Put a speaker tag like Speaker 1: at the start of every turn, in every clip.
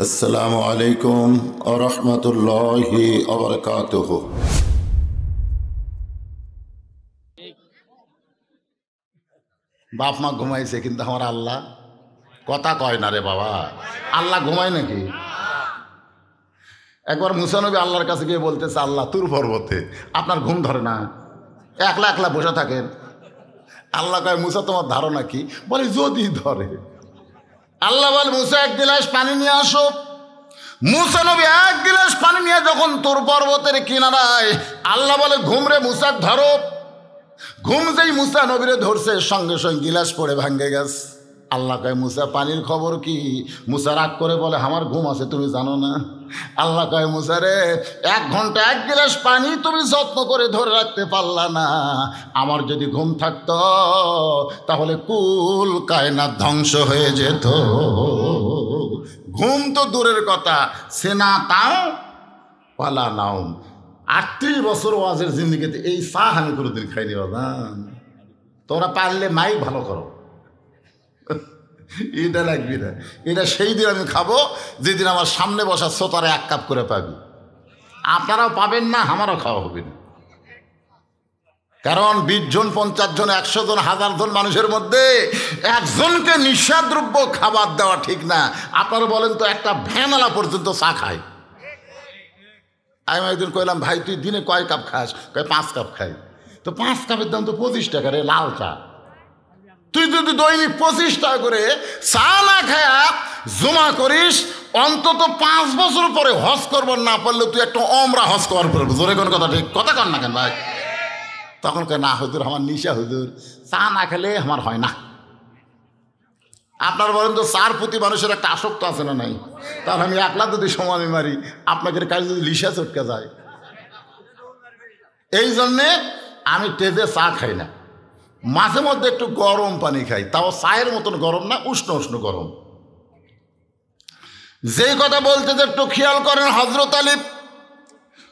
Speaker 1: আসসালামু আলাইকুম ওয়া রাহমাতুল্লাহি ওয়া বারাকাতুহু। বাপ মা ঘুমাইছে, কিন্তু আমার আল্লাহ কথা কয় না রে বাবা। আল্লাহ ঘুমায় নাকি? একবার মুসা নবী আল্লাহর কাছে গিয়ে বলতেছে, আল্লাহ তুর পর্বতে আপনার ঘুম ধরে না, একলা একলা বসে থাকেন। আল্লাহ কয়, মুসা তোমার ধারণা কি? বলে যদি ধরে। আল্লাহ বলে, মুসা এক গিলাস পানি নিয়ে আসো। মুসা নবী এক গিলাস পানি নিয়ে যখন তোর পর্বতের কিনারায়, আল্লাহ বলে, ঘুম রে মুসা ধরো। ঘুম যেই মুসা নবীরে ধরছে, সঙ্গে সঙ্গে গিলাস পড়ে ভাঙ্গে গেছে। আল্লাহ কয়, মুসা পানির খবর কি? মুসা রাগ করে বলে, আমার ঘুম আছে তুমি জানো না? আল্লাহ কয়, মুসা রে, 1 ঘন্টা 1 গিলাস পানি তুমি যত্ন করে ধরে রাখতে পারলা না। আমার যদি ঘুম থাকতো তাহলে কুল কায়নাত ধ্বংস হয়ে যেত। ঘুম তো দূরের কথা, সেনা তাও পালা নাও। 38 বছর ওয়াজের জিন্দিগিতে এই চাহ আমি কোনোদিন খাইনি বাবা। তোমরা পারলে মাইক ভালো করো, এটা লাগবি না। এটা সেই দিন আমি খাবো যেদিন আমার সামনে বসা শ্রোতারা 1 কাপ করে পাবি। আপনারাও পাবেন না, আমারও খাওয়া হবে না। কারণ 20 জন 50 জন 100 জন 1000 জন মানুষের মধ্যে একজনকে নিঃসাদ্রব্য খাবার দেওয়া ঠিক না। আপনারা বলেন তো, একটা ভ্যানওয়ালা পর্যন্ত চা খায়। আমি একদিন কইলাম, ভাই তুই দিনে কয় কাপ খাস? কয় 5 কাপ খাই। তো 5 কাপের দাম তো 25 টাকা রে, লাল চা। তুই যদি দৈনিক 25 টাকা করে চা না খায়া জমা করিস, অন্তত 5 বছর পরে হজ করবার না পারলে তুই একটা ওমরা হজ করার পারবি। জোরে কোন কথা, ঠিক কথা কর না কেন ভাই? তখন কয়, না হুজুর, আমার নিশা হুজুর, চা না খেলে আমার হয় না। আপনার বলেন তো, চার প্রতি মানুষের একটা আসক্ত আছে না নাই? তাহলে আমি একলা যদি সময় মারি, আপনাকে কাছে যদি লিসা চটকে যায়। এই জন্যে আমি তেজে চা খাই না, মাঝে মধ্যে একটু গরম পানি খাই, তাও চায়ের মতন গরম না, উষ্ণ উষ্ণ গরম। যেই কথা বলতে যে একটু খেয়াল করেন, হজরত আলী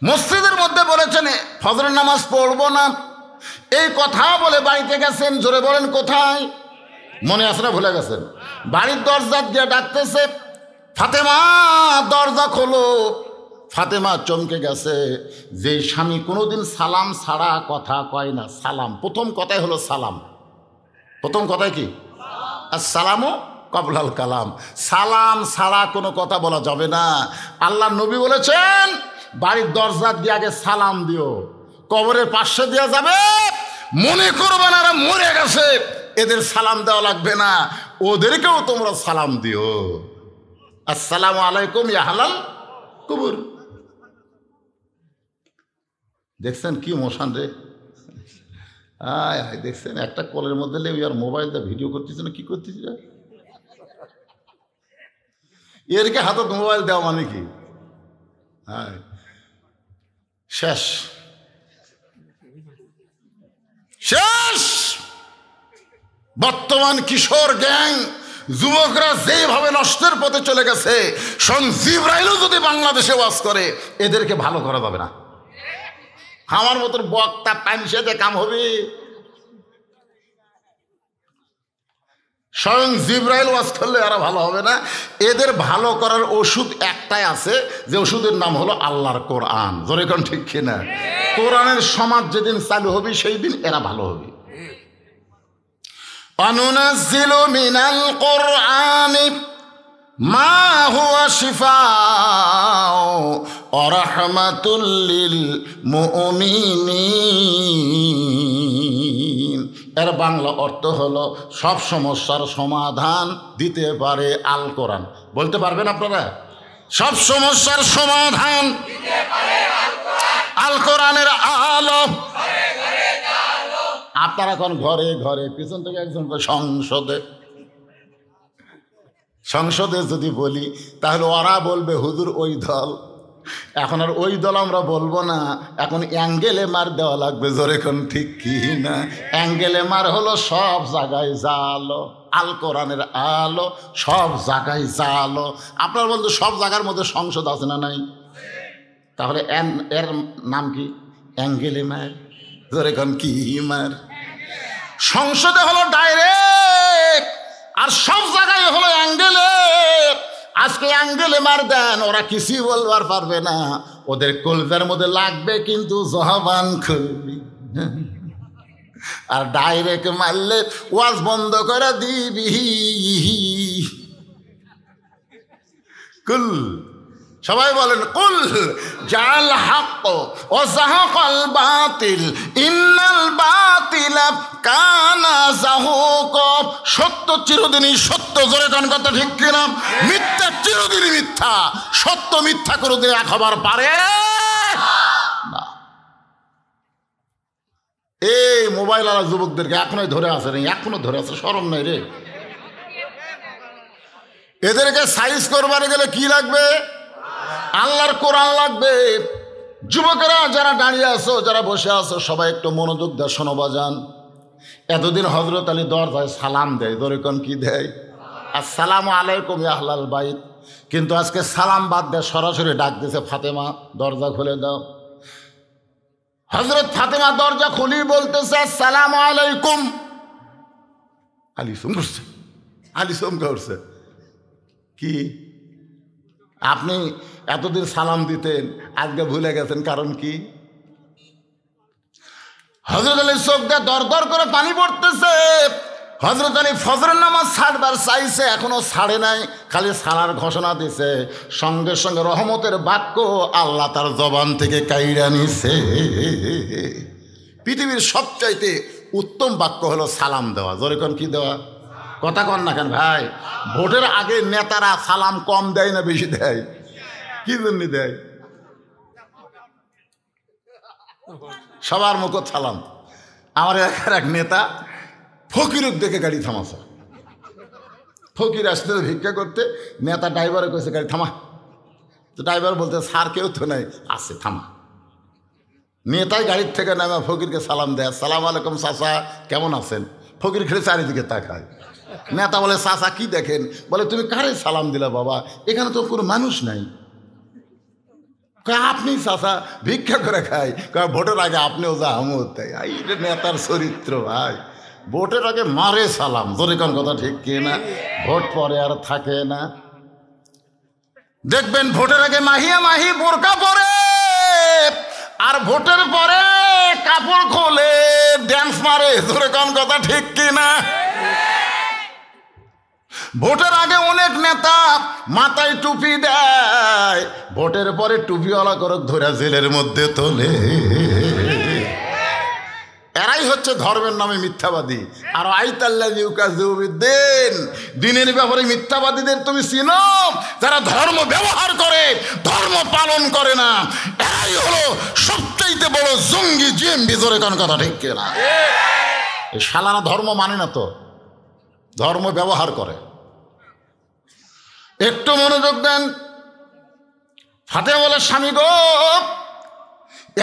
Speaker 1: মসজিদের মধ্যে বলেছেন ফজরের নামাজ পড়বো না, এই কথা বলে বাড়িতে গেছেন। জোরে বলেন কোথায়? মনে আছে না ভুলে গেছেন? বাড়ির দরজা দিয়ে ডাকতেছে, ফাতেমা দরজা খোলো। ফাতেমা চমকে গেছে। যে স্বামী কোনোদিন সালাম ছাড়া কথা কয় না, সালাম প্রথম কথাই হলো সালাম। প্রথম কথাই কি? আসসালামু কবলাল কালাম। সালাম ছাড়া কোনো কথা বলা যাবে না। আল্লাহ নবী বলেছেন, বাড়ির দরজা দিয়ে আগে সালাম দিও। কবরের পাশে দেওয়া যাবে, মনে করবে না মরে গেছে, এদের সালাম দেওয়া লাগবে না, ওদেরকেও তোমরা সালাম দিও। আসসালামু আলাইকুম ইয়া হালাল কবর। দেখছেন কি মোশান রে? আয় আয়, দেখছেন একটা কলের মধ্যে লেগে আর মোবাইল দিয়ে ভিডিও করতেছে না, কি করতেছে? এরকে হাতে মোবাইল দেওয়া মানে কি? হ্যাঁ, শেষ শেষ। বর্তমান কিশোর গ্যাং যুবকরা যেভাবে নষ্টের পথে চলে গেছে, জিবরাইলও যদি বাংলাদেশে ওয়াজ করে, এদেরকে ভালো করা যাবে না। আমার মতন বক্তা পানিসাতে কাম হবে? স্বয়ং জিবরাইল ওয়াজ করলে এরা ভালো হবে না। এদের ভালো করার ওষুধ একটাই আছে, যে ওষুধের নাম হলো আল্লাহর কোরআন। জোরে কোন ঠিক কিনা? কোরআনের সমাজ যেদিন চালু হবে, সেই দিন এরা ভালো হবে। অনুনাজ্জিলু মিনাল কোরআনি মা হুয়া শিফাউ ওয়া রাহমাতুল লিল মুমিনিন। এর বাংলা অর্থ হলো, সব সমস্যার সমাধান দিতে পারে আল কোরআন। বলতে পারবেন আপনারা? সব সমস্যার সমাধান দিতে পারে আল কোরআনের আলো। আপনারা এখন ঘরে ঘরে, পিছন থেকে একজন সংসদে যদি বলি, তাহলে ওরা বলবে হুজুর ওই দল। এখন আর ওই দল আমরা বলবো না, এখন অ্যাঙ্গেলে মার দেওয়া লাগবে। জোরে কোন ঠিক কি না? অ্যাঙ্গেলে মার হলো সব জায়গায় জালো, আল কোরআনের আলো সব জায়গায় জালো। আপনারা বলতো সব জায়গার মধ্যে সংসদ আছে না নাই? তাহলে এর নাম কি? অ্যাঙ্গেলে মার। জোরে কোন কি মার? সংসদে হলো ডাইরেক্ট, আর সব জায়গায় হলো অ্যাঙ্গেলে। আজকে অ্যাঙ্গেলে মার দেন, ওরা কিছুই বলবার পারবে না, ওদের কলজার মধ্যে লাগবে কিন্তু জবান খুলবি, আর ডাইরেক্ট মারলে ওয়াজ বন্ধ করে দিবি। কুল, সবাই বলেন কুল জাল হক ও যাহাকাল বাতিল ইন্নাল বাতিলা কানা যাহুকা। সত্য চিরদিনই সত্য, জোরে কোন কথা ঠিক কিনা? মিথ্যা চিরদিনই মিথ্যা, সত্য মিথ্যা করে দিয়ে এক হবার পারে না। এই মোবাইল আলা যুবকদেরকে এখনোই ধরে আছে রে, এখনো ধরে আছে, শরম নাই রে। এদেরকে সাইজ করবার গেলে কি লাগবে? আল্লাহর কোরআন লাগবে। যুবকেরা যারা দাঁড়িয়ে আছো, যারা বসে আছো, সবাই একটু মনোযোগ দিয়ে শোনো বাজান। এতদিন হযরত আলী দরজায় সালাম দেয়, দরিকন কি দেয়? আসসালামু আলাইকুম ইয়া আহলাল বাইত। কিন্তু আজকে সালাম বাদ দিয়ে সরাসরি ডাক দিয়েছে, ফাতেমা দরজা খুলে দাও। হযরত ফাতেমা দরজা খুলি বলতেছে আসসালামু আলাইকুম। আলী চমকে উঠছে, আলী চমকে উঠছে। কি আপনি এতদিন সালাম দিতেন, আজকে ভুলে গেছেন, কারণ কি? হযরত আলী চোখ দিয়ে দর দর করে পানি পড়তেছে। হযরত আলী ফজরের নামাজ ছাড়বার চাইছে, এখনো ছাড়ে নাই, খালি ছাড়ার ঘোষণা দিছে। সঙ্গে সঙ্গে রহমতের বাক্য আল্লাহ তার জবান থেকে কাইরা নিছে। পৃথিবীর সবচাইতে উত্তম বাক্য হলো সালাম দেওয়া। জোরে কোন কি দেওয়া? কথা কন না কেন ভাই? ভোটের আগে নেতারা সালাম কম দেয় না বেশি দেয়? কি জন্য দেয়? সবার মুখ সালাম। আমার এলাকার এক নেতা ফকিরক দেখে গাড়ি থামাছে। ফকির আসতে ভিক্ষা করতে, নেতা ড্রাইভারে কইছে গাড়ি থামা। তো ড্রাইভার বলতে স্যার কেউ তো নাই, আসছে থামা। নেতাই গাড়ির থেকে নামে ফকিরকে সালাম দেয়, আসসালামু আলাইকুম চাচা, কেমন আছেন? ফকির খেলে চারিদিকে তাকায়। নেতা বলে চাচা কি দেখেন? বলে তুমি কারে সালাম দিলা বাবা, এখানে তো কোনো মানুষ নাই। আপনি চাচা ভিক্ষা করে খাই, ভোটের আগে আপনিও যা আমিও তাই। এই নেতার চরিত্র ভাই, ভোটের আগে মারে সালাম। জোরে কোন কথা ঠিক কি না? ভোট পরে আর থাকে না। দেখবেন ভোটের আগে মাহিয়া মাহি বোরকা পরে, আর ভোটের পরে কাপড় খোলে ড্যান্স মারে। জোরে কোন কথা ঠিক কি না? ভোটের আগে অনেক নেতা মাথায় টুপি দেয়, ভোটের পরে টুপিওয়ালা করে ধরে জেলের মধ্যে তোলে। এরাই হচ্ছে ধর্মের নামে মিথ্যাবাদী। আর আইতাল্লাহিউকাযিবুদ্দিন, দিনের ব্যাপারে মিথ্যাবাদীদের তুমি চিনো? যারা ধর্ম ব্যবহার করে, ধর্ম পালন করে না, এরাই হলো সবচাইতে বড় জঙ্গি জিএমবি। জোরে কোন কথা ঠিক কিনা? এই শালারা ধর্ম মানে না তো, ধর্ম ব্যবহার করে। একটু মনোযোগ দেন। ফাতেমা বলে স্বামী গো,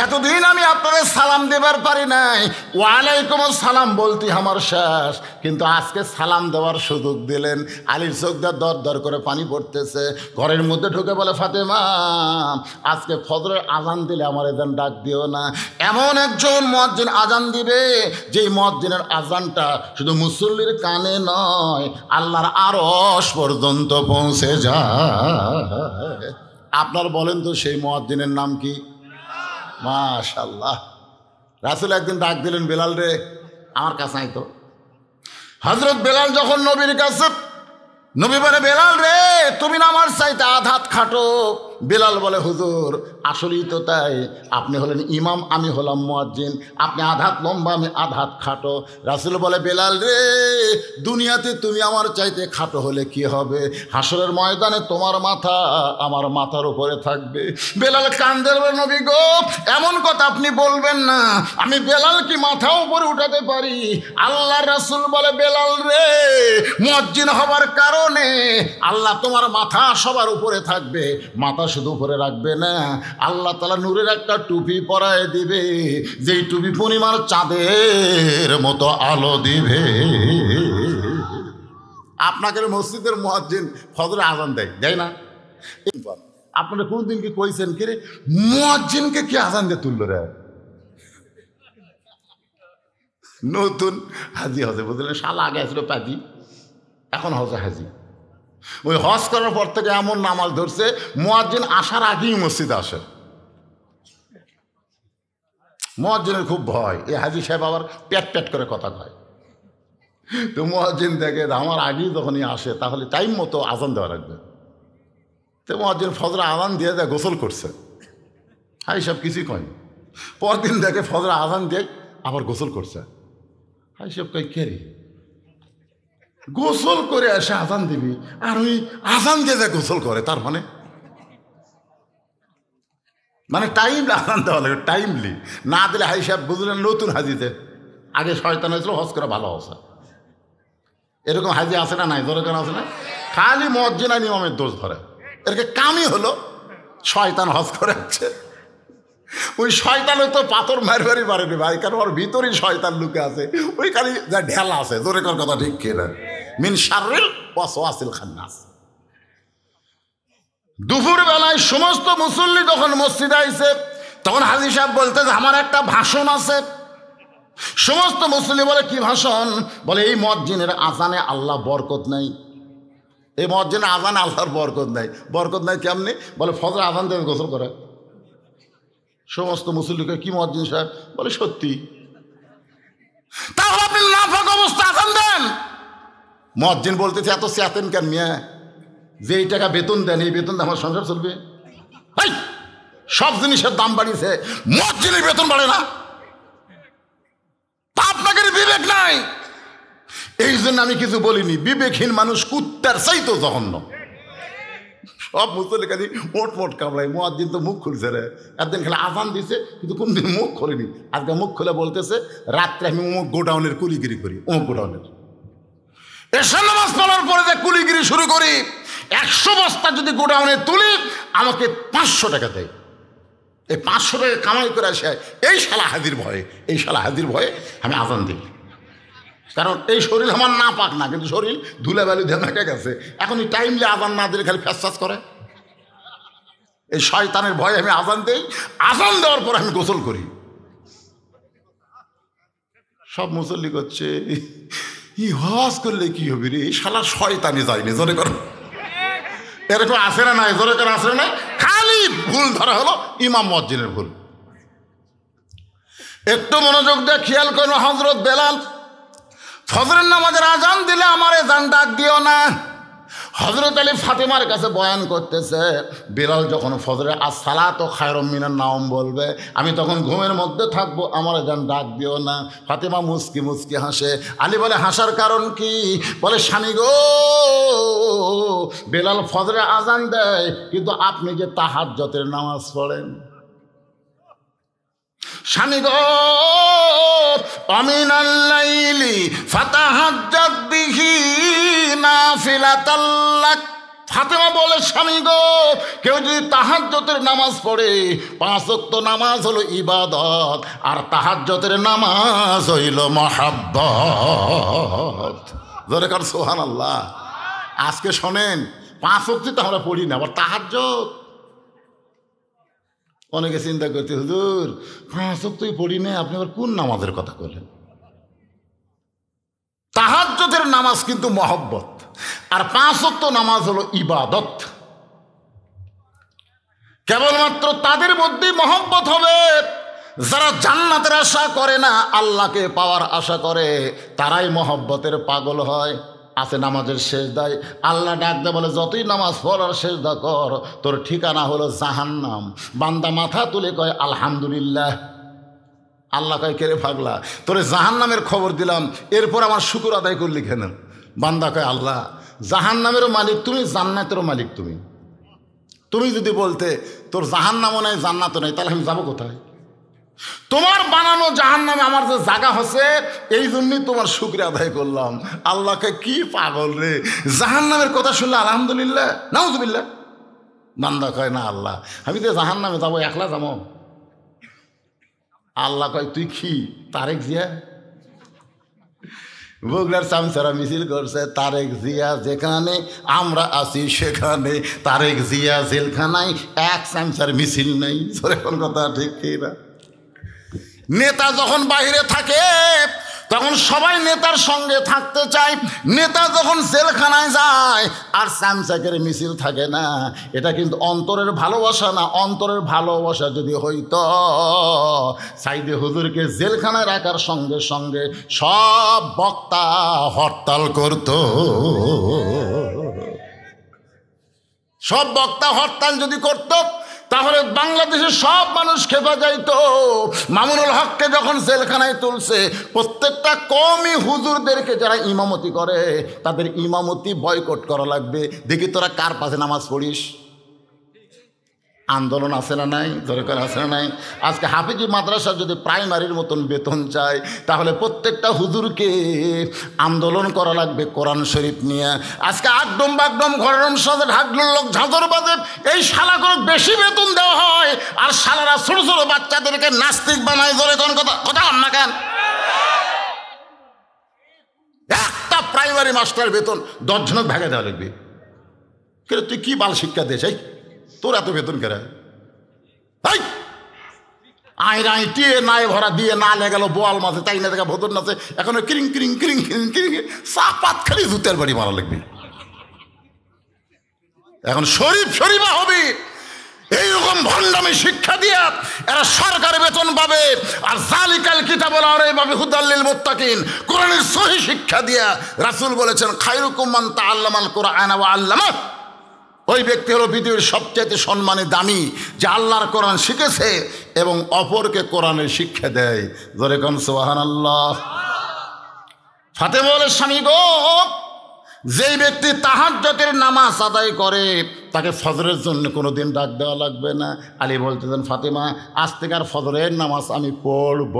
Speaker 1: এতদিন আমি আপনাদের সালাম দেবার পারি নাই, ওয়ালাইকুম সালাম বলতে আমার শেষ, কিন্তু আজকে সালাম দেওয়ার সুযোগ দিলেন। আলীর চোখ দিয়ে দর দর করে পানি পড়তেছে। ঘরের মধ্যে ঢুকে বলে ফাতেমা, আজকে ফজরের আজান দিলে আমার এজন ডাক দিও না। এমন একজন মুয়াজ্জিন আজান দিবে, যেই মুয়াজ্জিনের আজানটা শুধু মুসল্লির কানে নয়, আল্লাহর আরশ পর্যন্ত পৌঁছে যায়। আপনার বলেন তো সেই মুয়াজ্জিনের নাম কি? মাশাআল্লাহ। রাসূল একদিন ডাক দিলেন, বেলাল রে, আমার কাছে আইতো। হযরত বেলাল যখন নবীর কাছে, নবী বলে বেলাল রে, তুমি না আমার চাইতে আধাত খাটো। বেলাল বলে হুজুর আসলেই তো তাই, আপনি হলেন ইমাম, আমি হলাম মুয়াজ্জিন, আপনি আধাত লম্বা, আমি আধাত খাটো। রাসূল বলে বেলাল রে, দুনিয়াতে তুমি আমার চাইতে খাটো হলে কি হবে, হাসরের ময়দানে তোমার মাথা আমার মাথার উপরে থাকবে। বেলাল কান্দে বলে নবী গো, এমন কথা আপনি বলবেন না, আমি বেলাল কি মাথা উপরে উঠাতে পারি? আল্লাহর রাসূল বলে বেলাল রে, মুয়াজ্জিন হবার কারণে আল্লাহ তোমার মাথা সবার উপরে থাকবে। মাথা শুধু উপরে রাখবে না, আল্লাহ তাআলা নূরের একটা টুপি পরায় দিবে, যেই টুপি পূর্ণিমার চাঁদের মতো আলো দিবে। আপনাকে মসজিদের মুয়াজ্জিন ফজরে আজান দেয়, দেয় না? আপনারা কোনদিন কি কইছেন কি রে মুয়াজ্জিনকে কি আজান দিয়ে তুললো রে? নতুন হাজি হজে বুঝলেন, শালা আগে আসলো পাজি, এখন হজে হাজি। ওই হজ করার পর থেকে এমন নামাজ ধরছে মুয়াজ্জিন আসার আগেই মসজিদে আসে। মুয়াজ্জিনের খুব ভয়, এই হাজী সাহেব আবার প্যাট প্যাট করে কথা কয়। তো মুয়াজ্জিন দেখে আমার আগেই যখনই আসে তাহলে টাইম মতো আজান দেওয়া লাগবে। তো মুয়াজ্জিন ফজর আজান দিয়ে দেয়, গোসল করছে। হাই সাহেব কিছুই কয়নি। পরদিন দেখে ফজর আজান দিয়ে আবার গোসল করছে। হাই সাহেব কই কে রে, গোসল করে এসে আজান দিবি আর ওই আজান দিয়ে যা গোসল করে, তার মানে টাইম আজান দেওয়া লাগে, টাইমলি না দিলে হাই সাহেব বুঝলেন নতুন হাজিতে আগে শয়তান হয়েছিল, হজ করে ভালো হসা। এরকম হাজি আছে না নাই, দরকার আছে না? খালি মুয়াজ্জিন আর ইমামের দোষ ধরে। এরকে কামই হলো শয়তান হজ করেছে। ওই শয়তান তো পাথর মারবারই পারেনি ভাই, কারণ ওর ভিতরেই শয়তান লুকে আছে, ওই খালি যা ঢেলা আছে। জোরে কর কথা ঠিক কিনা? মিন শাররিল ওয়াসওয়াসিল খান্নাস। দুপুর বেলায় সমস্ত মুসল্লি যখন মসজিদে আইছে তখন হাজী সাহেব বলতেছে আমার একটা ভাষণ আছে। সমস্ত মুসল্লি বলে কি ভাষণ? বলে এই মুয়াজ্জিনের আজানে আল্লাহ বরকত নাই, এই মুয়াজ্জিনের আজানে আল্লাহর বরকত নাই। বরকত নাই কেমনি? বলে ফজর আজান দিয়ে গোসল করে। সমস্ত মুসল্লিকে কি মুয়াজ্জিন সাহেব? বলে সত্যি। তাহলে আপনি নাফাক অবস্থা আজান দেন। মুয়াজ্জিন বলতেছে এত চেতেন কেন মিয়া? যে এই টাকা বেতন দেন, এই বেতন আমার সংসার চলবে? সব জিনিসের দাম বাড়িয়েছে, মুয়াজ্জিনের বেতন বাড়ে না? আপনাকে বিবেক নাই। এই জন্য আমি কিছু বলিনি। বিবেকহীন মানুষ কুত্তার চাইতো জঘন্য। সব মুসল্লি কাজে মোট কামড়াই। মুয়াজ্জিন তো মুখ খুলছে রে, একদিন খেলে আজান দিছে কিন্তু কোনদিন মুখ খোলেনি। আজকে মুখ খুলে বলতেছে রাত্রে আমি অমুক গোডাউনের কুলিগিরি করি, অমুক গোডাউনের। এসে নামাজ পড়ার পরে যে কুলিগিরি শুরু করি, 100 বস্তা যদি গোডাউনে তুলি আমাকে 500 টাকা দেয়। এই 500 টাকা কামাই করে আসে এই শালা হাজির ভয়ে, এই শালা হাজির ভয়ে আমি আজান দিই। কারণ এই শরীর আমার না পাক না, কিন্তু শরীর ধুলাবালি দিয়ে মেখে গেছে। এখন এই টাইমলি আজান না দিলে খালি ফ্যাস করে। এই শয়তানের ভয়ে আমি আজান দেই, আজান দেওয়ার পর আমি গোসল করি। সব মুসল্লি করছে ই হজ করলে কি হবে রে, এই শালা শয়তানি যায়নি। জোরে করো এরকম আসে না নাই? জোরে করে আসে না? খালি ভুল ধরা হলো ইমাম মুয়াজ্জিনের ভুল। একটু মনোযোগ দিয়ে খেয়াল করো, হযরত বেলাল ফজরের নামাজের আজান দিলে আমারে জান ডাক দিও না। হযরত আলী ফাতেমার কাছে বয়ান করতেছে, বেলাল যখন ফজরে আসসালাতু খায়রুম মিনান নাওম বলবে আমি তখন ঘুমের মধ্যে থাকবো, আমারে জান ডাক দিও না। ফাতেমা মুস্কি মুস্কি হাসে। আলী বলে হাসার কারণ কি? বলে স্বামী গো, বেলাল ফজরে আজান দেয় কিন্তু আপনি যে তাহাজ্জুদের নামাজ পড়েন। স্বামী গো, আমিনাল লাইলি ফাতাহাজ্জাত বিহি নাফিলাতাল লাক। ফাতেমা বলে স্বামী গো, কেউ যদি তাহাজ্জুদের নামাজ পড়ে, 5 ওয়াক্ত নামাজ হলো ইবাদত আর তাহাজ্জুদের নামাজ হইল মহাব্বত। জোরে কর সুবহানাল্লাহ। আজকে শোনেন 5 ওয়াক্ত তো আমরা পড়ি না, আবার তাহাজ্জুদ। অনেকে চিন্তা করতে হুজুর 5 ওয়াক্তই পড়ি না, আপনি আবার কোন নামাজের কথা বলেন? তাহাজ্জুদের নামাজ কিন্তু মহব্বত আর 5 ওয়াক্ত নামাজ হলো ইবাদত। কেবলমাত্র তাদের মধ্যেই মহব্বত হবে যারা জান্নাতের আশা করে না, আল্লাহকে পাওয়ার আশা করে, তারাই মহব্বতের পাগল হয়। আছে নামাজের সেজদায় আল্লাহ ডাক দে বলে যতই নামাজ পড় আর সেজদা কর, তোর ঠিকানা হলো জাহান্নাম। বান্দা মাথা তুলে কয় আলহামদুলিল্লাহ। আল্লাহ কয় কেরে পাগলা, তোরে জাহান্নামের খবর দিলাম, এরপর আমার শুকর আদায় করলি কেন? বান্দা কয় আল্লাহ জাহান্নামেরও মালিক তুমি, জান্নাতেরও মালিক তুমি। তুমি যদি বলতে তোর জাহান্নামও নাই জান্নাতও নাই, তাহলে আমি যাবো কোথায়? তোমার বানানো জাহান্নামে আমার যে জায়গা হচ্ছে, এই জন্যই তোমার শুকরিয়া আদায় করলাম। আল্লাহকে কি পাগল রে, জাহান্নামের কথা শুনলে আলহামদুলিল্লাহ নাউজুবিল্লাহ। বান্দা কয় না আল্লাহ আমি তো জাহান্নামে যাবো, একলা যাবো। আল্লাহ কয় তুই কি তারেক জিয়া? বগুড়ার চামচারা মিছিল করছে, তারেক জিয়া যেখানে আমরা আছি সেখানে, তারেক জিয়া জেলখানায় এক চামচার মিছিল নেই। কোন কথা ঠিক কি না? নেতা যখন বাইরে থাকে তখন সবাই নেতার সঙ্গে থাকতে চায়। নেতা যখন জেলখানায় যায় আর চামচাকের মিছিল থাকে না। এটা কিন্তু অন্তরের ভালোবাসা না। অন্তরের ভালোবাসা যদি হইতো সাইদে হুজুরকে জেলখানায় রাখার সঙ্গে সঙ্গে সব বক্তা হরতাল করত। সব বক্তা হরতাল যদি করত তাহলে বাংলাদেশের সব মানুষ খেপে যাইত। মামুনুল হককে যখন জেলখানায় তুলছে, প্রত্যেকটা কওমি হুজুরদেরকে যারা ইমামতি করে তাদের ইমামতি বয়কট করা লাগবে। দেখি তোরা কার পাশে নামাজ পড়িস। আন্দোলন আছে না নাই? দরকার আছে না নাই? আজকে হাফিজি মাদ্রাসা যদি প্রাইমারির মতন বেতন চায় তাহলে প্রত্যেকটা হুজুরকে আন্দোলন করা লাগবে কোরআন শরীফ নিয়ে। আজকে আগডম বাগডম ঘরের সাথে ঢাকলোর লোক ঝাঁঝর বাজে এই শালাগুলো বেশি বেতন দেওয়া হয়, আর শালারা ছোট ছোট বাচ্চাদেরকে নাস্তিক বানায়। ধরে কোন কথা কথা হন না কেন? একটা প্রাইমারি মাস্টার বেতন 10 জনক ভাগে দেওয়া লাগবে। কিন্তু তুই কি বাল শিক্ষা দিস? তোর এত বেতন কেন? আইরাই টিয়ে নাই ভরা দিয়ে না লেগে গেল বোয়াল মাছে, তাই না দেখা ভোতর নাচে। এখন ক্রিং ক্রিং ক্রিং ক্রিং ক্রিং চাপাত খালি জুতের বাড়ি মারা লাগবে। এখন শরীফ শরীফা হবে এইরকম ভণ্ডামি শিক্ষা দিয়া এরা সরকারি বেতন পাবে। আর জালিকাল কিতাবুল রাইবা হুদাল মুত্তাকিন কোরআনের সহি শিক্ষা দিয়া রাসূল বলেছেন খায়রুকুম মান তাআল্লামাল কুরআন ওয়া আল্লামা। ওই ব্যক্তি হলো পৃথিবীর সবচেয়ে সম্মানী দামি, যে আল্লাহর কোরআন শিখেছে এবং অপরকে কোরআনের শিক্ষা দেয়। জোরে কোন সুবহানাল্লাহ। ফাতেমা বলে স্বামী গো, যেই ব্যক্তি তাহাজ্জুদের নামাজ আদায় করে তাকে ফজরের জন্য কোনোদিন ডাক দেওয়া লাগবে না। আলী বলতেছেন ফাতেমা আজ থেকে আর ফজরের নামাজ আমি পড়ব।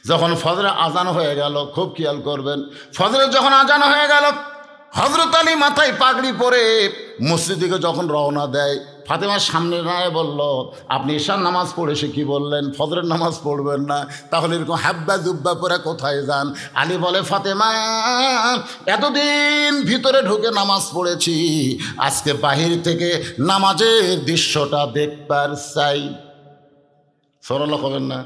Speaker 1: যখন ফজরে আজান হয়ে গেল, খুব খেয়াল করবেন, ফজরে যখন আজান হয়ে গেল হযরত আলী মাথায় পাগড়ি পরে মসজিদে যখন রওনা দেয়, ফাতেমার সামনে দাঁড়িয়ে বলল আপনি ঈশার নামাজ পড়ে এসে কি বললেন ফজরের নামাজ পড়বেন না? তাহলে এরকম হাব্বা জুব্বা পরে কোথায় যান? আলী বলে ফাতেমা এতদিন ভিতরে ঢুকে নামাজ পড়েছি, আজকে বাহির থেকে নামাজের দৃশ্যটা দেখবার চাই। সরল হবেন না?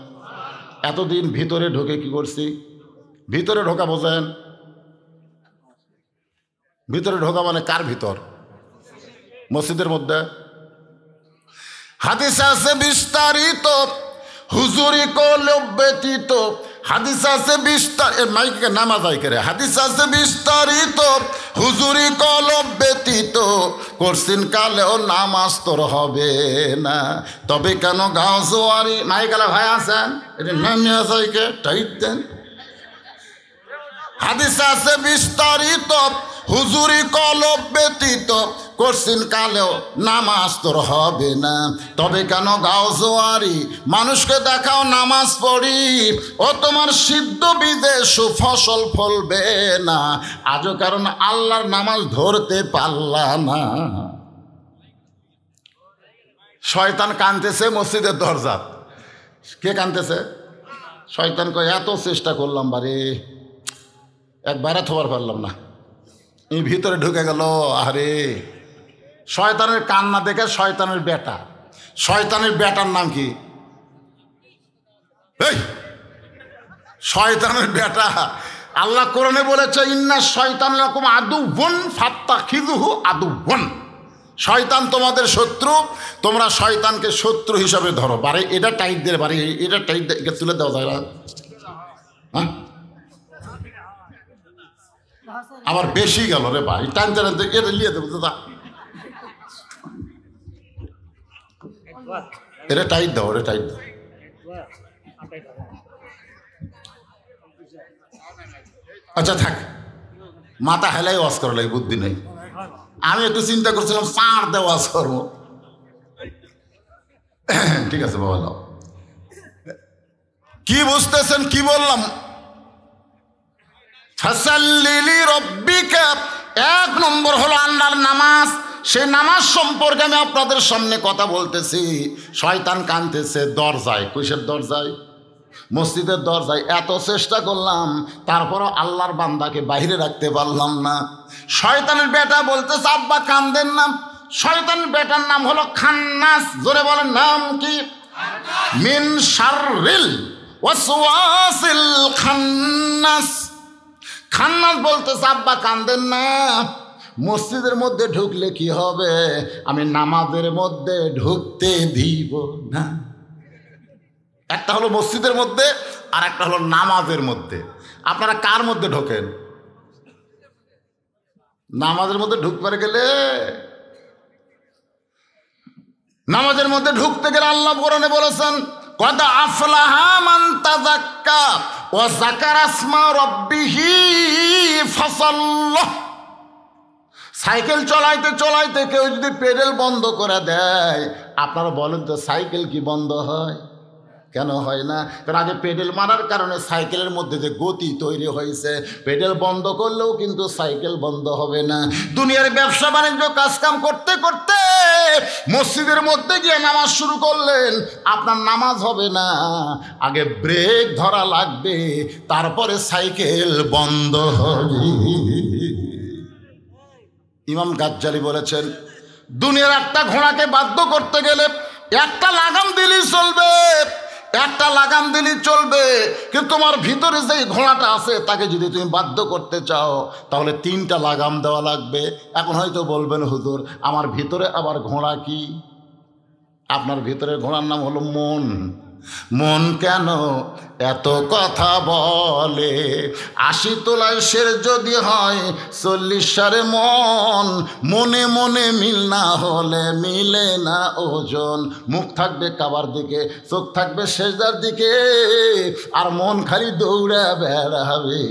Speaker 1: এতদিন ভিতরে ঢুকে কি করছি? ভিতরে ঢোকা বোঝেন? ভিতরে ঢোকা মানে কার ভিতর? মসজিদের মধ্যে। হাদিস আছে বিস্তারিত হুজুরি কলে ব্যতীত, হাদিস আছে মাইকে নামাজ আই করে, হাদিস আছে বিস্তারিত হুজুরি কল ব্যতীত, করছিন কালেও নামাজ তোর হবে না, তবে কেন গাঁও জোয়ারি মাইকালা ভাই আছেন এটা নামিয়ে যাইকে টাইট দেন। হাদিস আছে বিস্তারিত হুজুরি কলব ব্যতীত, করছিন কালেও নামাজ তোর হবে না, তবে কেন গাও জোয়ারি মানুষকে দেখাও নামাজ পড়ি, ও তোমার সিদ্ধ বীজে সুফসল ফলবে না, আজও কারণ আল্লাহর নামাজ ধরতে পারলা না। শয়তান কাঁদতেছে মসজিদের দরজা। কে কাঁদতেছে? শয়তান কয় এত চেষ্টা করলাম বারে একবারে থবার পারলাম না, এই ভিতরে ঢুকে গেল। আরে শয়তানের কান্না দেখে শয়তানের বেটা, শয়তানের বেটার নাম কি? শয়তানের বেটা। আল্লাহ কোরআনে বলেছে ইন্না শয়তান লাকুম আদুওয়ান ফাত্তাখিযুহু আদুওয়ান, শয়তান তোমাদের শত্রু, তোমরা শয়তানকে শত্রু হিসাবে ধরো। বারে এটা টাইট দিয়ে বারে এটা টাইট তুলে দেওয়া যায় না? হ্যাঁ আবার বেশি গেল রে ভাই, টানতে টানতে এটা নিয়ে দেবো দাদা, এটা টাইট দাও, এটা টাইট দাও। আচ্ছা থাক, মাথা হেলাই ওয়াজ করা লাগে, বুদ্ধি নেই। আমি একটু চিন্তা করছিলাম চার দিয়ে ওয়াজ করবো। ঠিক আছে বাবা, কি বুঝতেছেন কি বললাম? ফাসাল্লি রব্বিকা, এক নম্বর হলো আল্লাহর নামাজ। সেই নামাজ সম্পর্কে আমি আপনাদের সামনে কথা বলতেছি। শয়তান কাঁদতেছে দরজায়। কিসের দরজায়? মসজিদের দরজায়। এত চেষ্টা করলাম তারপরও আল্লাহর বান্দাকে বাইরে রাখতে পারলাম না। শয়তানের বেটা বলতেছে আব্বা কান্দেন না। শয়তানের বেটার নাম হলো খান্নাস। জোরে বলেন নাম কি? মিন শাররিল ওয়াসওয়াসিল খান্নাস। খান্নাস বলতেছে আব্বা কান্দেন না, মসজিদের মধ্যে ঢুকলে কি হবে, আমি নামাজের মধ্যে ঢুকতে দিব না। একটা হলো মসজিদের মধ্যে আর একটা হলো নামাজের মধ্যে। আপনারা কার মধ্যে ঢোকেন? নামাজের মধ্যে ঢুকতে গেলে, নামাজের মধ্যে ঢুকতে গেলে আল্লাহ কোরআনে বলেছেন কদ আফলাহা মান তাযাক্কা ওয়া যাকারা ইসমা রাব্বিহি ফাসাল্লাহ। সাইকেল চলাইতে চলাইতে কেউ যদি পেডেল বন্ধ করে দেয়, আপনারা বলেন তো সাইকেল কি বন্ধ হয়? কেন হয় না? কারণ আগে পেডেল মারার কারণে সাইকেলের মধ্যে যে গতি তৈরি হয়েছে, পেডেল বন্ধ করলেও কিন্তু সাইকেল বন্ধ হবে না। দুনিয়ার ব্যবসা বাণিজ্য কাজকাম করতে করতে মসজিদের মধ্যে গিয়ে নামাজ শুরু করলেন, আপনার নামাজ হবে না, আগে ব্রেক ধরা লাগবে, তারপরে সাইকেল বন্ধ হবে। ইমাম গাজ্জালি বলেছেন দুনিয়ার একটা ঘোড়াকে বাধ্য করতে গেলে একটা লাগাম দিলেই চলবে, একটা লাগাম দিলেই চলবে, কিন্তু তোমার ভিতরে যে ঘোড়াটা আছে তাকে যদি তুমি বাধ্য করতে চাও তাহলে 3টা লাগাম দেওয়া লাগবে। এখন হয়তো বলবেন হুজুর আমার ভিতরে আবার ঘোড়া কি? আপনার ভিতরে ঘোড়ার নাম হলো মন। মন কেন এত কথা বলে? 80 তোলায় শের যদি হয় 40 সারে মন, মনে মনে মিল না হলে মিলে না ওজন। মুখ থাকবে কাবার দিকে, চোখ থাকবে সেজদার দিকে, আর মন খালি দৌড়ে বেড়াবে।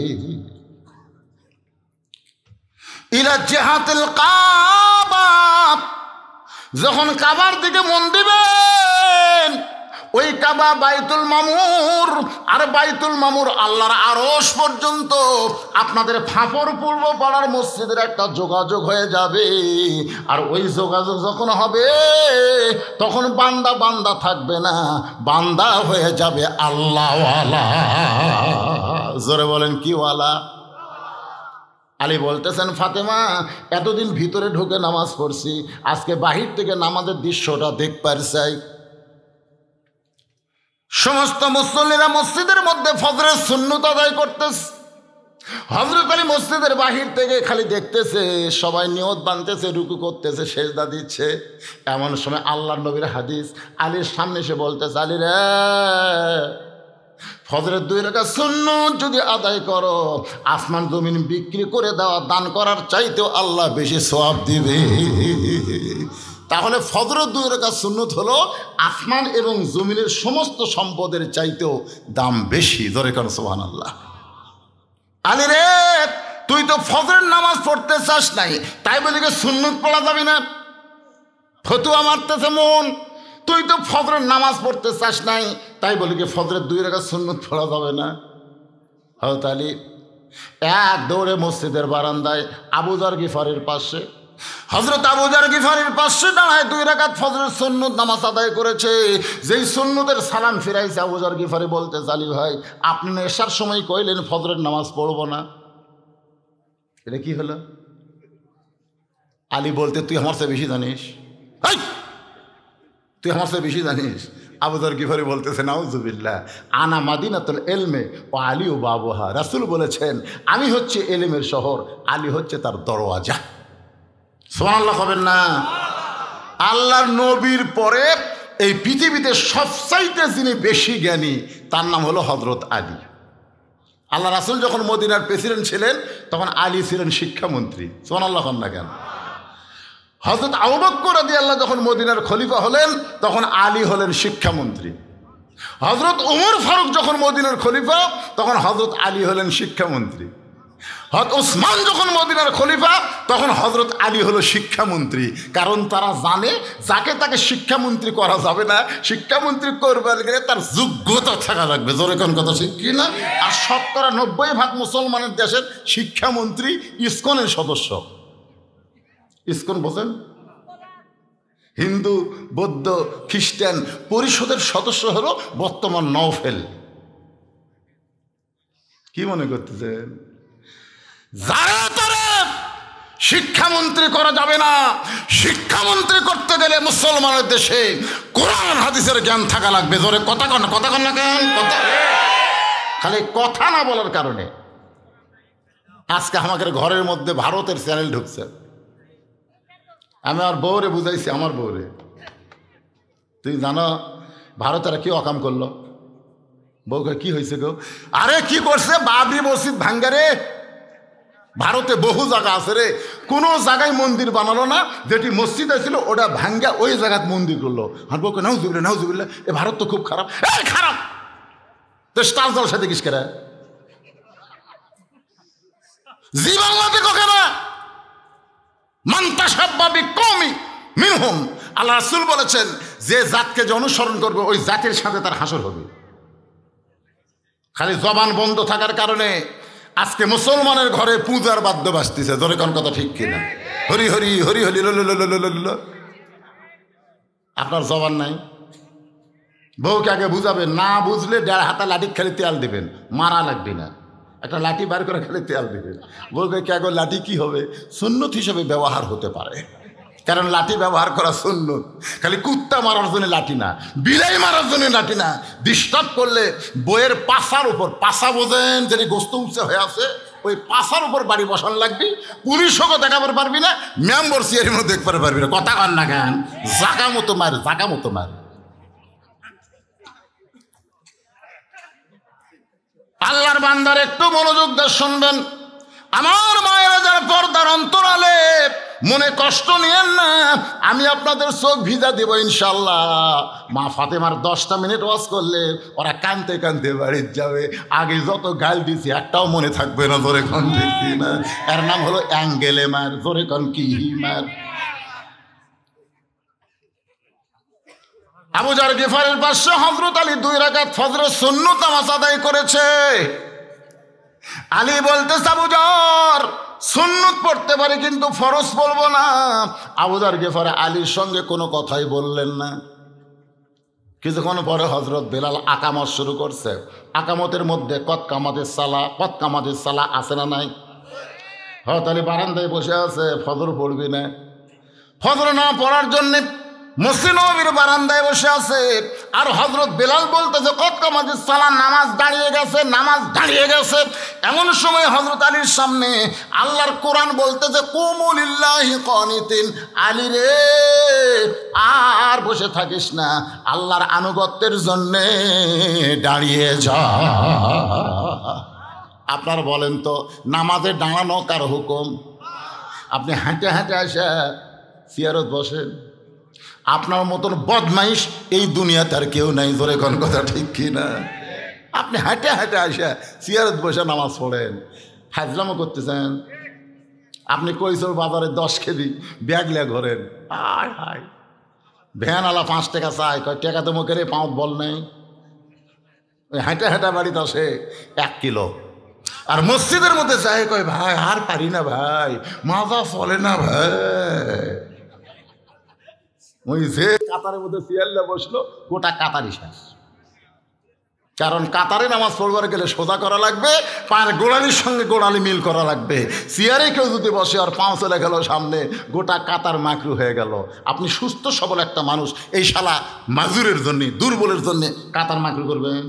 Speaker 1: ইলা জিহাতিল কাবা, যখন কাবার দিকে মন দিবেন, ওই কাবা বাইতুল মামুর, আর বাইতুল মামুর আল্লাহর আরশ পর্যন্ত আপনাদের ফাঁপড় পূর্ব পাড়ার মসজিদের একটা যোগাযোগ হয়ে যাবে। আর ওই যোগাযোগ যখন হবে তখন বান্দা বান্দা থাকবে না, বান্দা হয়ে যাবে আল্লাহওয়ালা। জোরে বলেন কি ওয়ালা? আলী বলতেছেন ফাতেমা এতদিন ভিতরে ঢুকে নামাজ পড়ছি, আজকে বাহির থেকে নামাজের দৃশ্যটা দেখবার চাই। সমস্ত মুসল্লিরা মসজিদের মধ্যে ফজরের সুন্নত আদায় করতেছে। হযরত আলী মসজিদের বাহির থেকে খালি দেখতেছে, সবাই নিয়ত বাঁধতেছে, রুকু করতেছে, সেজদা দিচ্ছে। এমন সময় আল্লাহর নবীর হাদিস আলীর সামনে এসে বলতেছে আলী রে, ফজরের 2 রাকাত সুন্নত যদি আদায় করো, আসমান জমিন বিক্রি করে দেওয়া দান করার চাইতেও আল্লাহ বেশি সওয়াব দিবে। তাহলে ফজরের 2 রাকাত সুন্নত হলো আসমান এবং জমিনের সমস্ত সম্পদের চাইতেও দাম বেশি। ধরে কর সুবহানাল্লাহ। আলী রে, তুই তো ফজরের নামাজ পড়তে চাস নাই, তাই বলে কি সুন্নত পড়া যাবে না? ফতুয়া মারতেছে মন। তুই তো ফজরের নামাজ পড়তে চাস নাই, তাই বলে কি ফজরের 2 রাকাত সুন্নত পড়া যাবে না? হযরত আলী এক দৌড়ে মসজিদের বারান্দায় আবু যর গিফারির পাশে, হযরত আবু যর গিফারির পাশে দাঁড়ায় 2 রাকাত ফজরের সুন্নত নামাজ আদায় করেছে। যেই সুন্নতের সালাম ফিরাইছে, আবু যর গিফারি বলতে আলী ভাই আপনি এশার সময় কইলেন ফজরের নামাজ পড়বো না, এটা কি হলো? আলী বলতে তুই আমার চেয়ে বেশি জানিস, তুই আমার চেয়ে বেশি জানিস। আবু যর গিফারি বলতেছে নাউজুবিল্লাহ, আনা মাদিনাতুল ইলমে ও আলী ও বাবুহা। রাসূল বলেছেন আমি হচ্ছে ইলমের শহর, আলী হচ্ছে তার দরওয়াজা। সুবহানাল্লাহ হবেন না? আল্লাহর নবীর পরে এই পৃথিবীতে সবচাইতে যিনি বেশি জ্ঞানী তার নাম হলো হযরত আলী। আল্লাহ রাসূল যখন মদিনার প্রেসিডেন্ট ছিলেন তখন আলী ছিলেন শিক্ষামন্ত্রী। সুবহানাল্লাহ না কেন? হযরত আবু বকর রাদিয়াল্লাহু যখন মদিনার খলিফা হলেন তখন আলী হলেন শিক্ষামন্ত্রী। হযরত ওমর ফারুক যখন মদিনার খলিফা তখন হযরত আলী হলেন শিক্ষামন্ত্রী। হযরত ওসমান যখন মদিনার খলিফা তখন হযরত আলী হলো শিক্ষামন্ত্রী। কারণ তারা জানে যাকে তাকে শিক্ষামন্ত্রী করা যাবে না, শিক্ষামন্ত্রী করবার গেলে তার যোগ্যতা থাকা লাগবে। জোরে কোন কথা ঠিক কি না? আর 90% মুসলমানের দেশের শিক্ষামন্ত্রী ইসকনের সদস্য। ইসকন বোঝেন? হিন্দু, বৌদ্ধ, খ্রিস্টান পরিষদের সদস্য হলো বর্তমান নওফেল। কি মনে করতেছেন? যারা তারা শিক্ষামন্ত্রী করা যাবে না। শিক্ষামন্ত্রী করতে গেলে মুসলমানের দেশে কোরআন হাদিসের জ্ঞান থাকা লাগবে। জোরে কথা কন না কেন? কথা খালি কথা না বলার কারণে আজকে আমাদের ঘরের মধ্যে ভারতের চ্যানেল ঢুকছে। আমি আর বউরে বুঝাইছি, আমার বউরে, তুই জানো ভারতেরা কি অকাম করলো? বউকে কি হয়েছে গো? আরে কি করছে? বাবরি মসজিদ ভাঙ্গারে। ভারতে বহু জায়গা আছে রে, কোনো জায়গায় মন্দির বানালো না, যেটি মসজিদ ছিল ওটা ভাঙ্গা ওই জায়গায় মন্দির করলো। আর বউকে নাউজুবিল্লাহ, এ ভারত তো খুব খারাপ। খারাপ তো স্টার জলসা দেখিস কেরা? জি বাংলাতে কোকে না মান্তাসাব্বাবি কওমি মিনহুম। আল্লাহ রাসূল বলেছেন, যে জাতকে যে অনুসরণ করবে ওই জাতির সাথে তার হাসর হবে। খালি জবান বন্ধ থাকার কারণে আজকে মুসলমানের ঘরে পূজার বাদ্য বাজতেছে। ধরে কোন কথা ঠিক কিনা? হরি হরি হরি হরি ল। আপনার জবান নাই। বউকে আগে বুঝাবেন, না বুঝলে 1.5 হাতা লাঠি খালি তেল দিবেন, মারা লাগবে না। একটা লাঠি বার করে খালি তেল দিবেন। বউকে কে আগে লাঠি কি হবে? সুন্নত হিসেবে ব্যবহার হতে পারে, কারণ লাঠি ব্যবহার করা সুন্নত। খালি কুত্তা মারার জন্য লাঠি না, বিলাই মারার জন্য লাঠি না। ডিস্টার্ব করলে বইয়ের পাশার উপর, পাশা বোঝেন যেটি গোস্ত উঁচে হয়ে আছে, ওই পাশার উপর বাড়ি বসান লাগবি। পুলিশকে দেখাবার পারবি না, মেম্বার সিয়ারির মধ্যে দেখতে পারবি না। কথা কান না কেন? জাগা মতো মার। আল্লাহর বান্দার একটু মনোযোগ দিয়ে শুনবেন। আমার মায়েরা যারা পর্দার অন্তরালে, মনে কষ্ট নিয়েন না, আমি আপনাদের চোখ ভিজা দেব ইনশাল্লাহ। মা ফাতেমার 10টা মিনিট ওয়াজ করলে ওরা কানতে কানতে বাড়ির যাবে। আগে যত গাল দিছি একটাও মনে থাকবে না। জোরে কন দেখি না? এর নাম হলো অ্যাঙ্গেলে মার। জোরে কন কি মার? আবু জার গিফারের পাশে হযরত আলী 2 রাকাত ফজরের সুন্নত নামাজ আদায় করেছে। আলী বলতেছে, আবু জার সুন্নত পড়তে পারি কিন্তু ফরজ পড়বো না। আবু জার গিফারে আলীর সঙ্গে কোনো কথাই বললেন না। কিছুক্ষণ পরে হযরত বেলাল আকামত শুরু করছে। আকামতের মধ্যে কত কামাতের সালা আছে না নাই? হযরত আলী বারান্দায় বসে আছে, ফজর পড়বি না। ফজর না পড়ার জন্যে মসজিদ নববীর বারান্দায় বসে আছে। আর হযরত বেলাল বলতেছে, কত কামাতের সালা, নামাজ দাঁড়িয়ে গেছে। এমন সময় হযরত আলীর সামনে আল্লাহর কোরআন বলতেছে, কুমু লিল্লাহি কানিতিন। আলী রে, আর বসে থাকিস না, আল্লাহর আনুগত্যের জন্যে দাঁড়িয়ে যা। আপনার বলেন তো, নামাজে দাঁড়ানো কার হুকুম? আপনি হাঁটে আসে চেয়ারত বসেন। আপনার মতন বদমাইশ এই দুনিয়াতে আর কেউ নাই। ধরে কোন কথা ঠিক কি না? আপনি হাঁটে আসে চেয়ারত বসে নামাজ পড়েন, ফাজলামো করতেছেন। আপনি কইসর বাজারে 10 কেজি ব্যাগ লিয়ে ঘোরেন। হায় ভ্যান আলা 5 টাকা চাই, কয় টাকা তো মুখের পাঁচ বল নেই। ওই হাঁটে বাড়িতে আসে 1 কিলো। আর মসজিদের মধ্যে চাই, কয় ভাই আর পারি না ভাই, মাজা চলে না ভাই। ওই যে কাতারের মধ্যে চেয়ারলে বসলো, গোটা কাতারই শেষ। কারণ কাতারে নামাজ পড়বার গেলে সোজা করা লাগবে, পায়ের গোড়ালির সঙ্গে গোড়ালি মিল করা লাগবে। চেয়ারে কেউ যদি বসে আর পাঁও চলে গেল সামনে, গোটা কাতার মাকরু হয়ে গেল। আপনি সুস্থ সবল একটা মানুষ, এই শালা মাজুরের জন্যে, দুর্বলের জন্যে কাতার মাকরু করবেন।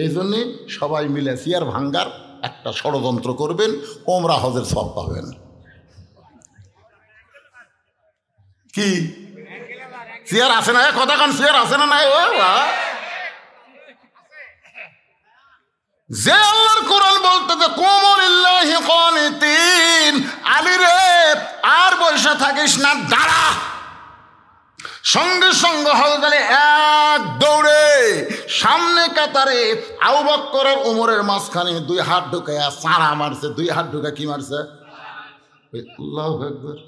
Speaker 1: এই জন্যে সবাই মিলে চেয়ার ভাঙ্গার একটা ষড়যন্ত্র করবেন, ওমরা হজের সওয়াব পাবেন। কি চেয়ার আছে না? কথা কান, চেয়ার আছে না? নাই? যে আল্লাহর কোরআন বলতেছে, কুমু লিল্লাহি কানিতিন। আলী রে, আর বসে থাকিস না, দাঁড়া। সঙ্গে হযরত আলী এক দৌড়ে সামনে কাতারে আবু বকর আর ওমরের মাঝখানে 2 হাত ঢুকায়া সারা মারছে। 2 হাত ঢুকা কি মারছে? আল্লাহু আকবার।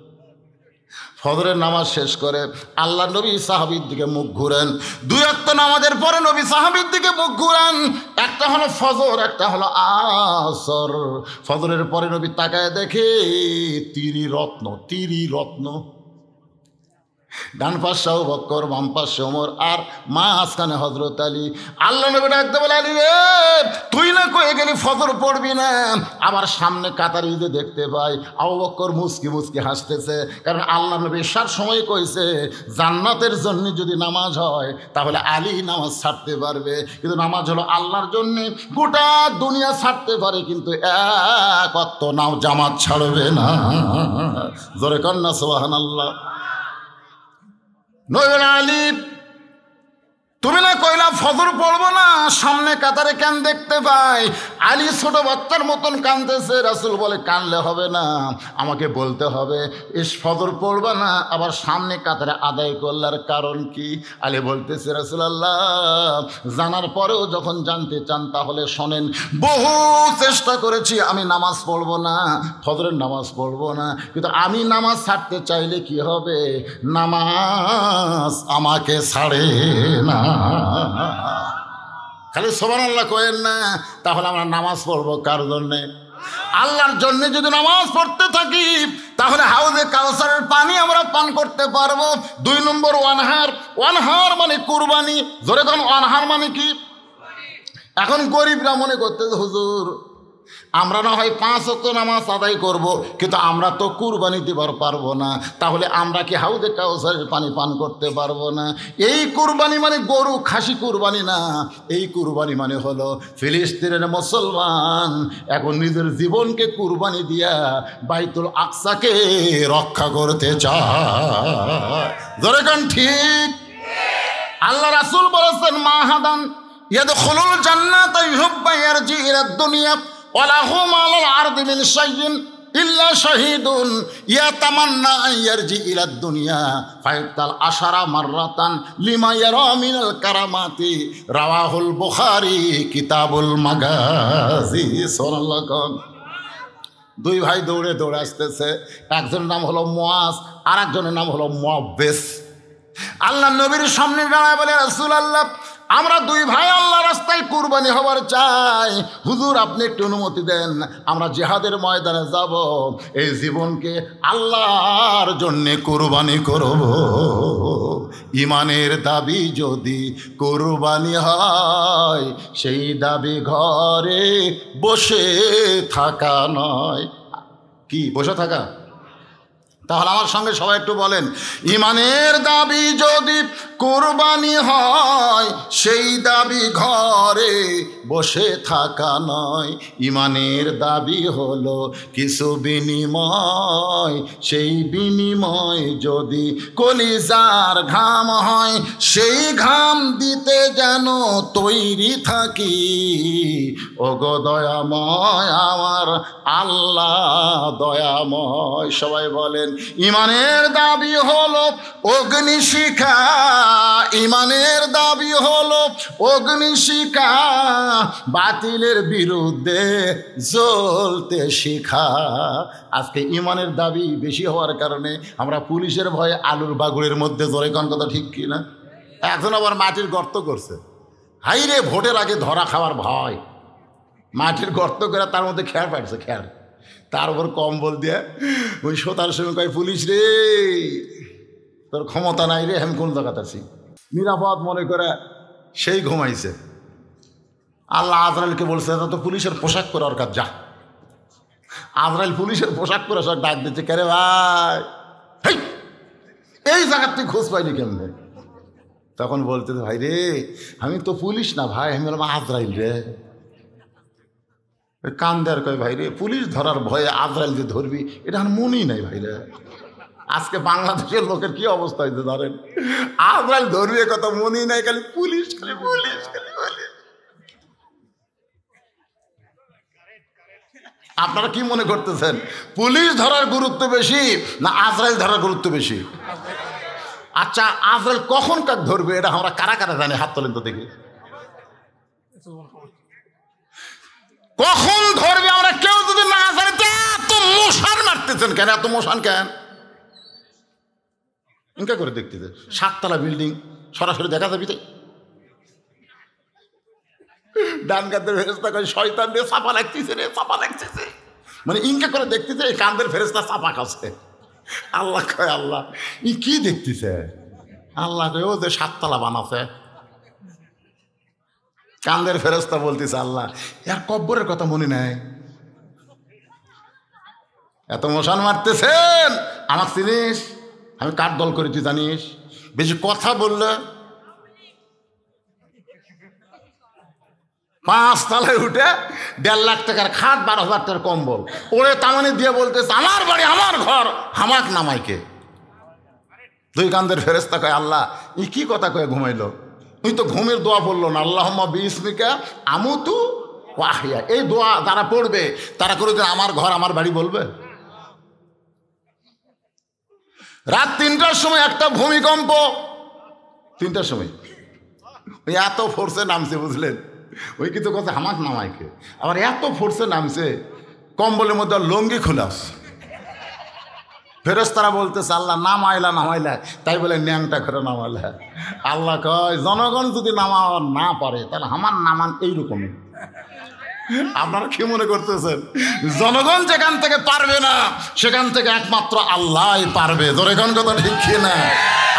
Speaker 1: ফজরের নামাজ শেষ করে আল্লাহ নবী সাহাবীর দিকে মুখ ঘুরেন। 2 ওয়াক্ত নামাজের পরে নবী সাহাবীর দিকে মুখ ঘুরান। একটা হলো ফজর, একটা হলো আসর। ফজরের পরে নবী তাকায় দেখে তিরি রত্ন। ডান পাশে আবু বকর, বাম পাশে ওমর, আর মাঝখানে হযরত আলী। আল্লাহ নবী ডাকতে বলে, আলী রে তুই না কয়ে গেলি ফজর পড়বি না, আবার সামনে কাতারে ঈদে দেখতে পাই। আবু বকর মুচকি মুচকি হাসতেছে, কারণ আল্লাহ নবী ঈশার সময় কইছে জান্নাতের জন্য যদি নামাজ হয় তাহলে আলী নামাজ ছাড়তে পারবে, কিন্তু নামাজ হলো আল্লাহর জন্য, গোটা দুনিয়া ছাড়তে পারে কিন্তু এক ওয়াক্ত নাও জামাত ছাড়বে না। জোরে কন্যা সুবহানাল্লাহ। নবী আলী তুমি না কইলা ফজর পড়বো না, সামনে কাতারে কেন দেখতে পাই? আলী ছোট বাচ্চার মতন কাঁদতেছে। রাসূল বলে কানলে হবে না, আমাকে বলতে হবে ইস ফজর পড়বা না আবার সামনে কাতারে আদায় করলার কারণ কি? আলী বলতেছে রাসূলুল্লাহ জানার পরেও যখন জানতে চান তাহলে শোনেন, বহু চেষ্টা করেছি আমি নামাজ পড়বো না, ফজরের নামাজ পড়বো না, কিন্তু আমি নামাজ ছাড়তে চাইলে কি হবে? নামাজ আমাকে ছাড়ে না। খালি সুবহানাল্লাহ কয়েন না, তাহলে আমরা নামাজ পড়বো কার জন্যে? আল্লাহর জন্য। যদি নামাজ পড়তে থাকি তাহলে হাউজে কাউসারের পানি আমরা পান করতে পারবো। 2 নম্বর ওয়ানহার। ওয়ানহার মানে কুরবানি। জোরে কোন ওয়ানহার মানে কি? এখন গরিবরা মনে করতেছে হুজুর আমরা না হয় 5 ওয়াক্ত নামাজ আদায় করব, কিন্তু আমরা তো কুরবানি দিবার পারবো না, তাহলে আমরা কি হাউজে কাউসারের পানি পান করতে পারবো না? এই কুরবানি মানে গরু খাসি কুরবানি না, এই কুরবানি মানে হলো ফিলিস্তিনের মুসলমান এখন নিজের জীবনকে কুরবানি দিয়া বাইতুল আকসাকে রক্ষা করতে চায়। জোরে কোন ঠিক? আল্লাহ রাসূল বলেছেন মাহাদান ইয়াদখুলুল জান্নাতা ইউহিব্বু ইয়ারজি ইলাদ দুনিয়া ওয়ালাহু মালাল আরদি মিন শাইইন ইল্লা শাহীদুন ইয়াতামান্না আন ইয়ারজি ইলাদ দুনিয়া ফায়াতাল আশারা মাররাতান লিমা ইয়ারা মিনাল কারামাতি। রাওয়াহুল বুখারী কিতাবুল মাগাজি। সুবহানাল্লাহ। 2 ভাই দৌড়ে দৌড়ে আসতেছে, একজনের নাম হলো মুআজ আর একজনের নাম হলো মুআব্বিস। আল্লাহ নবীর সামনে দাঁড়ায় বলে রাসূলুল্লাহ আমরা 2 ভাই আল্লাহ রাস্তায় কুরবানি হবার চাই, হুজুর আপনি একটু অনুমতি দেন, আমরা জিহাদের ময়দানে যাব, এই জীবনকে আল্লাহর জন্যে কুরবানি করব। ইমানের দাবি যদি কুরবানি হয় সেই দাবি ঘরে বসে থাকা নয়। কি বসে থাকা? তাহলে আমার সঙ্গে সবাই একটু বলেন, ইমানের দাবি যদি কুরবানি হয় সেই দাবি ঘরে বসে থাকা নয়। ইমানের দাবি হলো কিছু বিনিময়, সেই বিনিময় যদি কলিজার ঘাম হয় সেই ঘাম দিতে যেন তৈরি থাকি। ওগো দয়াময় আমার আল্লাহ দয়াময়। সবাই বলেন ইমানের দাবি হলো অগ্নিশিখা, ইমানের দাবি হলো অগ্নিশিখা, বাতিলের বিরুদ্ধে জ্বলতে শিখা। আজকে ইমানের দাবি বেশি হওয়ার কারণে আমরা পুলিশের ভয়ে আলুর বাগুড়ের মধ্যে জোরে কোন কথা ঠিক কিনা? এখন আবার মাটির গর্ত করছে, হাইরে ভোটের আগে ধরা খাওয়ার ভয়, মাটির গর্ত করে তার মধ্যে খেয়ার পাইছে খেয়ার, তার উপর কম্বল দিয়ে ওই সোতার সময় কয় পুলিশ রে তোর ক্ষমতা নাই রে, আমি কোন জায়গাতে আছি, নিরাপদ মনে করে সেই ঘুমাইছে। আল্লাহ আজরাইলকে বলছে তো পুলিশের পোশাক পরে ওর কাজ যা। আজরাইল পুলিশের পোশাক পরে সব ডাক দিচ্ছে, কে রে ভাই এই জায়গার তুই খোঁজ পাইনি কেমনে? তখন বলতে ভাই রে আমি তো পুলিশ না ভাই, আমি বললাম আজরাইল রে। কান্দার কয় ভাই রে পুলিশ ধরার ভয়ে আজরাইল যে ধরবি এটা আমার মনেই নাই ভাই রে। আজকে বাংলাদেশের লোকের কি অবস্থা হয়েছে ধরেন, আজরাইল ধরবি কথা মনেই নাই, খালি পুলিশ খালি পুলিশ খালি পুলিশ। আপনারা কি মনে করতেছেন পুলিশ ধরার গুরুত্ব বেশি না আজরাইল ধরার গুরুত্ব বেশি? আচ্ছা আজরাইল কখন কাক ধরবে এটা আমরা কারা কারা জানি? হাত তোলেন তো দেখি। কখন ধরবে আমরা কেউ যদি না জানি, এত মশান মারতেছেন কেন? এত মশান কেন? ইনকা করে দেখতেছে 7 তলা বিল্ডিং সরাসরি দেখা যাবি তাই ডান কান্দের ফেরেস্তা কয় শয়তান রে চাপা লাগতেছে রে চাপা লাগতেছে, মানে ইনকা করে দেখতেছে এই কান্দের ফেরেস্তা চাপা খাচ্ছে। আল্লাহ কয় আল্লাহ ই কি দেখতেছে? আল্লাহ কয় ও যে 7 তলা বানাছে। কান্দের ফেরেশতা বলতেছে আল্লাহ এর কব্বরের কথা মনে নাই? এত মশান মারতেছেন, আমার চিনিস? আমি কার দল করেছি জানিস? বেশি কথা বললে 5 তলায় উঠে 1.5 লাখ টাকার খাট, 12,000 টাকার কম্বল ওরে তামানি দিয়ে বলতেছে আমার বাড়ি আমার ঘর, হামাক নামাইকে। 2 কান্দের ফেরেশতা কয় আল্লাহ ই কি কথা কয়ে ঘুমাইলো? তুই তো ঘুমের দোয়া বললো না, আল্লাহুম্মা বিইসমিকা আমুতু ওয়া আহইয়া। এই দোয়া যারা পড়বে তারা করে আমার ঘর আমার বাড়ি বলবে? রাত 3টার সময় একটা ভূমিকম্প, 3টার সময় ওই এত ফোর্সে নামছে বুঝলেন, ওই কিন্তু কথা হামাক নামাইকে। আবার এত ফোর্সে নামছে কম্বলের মধ্যে লঙ্গি খোলাস। ফেরেশতারা বলতেছে আল্লাহ নামাইলা, তাই বলে ন্যাংটা করে নামাইলা। আল্লাহ কয় জনগণ যদি নামাবার না পারে তাহলে আমার নামান এইরকমই। আপনারা কি মনে করতেছেন জনগণ যেখান থেকে পারবে না সেখান থেকে একমাত্র আল্লাহই পারবে? জনগণ কথা ঠিক না?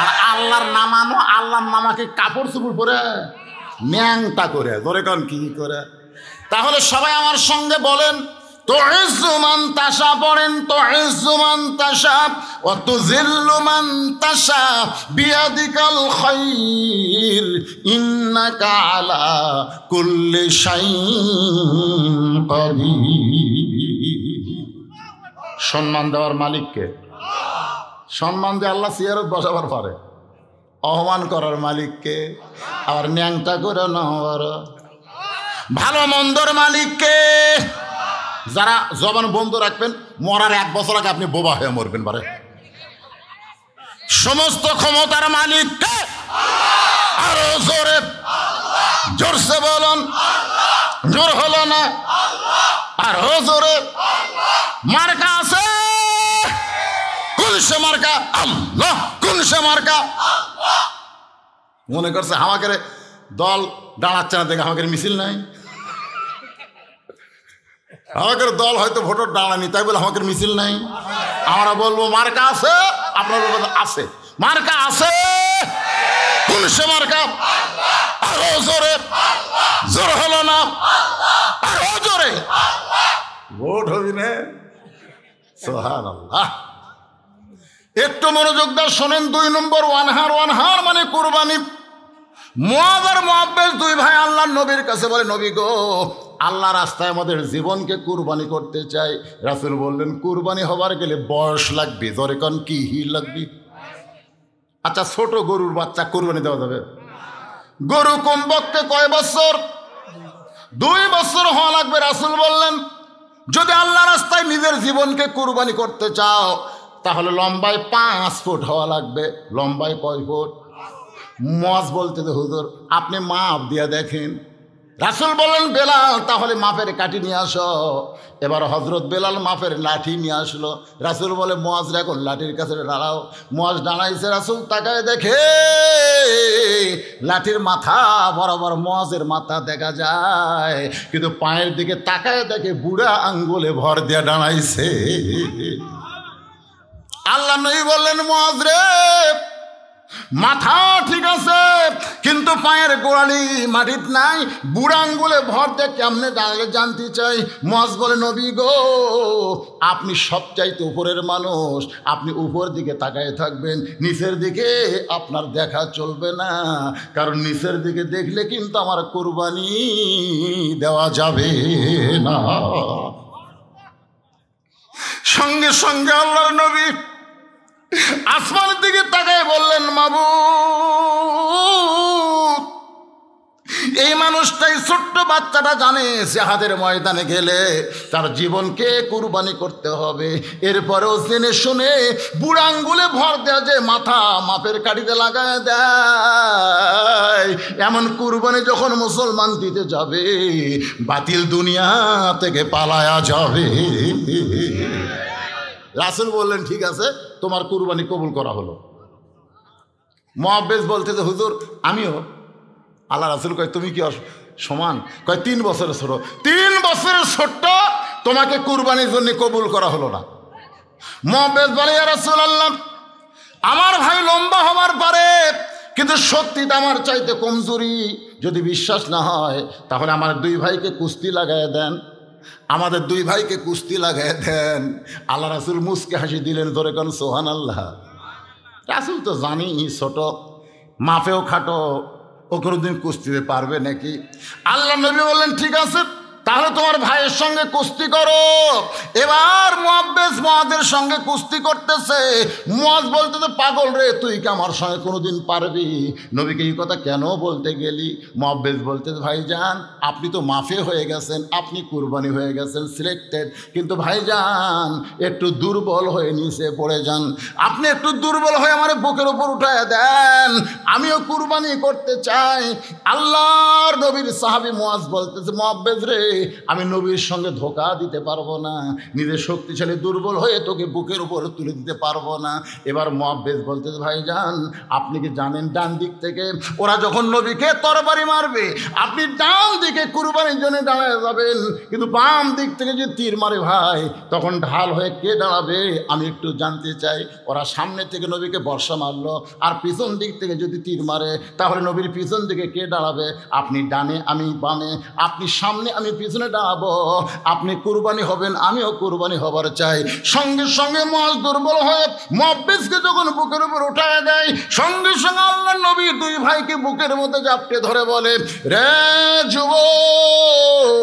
Speaker 1: আর আল্লাহর নামানো, আল্লাহর নামাকে কাপড় চুপড় পরে ন্যাংটা করে, জনগণ কি করে? তাহলে সবাই আমার সঙ্গে বলেন তুইজ্জু মান তাশা, পড়েন তুইজ্জু মান তাশা ওয়া তুযিল্লু মান তাশা বিয়াদিকাল খায়র ইন্নাকা আলা কুল্লি শাইইন কাদির। সম্মান দেওয়ার মালিককে? সম্মান দিয়ে আল্লাহ চেয়ারত বসাবার পারে। অপমান করার মালিককে? আবার ন্যাংটা করে নেওয়ার ভালো মন্দর মালিককে? যারা জবান বন্ধ রাখবেন মরার 1 বছর আগে আপনি বোবা হয়ে মরবেন পারে। সমস্ত ক্ষমতার মালিককে? আরো জোরে, জোরসে বলুন। জোর হলো না, আরো জোরে। মার্কা আছে? কোন সে মার্কা? আল্লাহ। কোন সে মার্কা? মনে করছে আমাকে দল দাঁড়াচ্ছে না দেখে আমাকে মিছিল নাই? আমাদের দল হয়তো ভোটার দাঁড়ানি তাই বলে আমাদের মিছিল নাই? আমরা বলবো মার্কা আছে, আপনার আছে মার্কা আছে। কোন সে মার্কা? আরো জোরে। জোর হলো না, আরো জোরে। ভোট হবি না? সুবহানাল্লাহ। একটু মনোযোগ দিয়ে শোনেন। 2 নম্বর ওয়ানহার মানে কুরবানি। মুআয আর মুআব্বাস 2 ভাই আল্লাহর নবীর কাছে বলে নবী গো আল্লাহ রাস্তায় আমাদের জীবনকে কুরবানি করতে চাই। রাসূল বললেন কুরবানি হবার গেলে বয়স লাগবে। ধরে কোন কি লাগবে? আচ্ছা ছোট গরুর বাচ্চা কুরবানি দেওয়া যাবে? গরু কমপক্ষে কয় বছর? 2 বছর হওয়া লাগবে। রাসূল বললেন যদি আল্লাহ রাস্তায় নিজের জীবনকে কুরবানি করতে চাও তাহলে লম্বায় 5 ফুট হওয়া লাগবে। লম্বায় কয় ফুট? মুআয বলতে হুজুর আপনি মাপ দিয়ে দেখেন। রাসূল বললেন বেলাল তাহলে মাপের কাঠি নিয়ে আসো। এবার হযরত বেলাল মাপের লাঠি নিয়ে আসলো। রাসূল বলে মুআয রে এখন লাঠির কাছে দাঁড়াও। মুআয দাঁড়াইছে। রাসূল তাকায় দেখে লাঠির মাথা বরাবর মুআযের মাথা দেখা যায়, কিন্তু পায়ের দিকে তাকায় দেখে বুড়া আঙ্গুলে ভর দিয়ে দাঁড়াইছে। আল্লাহ নবী বললেন মুআয রে মাথা ঠিক আছে কিন্তু পায়ের গোড়ালি মাটিত নাই, বুড়া আঙ্গুলে ভর দিয়ে কেমনে দাঁড়ালে জানতে চাই। মুআয বলে নবী গো আপনি সবচাইতে উপরের মানুষ, আপনি উপর দিকে তাকায় থাকবেন, নিচের দিকে আপনার দেখা চলবে না, কারণ নিচের দিকে দেখলে কিন্তু আমার কুরবানি দেওয়া যাবে না। সঙ্গে সঙ্গে আল্লাহর নবী আসমানের দিকে তাকায় বললেন মাবুদ এই মানুষটাই ছোট্ট বাচ্চাটা জানে জিহাদের ময়দানে গেলে তার জীবনকে কুরবানি করতে হবে, এরপরেও জেনে শুনে বুড়া আঙ্গুলে ভর দেয়া যে মাথা মাপের কাঠিতে লাগায় দেয়, এমন কুরবানি যখন মুসলমান দিতে যাবে বাতিল দুনিয়া থেকে পালায়া যাবে। রাসূল বললেন ঠিক আছে তোমার কুরবানি কবুল করা হলো। মুআব্বাস বলতে যে হুজুর আমিও। আল্লাহ রাসূল কয় তুমি কি সমান? কয় 3 বছরের ছোট। 3 বছরের ছোট্ট তোমাকে কুরবানির জন্য কবুল করা হলো না। মুআব্বিস বলে, ইয়া রাসূলুল্লাহ, আমার ভাই লম্বা হবার পারে, কিন্তু সত্যিটা আমার চাইতে কমজোরি। যদি বিশ্বাস না হয় তাহলে আমার দুই ভাইকে কুস্তি লাগায় দেন, আমাদের দুই ভাইকে কুস্তি লাগায় দেন। আল্লাহ রাসূল মুস্কে হাসি দিলেন, ধরে কোন সুবহানাল্লাহ। রাসূল তো জানি ছোট, মাপেও খাটো, ও কোনোদিন কুস্তিতে পারবে নাকি? আল্লাহ নবী বললেন, ঠিক আছে, তাহলে তোমার ভাইয়ের সঙ্গে কুস্তি করো। এবার মুআব্বিস মুআদের সঙ্গে কুস্তি করতেছে। মুআজ বলতেছে, পাগল রে, তুই কি আমার সঙ্গে কোনোদিন পারবি? নবীকে এই কথা কেন বলতে গেলি? মুআব্বিস বলতেছে, ভাইজান, আপনি তো মাফে হয়ে গেছেন, আপনি কুরবানি হয়ে গেছেন, সিলেক্টেড, কিন্তু ভাইজান একটু দুর্বল হয়ে নিচে পড়ে যান। আপনি একটু দুর্বল হয়ে আমার বুকের উপর উঠায় দেন, আমিও কুরবানি করতে চাই। আল্লাহর নবীর সাহাবী মুআজ বলতেছে, মুআব্বিস রে, আমি নবীর সঙ্গে ধোঁকা দিতে পারবো না, নিজের শক্তিশালী দুর্বল হয়ে তোকে বুকের উপর তুলে দিতে পারবো না। এবার মুআব্বিস বলতেছে, ভাইজান, আপনি কি জানেন ডান দিক থেকে ওরা যখন নবীকে তরবারি মারবে, আপনি ডান দিকে কুরবানির জন্য দাঁড়ায় যাবেন, কিন্তু বাম দিক থেকে যে তীর মারে ভাই, তখন ঢাল হয়ে কে দাঁড়াবে? আমি একটু জানতে চাই। ওরা সামনে থেকে নবীকে বর্ষা মারলো, আর পিছন দিক থেকে যদি তীর মারে, তাহলে নবীর পিছন দিকে কে দাঁড়াবে? আপনি ডানে, আমি বামে, আপনি সামনে, আমি পিছনে দাঁড়াবো। আপনি কুরবানি হবেন, আমিও কুরবানি হবার চাই। সঙ্গে সঙ্গে মুআজ দুর্বল হয়ে মুআব্বিসকে যখন বুকের উপর উঠায় দেয়, সঙ্গে সঙ্গে আল্লাহর নবী দুই ভাইকে বুকের মধ্যে জাপটে ধরে বলে, রে যুবক,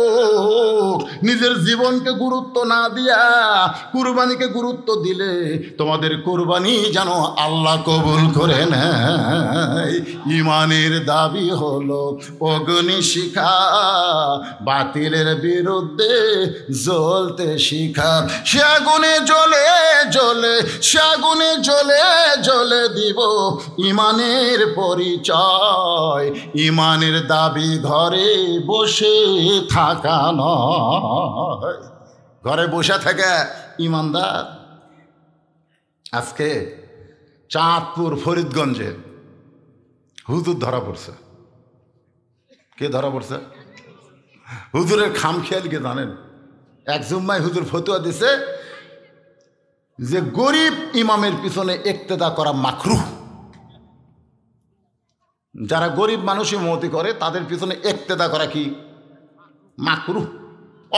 Speaker 1: নিজের জীবনকে গুরুত্ব না দিয়া কুরবানিকে গুরুত্ব দিলে তোমাদের কুরবানি যেন আল্লাহ কবুল করে নেয়। ইমানের দাবি হলো অগ্নিশিখা, বাতিলের বিরুদ্ধে জ্বলতে শিখা। সে আগুনে জ্বলে জ্বলে, সে আগুনে জ্বলে জ্বলে দিব ইমানের পরিচয়। ইমানের দাবি ঘরে বসে থাকা নয়। ঘরে বসে থাকে ইমানদার। আজকে চাঁদপুর ফরিদগঞ্জে হুজুর ধরা পড়ছে। কে ধরা পড়ছে? হুজুরের খামখেয়ালিকে জানেন? এক জুম্মায় হুজুর ফতোয়া দিছে যে গরিব ইমামের পিছনে ইক্তেদা করা মাকরুহ। যারা গরিব মানুষ ইমামতি করে তাদের পিছনে ইক্তেদা করা কি মাকরুহ,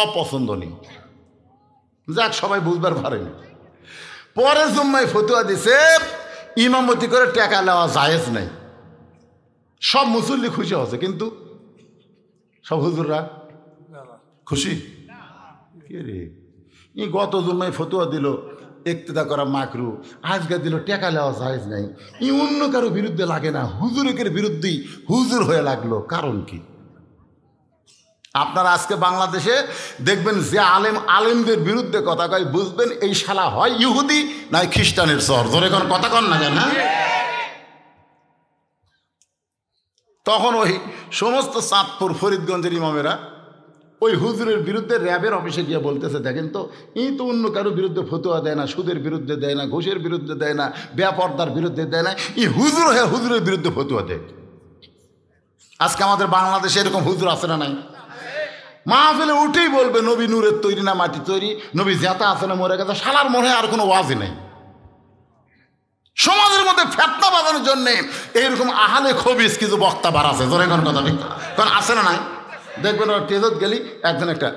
Speaker 1: অপছন্দনীয়। যাক, সবাই বুঝবার পারেনি। পরে জুম্মায় ফতোয়া দিছে ইমামতি করে টাকা নেওয়া জায়েজ নাই। সব মুসল্লি খুশি হচ্ছে, কিন্তু সব হুজুররা খুশি কে রে? গত জুম্মায় ফতোয়া দিল ইক্তেদা করা মাকরু, আজকে দিল টেকা নেওয়া জায়েজ নাই। অন্য কারো বিরুদ্ধে লাগে না, হুজুরের বিরুদ্ধেই হুজুর হয়ে লাগলো। কারণ কি? আপনারা আজকে বাংলাদেশে দেখবেন যে আলেমদের বিরুদ্ধে কথা কয়, বুঝবেন এই শালা হয় ইহুদি নয় খ্রিস্টানের শহর। ধরে কোন কথা কন না কেন? তখন ওই সমস্ত চাঁদপুর ফরিদগঞ্জের ইমামেরা ওই হুজুরের বিরুদ্ধে র্যাবের অফিসে গিয়ে বলতেছে, দেখেন তো, এই তো অন্য কারো বিরুদ্ধে ফতোয়া দেয় না, সুদের বিরুদ্ধে দেয় না, ঘুষের বিরুদ্ধে দেয় না, বেপর্দার বিরুদ্ধে দেয় না, এই হুজুর হয়ে হুজুরের বিরুদ্ধে ফতোয়া দেয়। আজকে আমাদের বাংলাদেশে এরকম হুজুর আছে না নাই? মাহফিলে উঠেই বলবে নবী নূরের তৈরি না মাটি তৈরি, নবী জেতা আছে না মরে গেছে। শালার মনে আর কোনো ওয়াজই নেই। সমাজের মধ্যে ফেতনা বাঁধানোর জন্যে এইরকম আহালে খবিস কিছু বক্তা বার আছে। ধরে কোন কথা ঠিক, কারণ আছে না নাই? দেখবেন ওর টেজত গেলি একজন একটা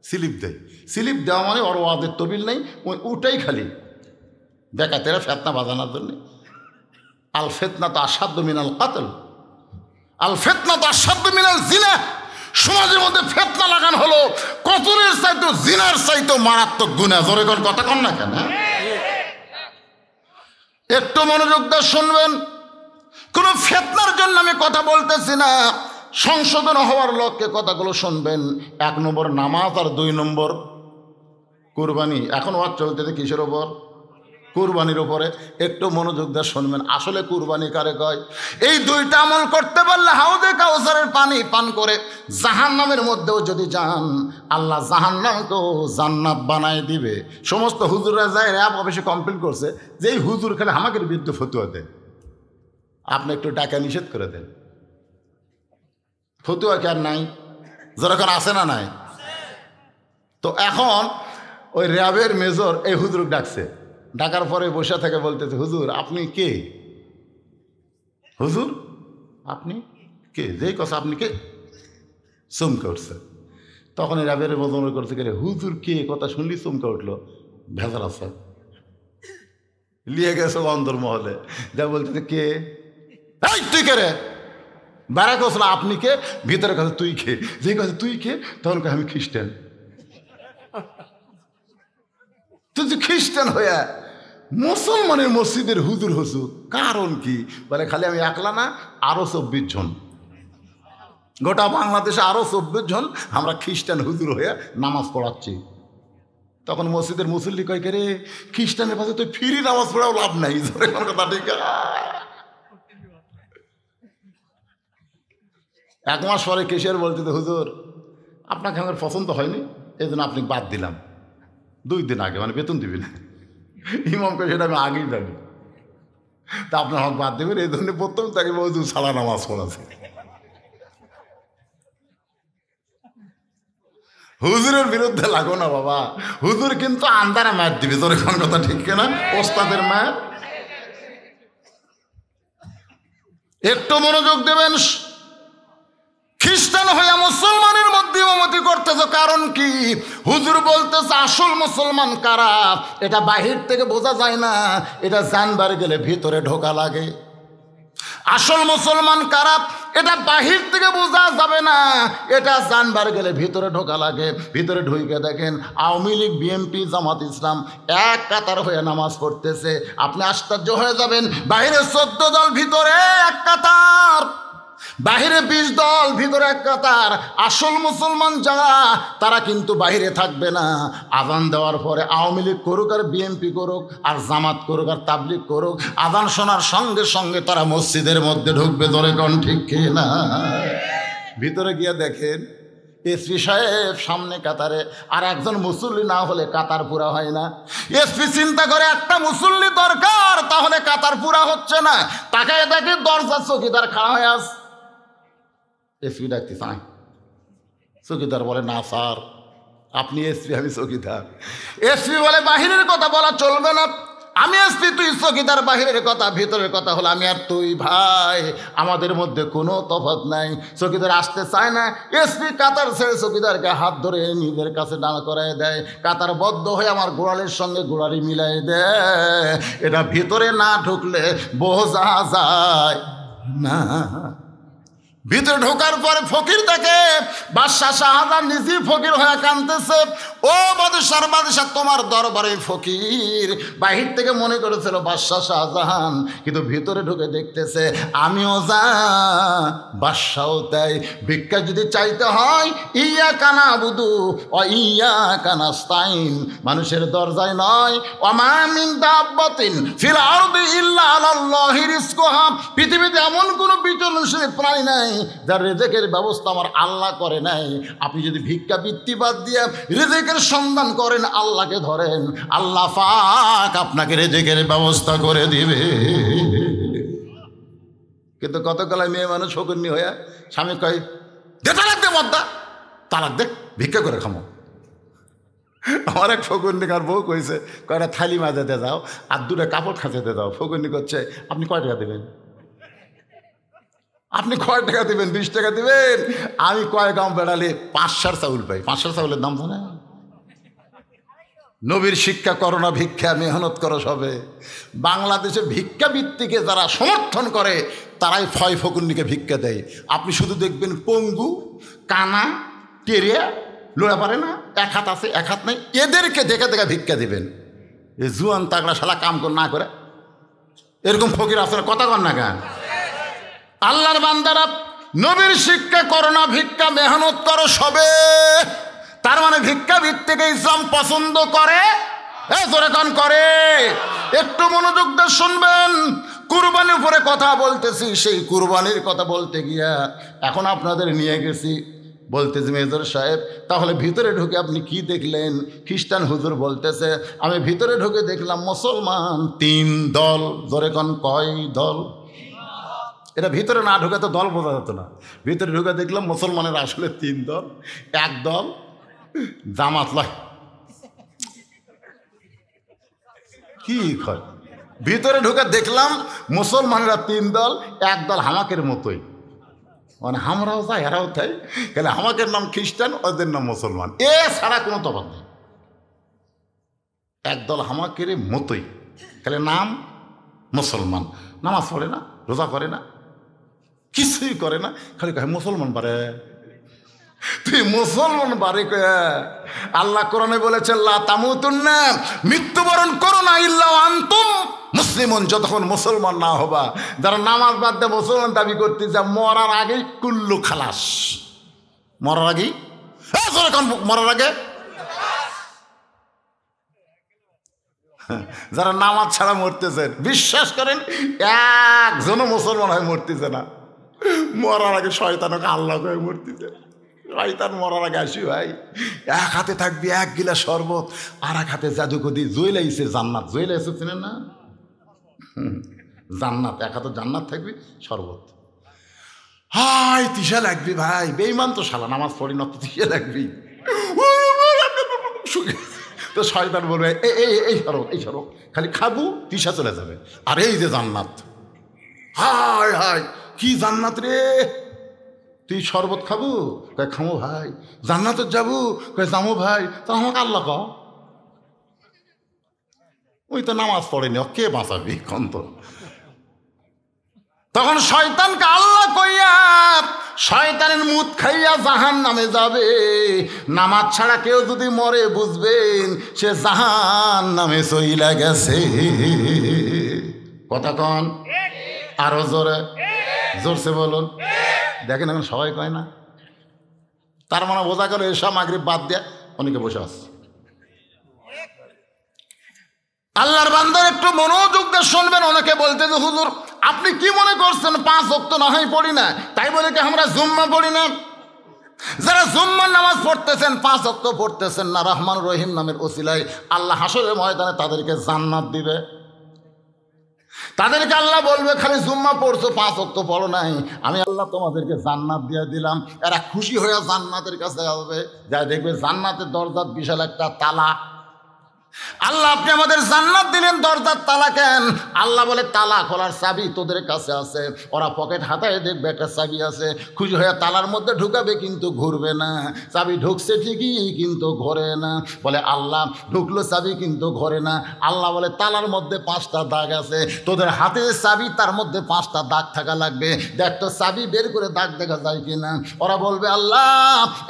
Speaker 1: স্লিপ দেয়। স্লিপ দেওয়া মানে ওর ওয়াজের তবিল নেই, ওই উঠাই খালি বেকাতেরা ফেতনা বাঁধানোর জন্যে। আল ফেতনা তো আসাধ্য মিনাল কাতল, আল ফেতনা তো আসাধ্য মিনাল জিনা। সমাজের মধ্যে ফেতনা লাগানো হলো কতলের চাইতো জিনার চাইতো মারাত্মক গুনাহ। জোরে কোন কথা কন না কেন? একটু মনোযোগ দিয়ে শুনবেন। কোনো ফেতনার জন্য আমি কথা বলতেছি না, সংশোধন হওয়ার লক্ষ্যে কথাগুলো শুনবেন। 1 নম্বর নামাজ, আর 2 নম্বর কুরবানি। এখন ওয়াজ চলতেছে কিসের ওপর? কুরবানির ওপরে। একটু মনোযোগ দিয়ে শুনবেন। আসলে কুরবানি কারে কয়? এই 2টা আমল করতে পারলে হাউজে কাউসারের পানি পান করে জাহান্নামের মধ্যেও যদি যান, আল্লাহ জাহান্নামকেও জান্নাত বানায় দিবে। সমস্ত হুজুররা যায় র্যাব অফিসে কমপ্লেন করছে যে এই হুজুর খালি আমাকে বিরুদ্ধে ফতোয়া দেয়, আপনি একটু টাকা নিষেধ করে দেন। ফতুয়া কি আর নাই? যেরকম আছে না নাই? তো এখন ওই র্যাবের মেজর এই হুজুর ডাকছে, ডাকার পরে বসে থেকে বলতেছে, হুজুর আপনি কে? হুজুর আপনি কে? যেই কথা আপনি কে চমকে উঠছে। তখন এই র্যাবের মেজর করছে, কে হুজুর কে কথা শুনলি চমকে উঠলো, ভেজাল আছে, লিয়ে গেছে অন্তর্মহলে, যা বলতেছে কে? এই তুই কে রে? বেড়া কছিল আপনি কে? ভিতরে কথা তুই কে? যে কথা তুই কে, তখন আমি খ্রিস্টান। তুই খ্রিস্টান হইয়া মুসলমানের মসজিদের হুজুর হসু, কারণ কি? বলে খালি আমি একলা না, আরো 24 জন, গোটা বাংলাদেশে আরো 24 জন আমরা খ্রিস্টান হুজুর হয়ে নামাজ পড়াচ্ছি। তখন মসজিদের মুসল্লি কয়, কে রে খ্রিস্টানের পাশে তুই ফ্রি নামাজ পড়াও লাভ নাই। কথা ঠিক। 1 মাস পরে কেশিয়ার বলতে, হুজুর আপনাকে আমার পছন্দ হয়নি, এই জন্য আপনি বাদ দিলাম। 2 দিন আগে, মানে বেতন দিবি না। ইমামকে সেটা আমি আগেই জানি, তা আপনার হক বাদ দেবেন, এই জন্য প্রথম তাকে বলছি সালা নামাজ পড়াছে। হুজুরের বিরুদ্ধে লাগো না বাবা, হুজুর কিন্তু আন্দারা ম্যাচ দিবে, তোর এখন কথা ঠিক কিনা? ওস্তাদের ম্যাচ। একটু মনোযোগ দেবেন। খ্রিস্টান হইয়া মুসলমানের মধ্যে ইমামতি করতেছে, কারণ কি? হুজুর বলতেছে আসল মুসলমান কারা এটা বাহির থেকে বোঝা যায় না, এটা জানবার গেলে ভিতরে ঢোকা লাগে। আসল মুসলমান কারা এটা বাহির থেকে বোঝা যাবে না, এটা জানবার গেলে ভিতরে ঢোকা লাগে। ভিতরে ঢুকে দেখেন আওয়ামী লীগ, বিএনপি, জামাত ইসলাম এক কাতার হয়ে নামাজ পড়তেছে, আপনি আশ্চর্য হয়ে যাবেন। বাহিরে 14 দল, ভিতরে এক কাতার, বাহিরে 20 দল, ভিতরে এক কাতার। আসল মুসলমান যারা তারা কিন্তু বাহিরে থাকবে না। আজান দেওয়ার পরে আওয়ামী লীগ করুক আর বিএনপি করুক আর জামাত করুক আর তাবলিগ করুক, আজান শোনার সঙ্গে সঙ্গে তারা মসজিদের মধ্যে ঢুকবে। ধরে কোন ঠিক কিনা? ভিতরে গিয়ে দেখেন এসপি সাহেব সামনে কাতারে, আর একজন মুসল্লি না হলে কাতার পুরা হয় না। এসপি চিন্তা করে একটা মুসল্লি দরকার, তাহলে কাতার পুরা হচ্ছে না। তাকায় দেখে দরজা চৌকিদার খাড়া হয়ে আস। এসপি ডাকতে চাই, চৌকিদার বলে না স্যার আপনি এসপি, আমি চৌকিদার। এসপি বলে বাহিরের কথা বলা চলবে না, আমি এসপি তুই চৌকিদার, বাহিরের কথা ভিতরের কথা হলো আমি আর তুই ভাই, আমাদের মধ্যে কোনো তফাৎ নাই। চৌকিদার আসতে চায় না, এসপি কাতার ছেড়ে চৌকিদারকে হাত ধরে নিজের কাছে দাঁড় করায় দেয়। কাতার বদ্ধ হয়ে আমার গোড়ালির সঙ্গে গোড়ালি মিলাই দেয়। এটা ভিতরে না ঢুকলে বোঝা যায় না। ভিতরে ঢোকার পরে ফকির দেখে বাদশাহ শাহজাহান নিজেই ফকির হয়ে কাঁদতেছে। ও বাদশাহ তোমার দরবারে ফকির। বাহির থেকে মনে করেছিল বাদশাহ শাহজাহান, কিন্তু ভিতরে ঢুকে দেখতেছে আমিও যা বাদশাও তাই। ভিক্ষা যদি চাইতে হয় ইয়া কানা বুধু ও ইয়া কানাস্তাইন, মানুষের দরজায় নয়। ওমা মিন দাব্বাতিন ফিল আরদি ইল্লা আলাল্লাহি রিজকুহা, পৃথিবীতে এমন কোনো বিচরণশীল প্রাণী নাই যার রিজিকের ব্যবস্থা আমার আল্লাহ করে নাই। আপনি যদি ভিক্ষা বৃত্তি বাদ দিয়ে রিজিকের সন্ধান করেন, আল্লাহকে ধরেন, আল্লাহ পাক আপনাকে রিজিকের ব্যবস্থা করে দিবে। কিন্তু কতকালে মেয়ে মানুষ শকুনি হয়ে স্বামী কয় দে তালাক দে, মদ্দা তালাক দে, ভিক্ষা করে খামো। আমার এক ফকুন্নি কার বউ কইছে, কয়টা থালি মাজাতে যাও আর 2টা কাপড় খাঁচাতে দাও। ফকুন্নি করছে আপনি কয় টাকা দেবেন? আপনি কয় টাকা দেবেন? 20 টাকা দেবেন? আমি কয় গাম বেড়ালে 5 সার চাউল পাই। 5 সার চাউলের দাম জানে? নবীর শিক্ষা করো না ভিক্ষা, মেহনত করো সবে। বাংলাদেশে ভিক্ষাবৃত্তিকে যারা সমর্থন করে তারাই ফয় ফকুন্নিকে ভিক্ষা দেয়। আপনি শুধু দেখবেন পঙ্গু, কানা, টেরিয়া, লোড়া পারে না, এক হাত আছে এক হাত নেই, এদেরকে দেখে দেখে ভিক্ষা দেবেন। এই জুয়ান তাগড়া শালা কাম না করে এরকম ফকির আছে না? কথা কন না কেন? আল্লাহর বান্দারা নবীর শিক্ষা করো না ভিক্ষা, মেহনত করো সবে। তার মানে ভিক্ষা ভিত্তিকে ইসলাম পছন্দ করে, জোরে কান করে। একটু মনোযোগ দিয়ে শুনবেন। কুরবানির উপরে কথা বলতেছি, সেই কুরবানির কথা বলতে গিয়া এখন আপনাদের নিয়ে গেছি। বলতেছি মেজর সাহেব তাহলে ভিতরে ঢুকে আপনি কি দেখলেন? খ্রিস্টান হুজুর বলতেছে আমি ভিতরে ঢুকে দেখলাম মুসলমান 3 দল। জোরে কান কয় দল? এটা ভিতরে না ঢুকে তো দল বোঝা যেত না। ভিতরে ঢুকে দেখলাম মুসলমানের আসলে 3 দল। এক দল জামাত লয়, কি হয় ভিতরে ঢুকে দেখলাম মুসলমানরা 3 দল, এক দল হামাকের মতোই, মানে আমরাও যাই এরাও তাই, তাহলে হামাকের নাম খ্রিস্টান, ওদের নাম মুসলমান, এ ছাড়া কোনো তফাৎ নেই। একদল হামাকের মতোই, তাহলে নাম মুসলমান, নামাজ পড়ে না, রোজা করে না, কিছুই করে না, খালি কয় মুসলমান পারে। তুই মুসলমান বারে আল্লাহ কোরআনে বলেছেন লা তামুতুন্না, মৃত্যুবরণ করো না ইল্লা আনতুম মুসলিমুন, যতক্ষণ মুসলমান না হবা। যারা নামাজ বাদ দিয়ে মুসলমান দাবি করতে যা মরার আগেই কুল্লু খালাস, মরার আগেই, মরার আগে যারা নামাজ ছাড়া মরতেছেন বিশ্বাস করেন একজনও মুসলমান হয়ে মরতেছে না, মরার আগে শয়তানকে আল্লাহ হয়ে মরতেছে। শয়তান মরার আগে আসি ভাই, এক হাতে থাকবি 1 গিলাস শরবত, আর এক হাতে জাদুকদি জুয়েলাইছে জান্নাত, জুয়েলাইছে চিনেন না, জান্নাত, এক হাতে জান্নাত থাকবি, শরবত, হাই তিসা লাগবি ভাই, বেঈমান তো শালা, নামাজ পড়ি না তো তিসা লাগবি। তো শয়তান বলবে এই শরবত, এই শরবত খালি খাবো, তিসা চলে যাবে, আর এই যে জান্নাত, হাই হাই কি জান্নাত রে, তুই শরবত খাবো, কয় খামো ভাই, জান্নাতে যাবো, কয় যাবো ভাই, তা আমাকে আল্লাহ ক, ওই তো নামাজ পড়েনি, কে বাঁচাবি কন্ত। তখন শয়তানকে আল্লাহ কইয়া শয়তানের মুদ খাইয়া জাহান নামে যাবে। নামাজ ছাড়া কেউ যদি মরে বুঝবেন সে জাহান নামে চইলা গেছে। কথা কন আরো জোরে, জোরসে বলুন। দেখেন এখন সবাই কয় না, তার মানে বোঝা গেল এসব মাগরিব বাদ দিয়ে অনেকে বসে আছে। আল্লাহর বান্দার একটু মনোযোগ দিয়ে শুনবেন। অনেকে বলতে যে হুজুর আপনি কি মনে করছেন 5 ওয়াক্ত না হয় পড়ি না, তাই বলে কি আমরা জুম্মা পড়ি না? যারা জুম্মার নামাজ পড়তেছেন 5 ওয়াক্ত পড়তেছেন না, রহমান রহিম নামের ওসিলায় আল্লাহ হাসরের ময়দানে তাদেরকে জান্নাত দিবে। তাদেরকে আল্লাহ বলবে খালি জুম্মা পড়ছো 5 ওয়াক্ত পড়ো নাই, আমি আল্লাহ তোমাদেরকে জান্নাত দিয়ে দিলাম। এরা খুশি হয়ে জান্নাতের কাছে আসবে, যা দেখবে জান্নাতের দরজার বিশাল একটা তালা। আল্লাহ আপনি আমাদের জান্নাত দিলেন, দরজার তালা কেন? আল্লাহ বলে তালা খোলার চাবি তোদের কাছে আছে। ওরা পকেট হাতায় দেখবে একটা চাবি আছে, খুশি হয়ে তালার মধ্যে ঢুকাবে কিন্তু ঘুরবে না। চাবি ঢুকছে ঠিকই কিন্তু ঘোরে না। বলে আল্লাহ ঢুকলো চাবি কিন্তু ঘোরে না। আল্লাহ বলে তালার মধ্যে 5টা দাগ আছে, তোদের হাতে চাবি তার মধ্যে 5টা দাগ থাকা লাগবে, দেখ তো চাবি বের করে দাগ দেখা যায় কিনা। ওরা বলবে আল্লাহ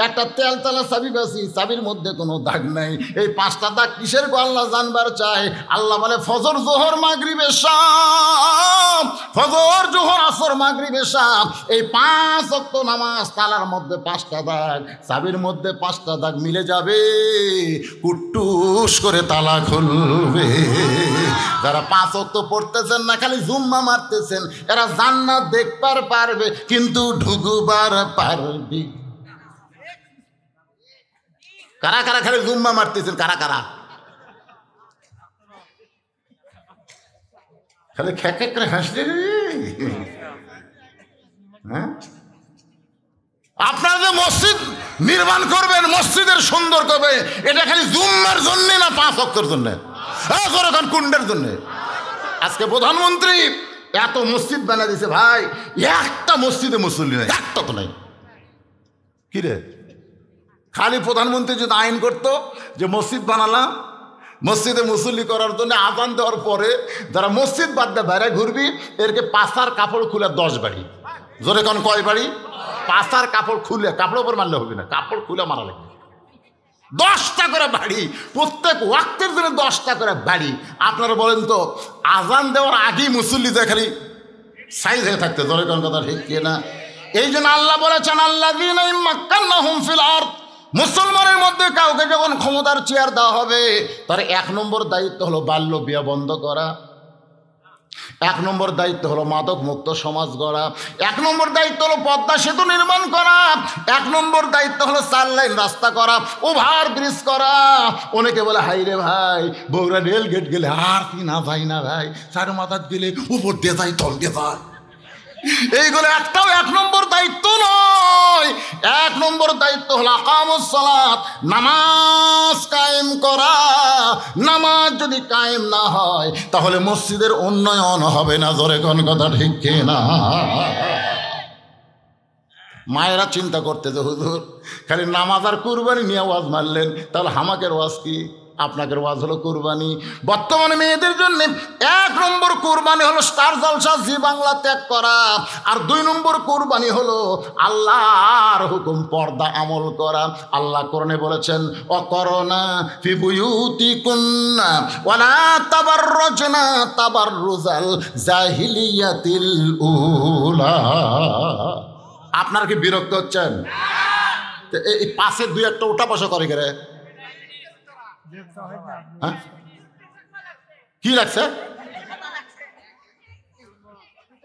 Speaker 1: একটা তেলতলা চাবি পাচ্ছি, চাবির মধ্যে কোনো দাগ নাই, এই 5টা দাগ কিসের আল্লাহ জানবার চায়। আল্লাহ বলে ফজর জোহর মাগরিব এশা, ফজর জোহর আসর মাগরিব এশা, এই 5 ওয়াক্ত নামাজ তালার মধ্যে 5টা দাগ, চাবির মধ্যে 5টা দাগ মিলে যাবে, কুট্টুস করে তালা খুলবে। যারা 5 ওয়াক্ত পড়তেছেন না, খালি জুম্মা মারতেছেন, এরা জান্নাত দেখবার পারবে কিন্তু ঢুকবার পারবে। কারা কারা খালি জুম্মা মারতেছেন? কারা কারা খালি খেক করে হাসলে? হ্যাঁ, আপনারা যে মসজিদ নির্মাণ করবেন, মসজিদের সুন্দর করবে, এটা খালি জুম্মার জন্য না 5 ওয়াক্তের জন্য? এখন কুন্ডের জন্য? আজকে প্রধানমন্ত্রী এত মসজিদ বানা দিছে ভাই, একটা মসজিদে মুসল্লি নাই, একটা তো নাই। কি রে, খালি প্রধানমন্ত্রী যদি আইন করতো যে মসজিদ বানালাম, মসজিদে মুসল্লি করার জন্য আজান দেওয়ার পরে যারা মসজিদ বাদ দিয়ে বাইরে ঘুরবি এরকে পাশার কাপড় খুলে 10 বাড়ি। জোরে কোন কয় বাড়ি? পাশার কাপড় খুলে, কাপড়ের উপর মারলে হবে না, কাপড় খুলে মারা লাগবে। 10টা করে বাড়ি, প্রত্যেক ওয়াক্তের জন্য 10টা করে বাড়ি। আপনারা বলেন তো আজান দেওয়ার আগেই মুসল্লি খালি সাইজ হয়ে থাকতে, জোরে কোন কথা ঠিক কিনা? এই জন্য আল্লাহ বলেছেন আল্লাযীনা মাক্কান্নাহুম ফিল আরদ, মুসলমানের মধ্যে কাউকে যখন ক্ষমতার চেয়ার দেওয়া হবে তার 1 নম্বর দায়িত্ব হলো বাল্য বিয়ে বন্ধ করা, 1 নম্বর দায়িত্ব হলো মাদক মুক্ত সমাজ গড়া, 1 নম্বর দায়িত্ব হলো পদ্মা সেতু নির্মাণ করা, 1 নম্বর দায়িত্ব হলো 4 লাইন রাস্তা করা, ওভার ব্রিজ করা। অনেকে বলে হাই রে ভাই বগুড়া রেল গেট গেলে আর কি না ভাই না ভাই, 4 মাথাত গেলে উপর দিয়ে যায় তল দিয়ে যায়, এইগুলো একটাও 1 নম্বর দায়িত্ব নয়। 1 নম্বর দায়িত্ব হলো আকামুস সালাত, নামাজ কায়েম করা। নামাজ যদি কায়েম না হয় তাহলে মসজিদের উন্নয়ন হবে না। জোরে কোন কথা ঠিক কিনা? মায়েরা চিন্তা করতে যে হুজুর খালি নামাজ আর কুরবানি নিয়ে ওয়াজ মারলেন, তাহলে হামাকের ওয়াজ কি? আপনাদের ওয়াজ হলো কুরবানি। বর্তমানে মেয়েদের জন্য 1 নম্বর কুরবানি হলো স্টার জলসা জি বাংলা ত্যাগ করা, আর 2 নম্বর কুরবানি হলো আল্লাহর হুকুম পর্দা আমল করা। আল্লাহ কোরআনে বলেছেন অকরনা ফি বুয়ুতিকুন্না ওয়ালা তাবাররুজনা তাবাররুজাল জাহিলিয়াতিল উলা। আপনারা কি বিরক্ত হচ্ছেন? এই পাশে 2-1টা উঠা বসা করে গেলে কি লাগছে?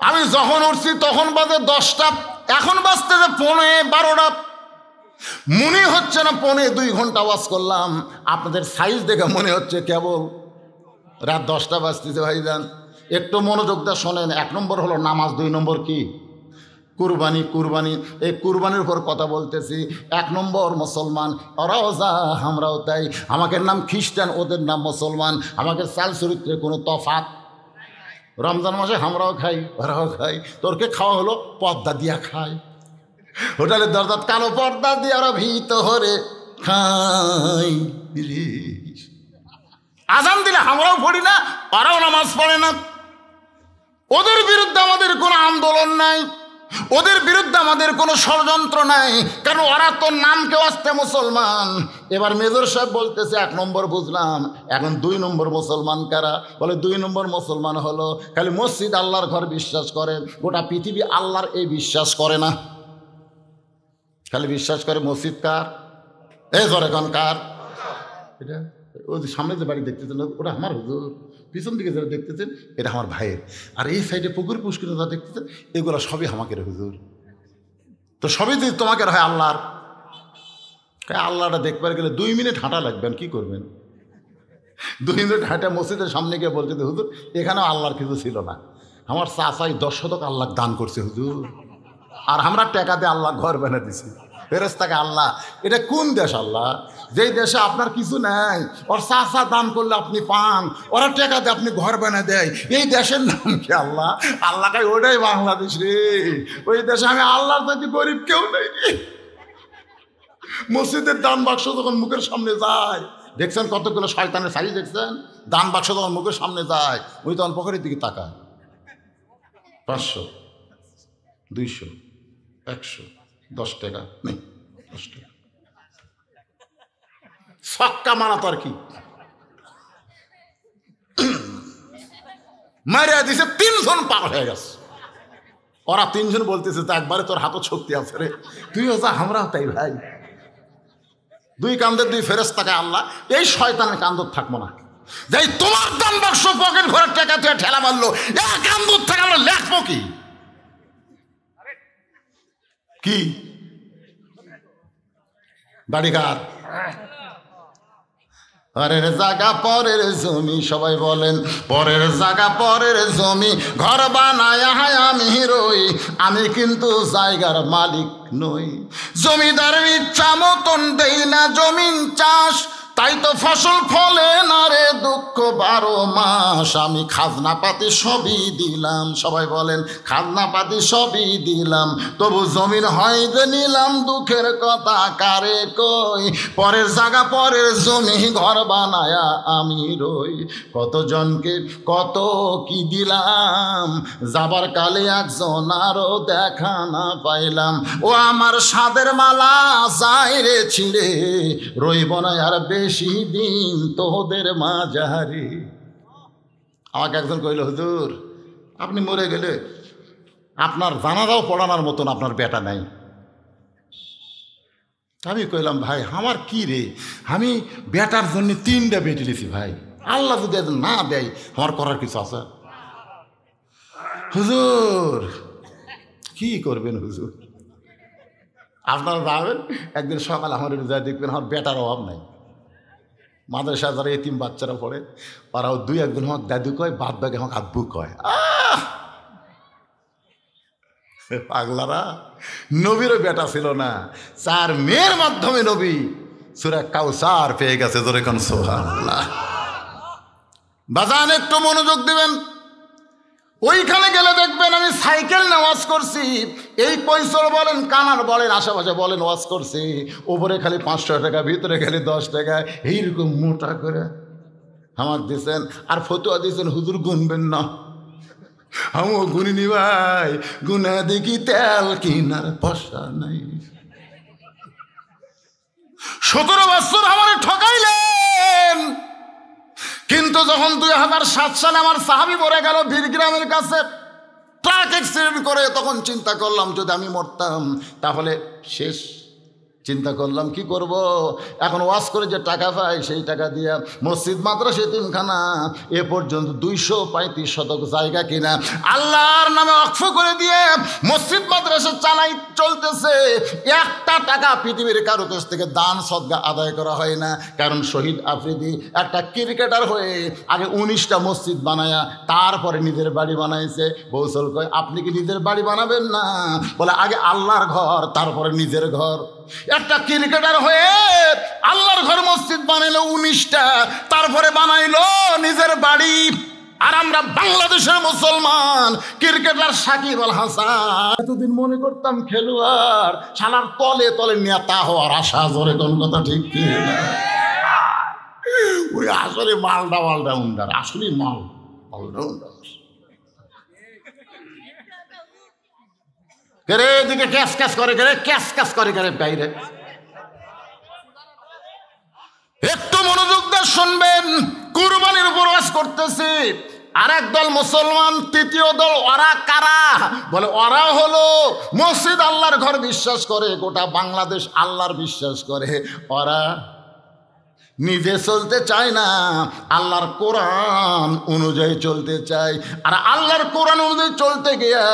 Speaker 1: আমি যখন উঠছি তখন বাজে 10টা, এখন বাজতে যে 11:30। মনে হচ্ছে না 1.5-2 ঘন্টা ওয়াজ করলাম। আপনাদের সাইজ দেখে মনে হচ্ছে কেবল রাত 10টা বাজতেছে। ভাইজান একটু মনোযোগ দিয়ে শোনেন। 1 নম্বর হলো নামাজ, 2 নম্বর কি? কুরবানি। কুরবানি, এই কুরবানির উপর কথা বলতেছি। 1 নম্বর মুসলমান, ওরাও যা আমরাও তাই। আমাদের নাম খ্রিস্টান, ওদের নাম মুসলমান। আমাদের চাল চরিত্রে কোনো তফাৎ। রমজান মাসে আমরাও খাই, ওরাও খাই। তোরকে খাওয়া হলো পর্দা দিয়া খায়। হোটেলের দরজাত কালো পর্দা দিয়ে ওরা ভিতরে খাই। আজান দিলে আমরাও পড়ি না, ওরাও নামাজ পড়ে না। ওদের বিরুদ্ধে আমাদের কোনো আন্দোলন নাই, ওদের বিরুদ্ধে আমাদের কোনো ষড়যন্ত্র নাই, কারণ ওরা তো নামকে আসতে মুসলমান। এবার মেজর সাহেব বলতেছে 1 নম্বর বুঝলাম, এখন 2 নম্বর মুসলমান কারা? বলে 2 নম্বর মুসলমান হলো খালি মসজিদ আল্লাহর ঘর বিশ্বাস করে, গোটা পৃথিবী আল্লাহর এই বিশ্বাস করে না। খালি বিশ্বাস করে মসজিদ কার? এই জোরে কোন কার? এটা ওই সামনে যে বাড়ি দেখতেছেন ওটা আমার হুজুর, পিছন দিকে যারা দেখতেছেন এটা আমার ভাইয়ের, আর এই সাইডে পুকুর পুষ্করে যা দেখতেছেন এগুলো সবই আমাকে হুজুর। তো সবই যদি তোমাকে হয় আল্লাহর, আল্লাহটা দেখবার গেলে 2 মিনিট হাঁটা লাগবেন, কি করবেন? 2 মিনিট হাঁটা মসজিদের সামনে গিয়ে বলছে হুজুর এখানেও আল্লাহর কিছু ছিল না, আমার চাচাই 10 শতক আল্লাহ দান করছে হুজুর, আর আমরা টাকা দিয়ে আল্লাহ ঘর বানিয়ে দিছি। ফেরেশতাকে আল্লাহ, এটা কোন দেশ আল্লাহ? যেই দেশে আপনার কিছু নেই, ওর চাচা দান করলে আপনি পান, ওরা টাকা দিয়ে আপনি ঘর বানিয়ে দেয়, এই দেশের নাম কি আল্লাহ? আল্লাহ কাই ওটাই বাংলাদেশ রে। ওই দেশে আমি আল্লাহর প্রতি গরিব কেউ নেই রে। মসজিদের দান বাক্স যখন মুখের সামনে যায়, দেখছেন কতগুলো শয়তানের সাইজ দেখছেন? দান বাক্স যখন মুখের সামনে যায় ওই তখন পকেটের দিকে তাকায়। 500, 200, 100, 10 টাকা নেই, 10 টাকা ছক্কা মারা তো আর কি মারিয়া দিছে। 3 জন পাগল হয়ে গেছে। ওরা 3 জন বলতেছে তো একবারে তোর হাতও শক্তি আছে রে, তুইও যা আমরাও তাই ভাই। 2 কান্দের 2 ফেরেশতাকে আল্লাহ এই শয়তানের কান্দর থাকবো না, যাই তোমার দান বাক্স পকেট ঘরের টাকা তুই ঠেলা মারলো, এক কান্দর থেকে আমরা লেখবো কি? কি বাড়িঘর পরের জায়গা পরের জমি, সবাই বলেন পরের জায়গা পরের জমি, ঘর বানায় আমি রই, আমি কিন্তু জায়গার মালিক নই। জমিদারের ইচ্ছা মতন দেই না জমিন চাষ, তাই তো ফসল ফলে না রে দুঃখ 12 মাস। আমি খাজনা পাতি সবই দিলাম, সবাই বলেন খাজনা পাতি সবই দিলাম, তবু জমিন হয় যে নিলাম, দুঃখের কথা কারে কই। পরের জায়গা পরের জমি, ঘর বানায়া আমি রই, কতজনকে কত কি দিলাম, যাবার কালে একজন আরো দেখা না পাইলাম। ও আমার সাদের মালা যাই রে ছিঁড়ে, রইব না আর বেশি দিন তোদের মাঝারে। আমাকে একজন কইল হুজুর আপনি মরে গেলে আপনার জানাজাও পড়ানোর মতন আপনার বেটা নাই। আমি কইলাম ভাই আমার কি রে, আমি বেটার জন্য 3টা বেটি লিছি ভাই, আল্লাহ যদি না দেয় আমার করার কিছু আছে? হুজুর কি করবেন হুজুর, আপনারা যাবেন একদিন সকাল আমার যা দেখবেন আমার বেটার অভাব নাই। মাদ্রাসা যারা এতিম বাচ্চারা পড়ে ওরাও 2-1 দিন আমার দাদু কয়, বাদ বাকি আমার আব্বু কয়। পাগলারা, নবীরও বেটা ছিল না, 4 মেয়ের মাধ্যমে নবী সূরা কাউসার পেয়ে গেছে। জোরে কোন সুবহানাল্লাহ। বাজান একটু মনোযোগ দিবেন। ওইখানে গেলে দেখবেন আমি সাইকেল নিয়ে ওয়াজ করছি, এই কৈশোর বলেন, কানার বলেন, আশেপাশে বলেন ওয়াজ করছি, ওপরে খালি 500 টাকা, ভিতরে খালি 10 টাকা, এইরকম মোটা করে আমার দিয়েছেন। আর ফতুয়া দিয়েছেন হুজুর গুনবেন না। আমিও গুনিনি ভাই, গুনা দেখি তেল কিনার পয়সা নাই। 17 বছর আমার ঠকাইলেন, কিন্তু যখন 2007 সালে আমার সাহাবী মরে গেল বীরগ্রামের কাছে ট্রাক অ্যাক্সিডেন্ট করে, তখন চিন্তা করলাম যদি আমি মরতাম তাহলে শেষ। চিন্তা করলাম কি করব, এখন ওয়াজ করে যে টাকা পাই সেই টাকা দিয়ে মসজিদ মাদ্রাসা এতিমখানা এ পর্যন্ত 235 শতক জায়গা কিনা আল্লাহর নামে ওয়াকফ করে দিয়ে মসজিদ মাদ্রাসা চালাই চলতেছে। 1টা টাকা পৃথিবীর কারো কাছ থেকে দান সদকা আদায় করা হয় না। কারণ শহীদ আফ্রিদি একটা ক্রিকেটার হয়ে আগে 19টা মসজিদ বানায়া তারপরে নিজের বাড়ি বানাইছে। বৌসল কয় আপনি কি নিজের বাড়ি বানাবেন না? বলে আগে আল্লাহর ঘর তারপরে নিজের ঘর। একটা ক্রিকেটার হয়ে আল্লাহর ঘর মসজিদ বানাইলো 19টা, তারপরে বানাইলো নিজের বাড়ি। আর আমরা বাংলাদেশের মুসলমান ক্রিকেটার সাকিব আল হাসান এতদিন মনে করতাম খেলোয়াড়, শালার তলে তলে নেতা হওয়ার আশা। জোরে কোন কথা ঠিক কি না? ওই আসলে মালটা উন্ডার, আসলে মালটা উন্ডার। এদিকে ক্যাশ ক্যাশ করে ক্যাশ ক্যাশ করে বাইরে। একটু মনোযোগ দিয়ে শুনবেন, কুরবানির উপর ওয়াজ করতেছি। আর একদল মুসলমান, তৃতীয় দল, ওরা কারা? বলে ওরা হলো মসজিদ আল্লাহর ঘর বিশ্বাস করে, গোটা বাংলাদেশ আল্লাহর বিশ্বাস করে। ওরা নিজে চলতে চায় না, আল্লাহর কোরআন অনুযায়ী চলতে চায়। আর আল্লাহর কোরআন অনুযায়ী চলতে গিয়া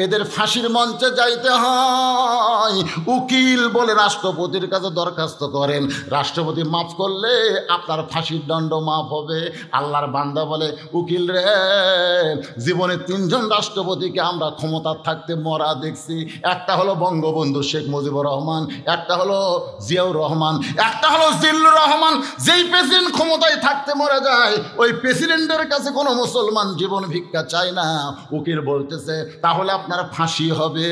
Speaker 1: এদের ফাঁসির মঞ্চে যাইতে হয়। উকিল বলে রাষ্ট্রপতির কাছে দরখাস্ত করেন, রাষ্ট্রপতি মাফ করলে আপনার ফাঁসির দণ্ড মাফ হবে। আল্লাহর বান্দা বলে উকিল রে, জীবনে 3 জন রাষ্ট্রপতিকে আমরা ক্ষমতা থাকতে মরা দেখছি। একটা হলো বঙ্গবন্ধু শেখ মুজিবুর রহমান, একটা হলো জিয়াউর রহমান, একটা হলো জিল্লুর রহমান। যেই প্রেসিডেন্ট ক্ষমতায় থাকতে মরে যায় ওই প্রেসিডেন্টের কাছে কোনো মুসলমান জীবন ভিক্ষা চায় না। উকিল বলতেছে তাহলে আপনার ফাঁসি হবে।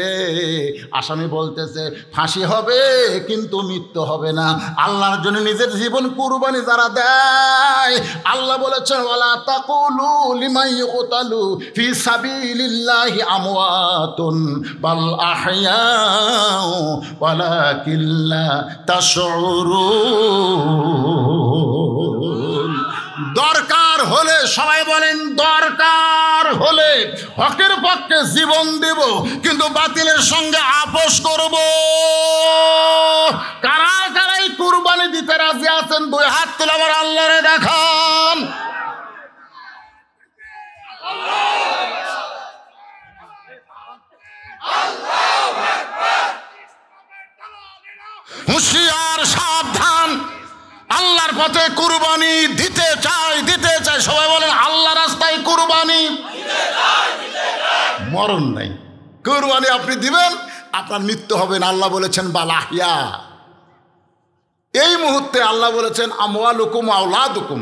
Speaker 1: আসামি বলতেছে ফাঁসি হবে কিন্তু মৃত্যু হবে না। আল্লাহর জন্য নিজের জীবন কুরবানি যারা দেয়, আল্লাহ বলেছেন ওয়ালা তাকুলু লিমান ইউকতালু ফি সাবিলিল্লাহি আমওয়াতুন বাল আহইয়াউ ওয়ালাকিন লা তাশউরুন। দরকার হলে সবাই বলেন দরকার হলে হকের পক্ষে জীবন দেব, কিন্তু বাতিলের সঙ্গে আপোষ করব। কারা কারাই কুরবানি দিতে রাজি আছেন? 2 হাত তুলে আবার আল্লাহরে দেখান। হুঁশিয়ার, সাবধান। আল্লাহর পথে কুরবানি দিতে চাই সবাই বলেন আল্লাহ রাস্তায় কুরবানি মরণ নাই। কুরবানি আপনি দিবেন, আপনার মৃত্যু হবে না। আল্লাহ বলেছেন বালাহিয়া। এই মুহূর্তে আল্লাহ বলেছেন আমওয়ালুকুম আওলাদুকুম।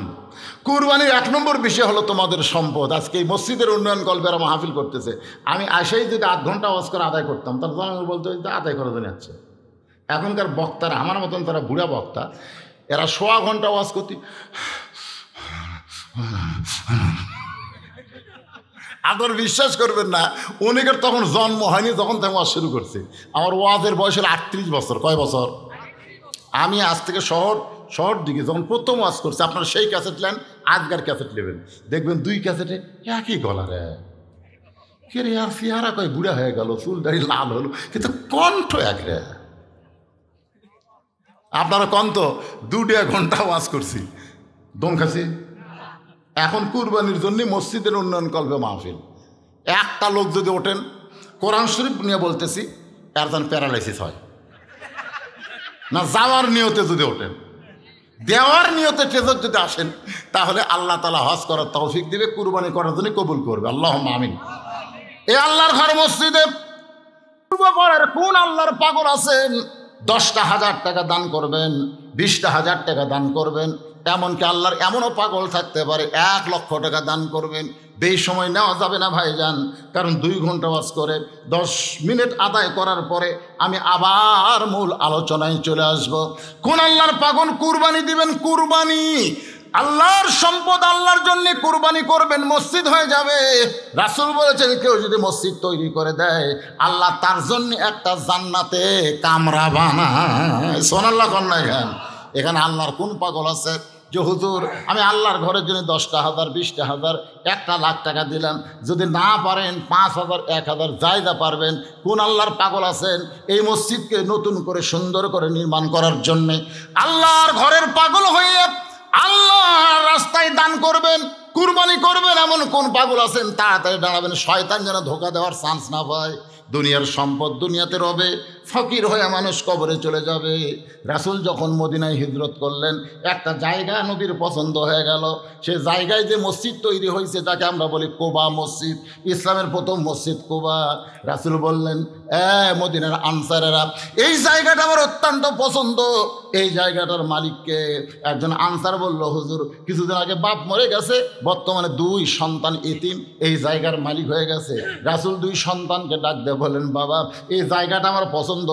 Speaker 1: কুরবানির 1 নম্বর বিষয় হলো তোমাদের সম্পদ। আজকে এই মসজিদের উন্নয়ন কল্পেরা মাহফিল করতেছে। আমি আসাই যদি 8 ঘন্টা ওয়াজ করে আদায় করতাম তাহলে আমি বলতে আদায় করা যাচ্ছে। এখনকার বক্তারা আমার মতন, তারা বুড়া বক্তা, এরা 1.25 ঘন্টা ওয়াজ করতে। আদর বিশ্বাস করবেন না, অনেকের তখন জন্ম হয়নি যখন থেকে ওয়াজ শুরু করছে। আমার ওয়াজের বয়স হলো 38 বছর। কয় বছর? আমি আজ থেকে শহর দিকে যখন প্রথম ওয়াজ করছি, আপনারা সেই ক্যাসেট নেন, আজকার ক্যাসেট নেবেন, দেখবেন 2 ক্যাসেটে একই গলা রে। কে রে আর চেহারা কয় বুড়া হয়ে গেল, চুল দাড়ি লাল হলো, কিন্তু কণ্ঠ এক রে। আপনারা কন্ত 2 ঘন্টা ওয়াজ করছি, দম খাসি। এখন কুরবানির জন্য মসজিদের উন্নয়ন কল্পে মাহফিল। একটা লোক যদি ওঠেন, কোরআন শরীফ নিয়ে বলতেছি, এর যেন প্যারালাইসিস হয় না। যাওয়ার নিয়তে যদি ওঠেন, দেওয়ার নিয়তে ট্রেজর যদি আসেন, তাহলে আল্লাহ তাআলা হজ করার তৌফিক দিবে, কুরবানি করার জন্য কবুল করবে। আল্লাহুম্মা আমিন। এই আল্লাহর ঘর মসজিদে ব্যাপারের কোন আল্লাহর পাগল আছেন 10,000 টাকা দান করবেন, 20,000 টাকা দান করবেন, এমনকি আল্লাহর এমনও পাগল থাকতে পারে 1 লক্ষ টাকা দান করবেন। বেশি সময় নেওয়া যাবে না ভাইজান, কারণ 2 ঘন্টা ওয়াজ করে 10 মিনিট আদায় করার পরে আমি আবার মূল আলোচনায় চলে আসব। কোন আল্লাহর পাগল কুরবানি দিবেন? কুরবানি আল্লাহর সম্পদ আল্লাহর জন্য কুরবানি করবেন, মসজিদ হয়ে যাবে। রাসূল বলেছেন কেউ যদি মসজিদ তৈরি করে দেয় আল্লাহ তার জন্য একটা জান্নাতে কামরা বানায়। সুবহানাল্লাহ কন্যা। এখানে আল্লাহর কোন পাগল আছে যে হুজুর আমি আল্লাহর ঘরের জন্য 10,000, 20,000, 1 লাখ টাকা দিলাম, যদি না পারেন 5,000, 1,000 জায়গা পারবেন? কোন আল্লাহর পাগল আছেন এই মসজিদকে নতুন করে সুন্দর করে নির্মাণ করার জন্যে? আল্লাহর ঘরের পাগল হয়ে আল্লাহর রাস্তায় দান করবেন, কুরবানি করবেন, এমন কোন পাগল আছেন? তাড়াতাড়ি দাঁড়াবেন, শয়তান যেন ধোকা দেওয়ার চান্স না পায়। দুনিয়ার সম্পদ দুনিয়াতে রবে, ফকির হয়ে মানুষ কবরে চলে যাবে। রাসূল যখন মদিনায় হিজরত করলেন একটা জায়গা নবীর পছন্দ হয়ে গেল। সে জায়গায় যে মসজিদ তৈরি হয়েছে যাকে আমরা বলি কোবা মসজিদ, ইসলামের প্রথম মসজিদ কোবা। রাসূল বললেন মদিনার আনসারেরা এই জায়গাটা আমার অত্যন্ত পছন্দ। এই জায়গাটার মালিককে? একজন আনসার বলল হুজুর কিছুদিন আগে বাপ মরে গেছে, বর্তমানে 2 সন্তান এতিম এই জায়গার মালিক হয়ে গেছে। রাসূল 2 সন্তানকে ডাক দিয়ে বলেন বাবা এই জায়গাটা আমার পছন্দ,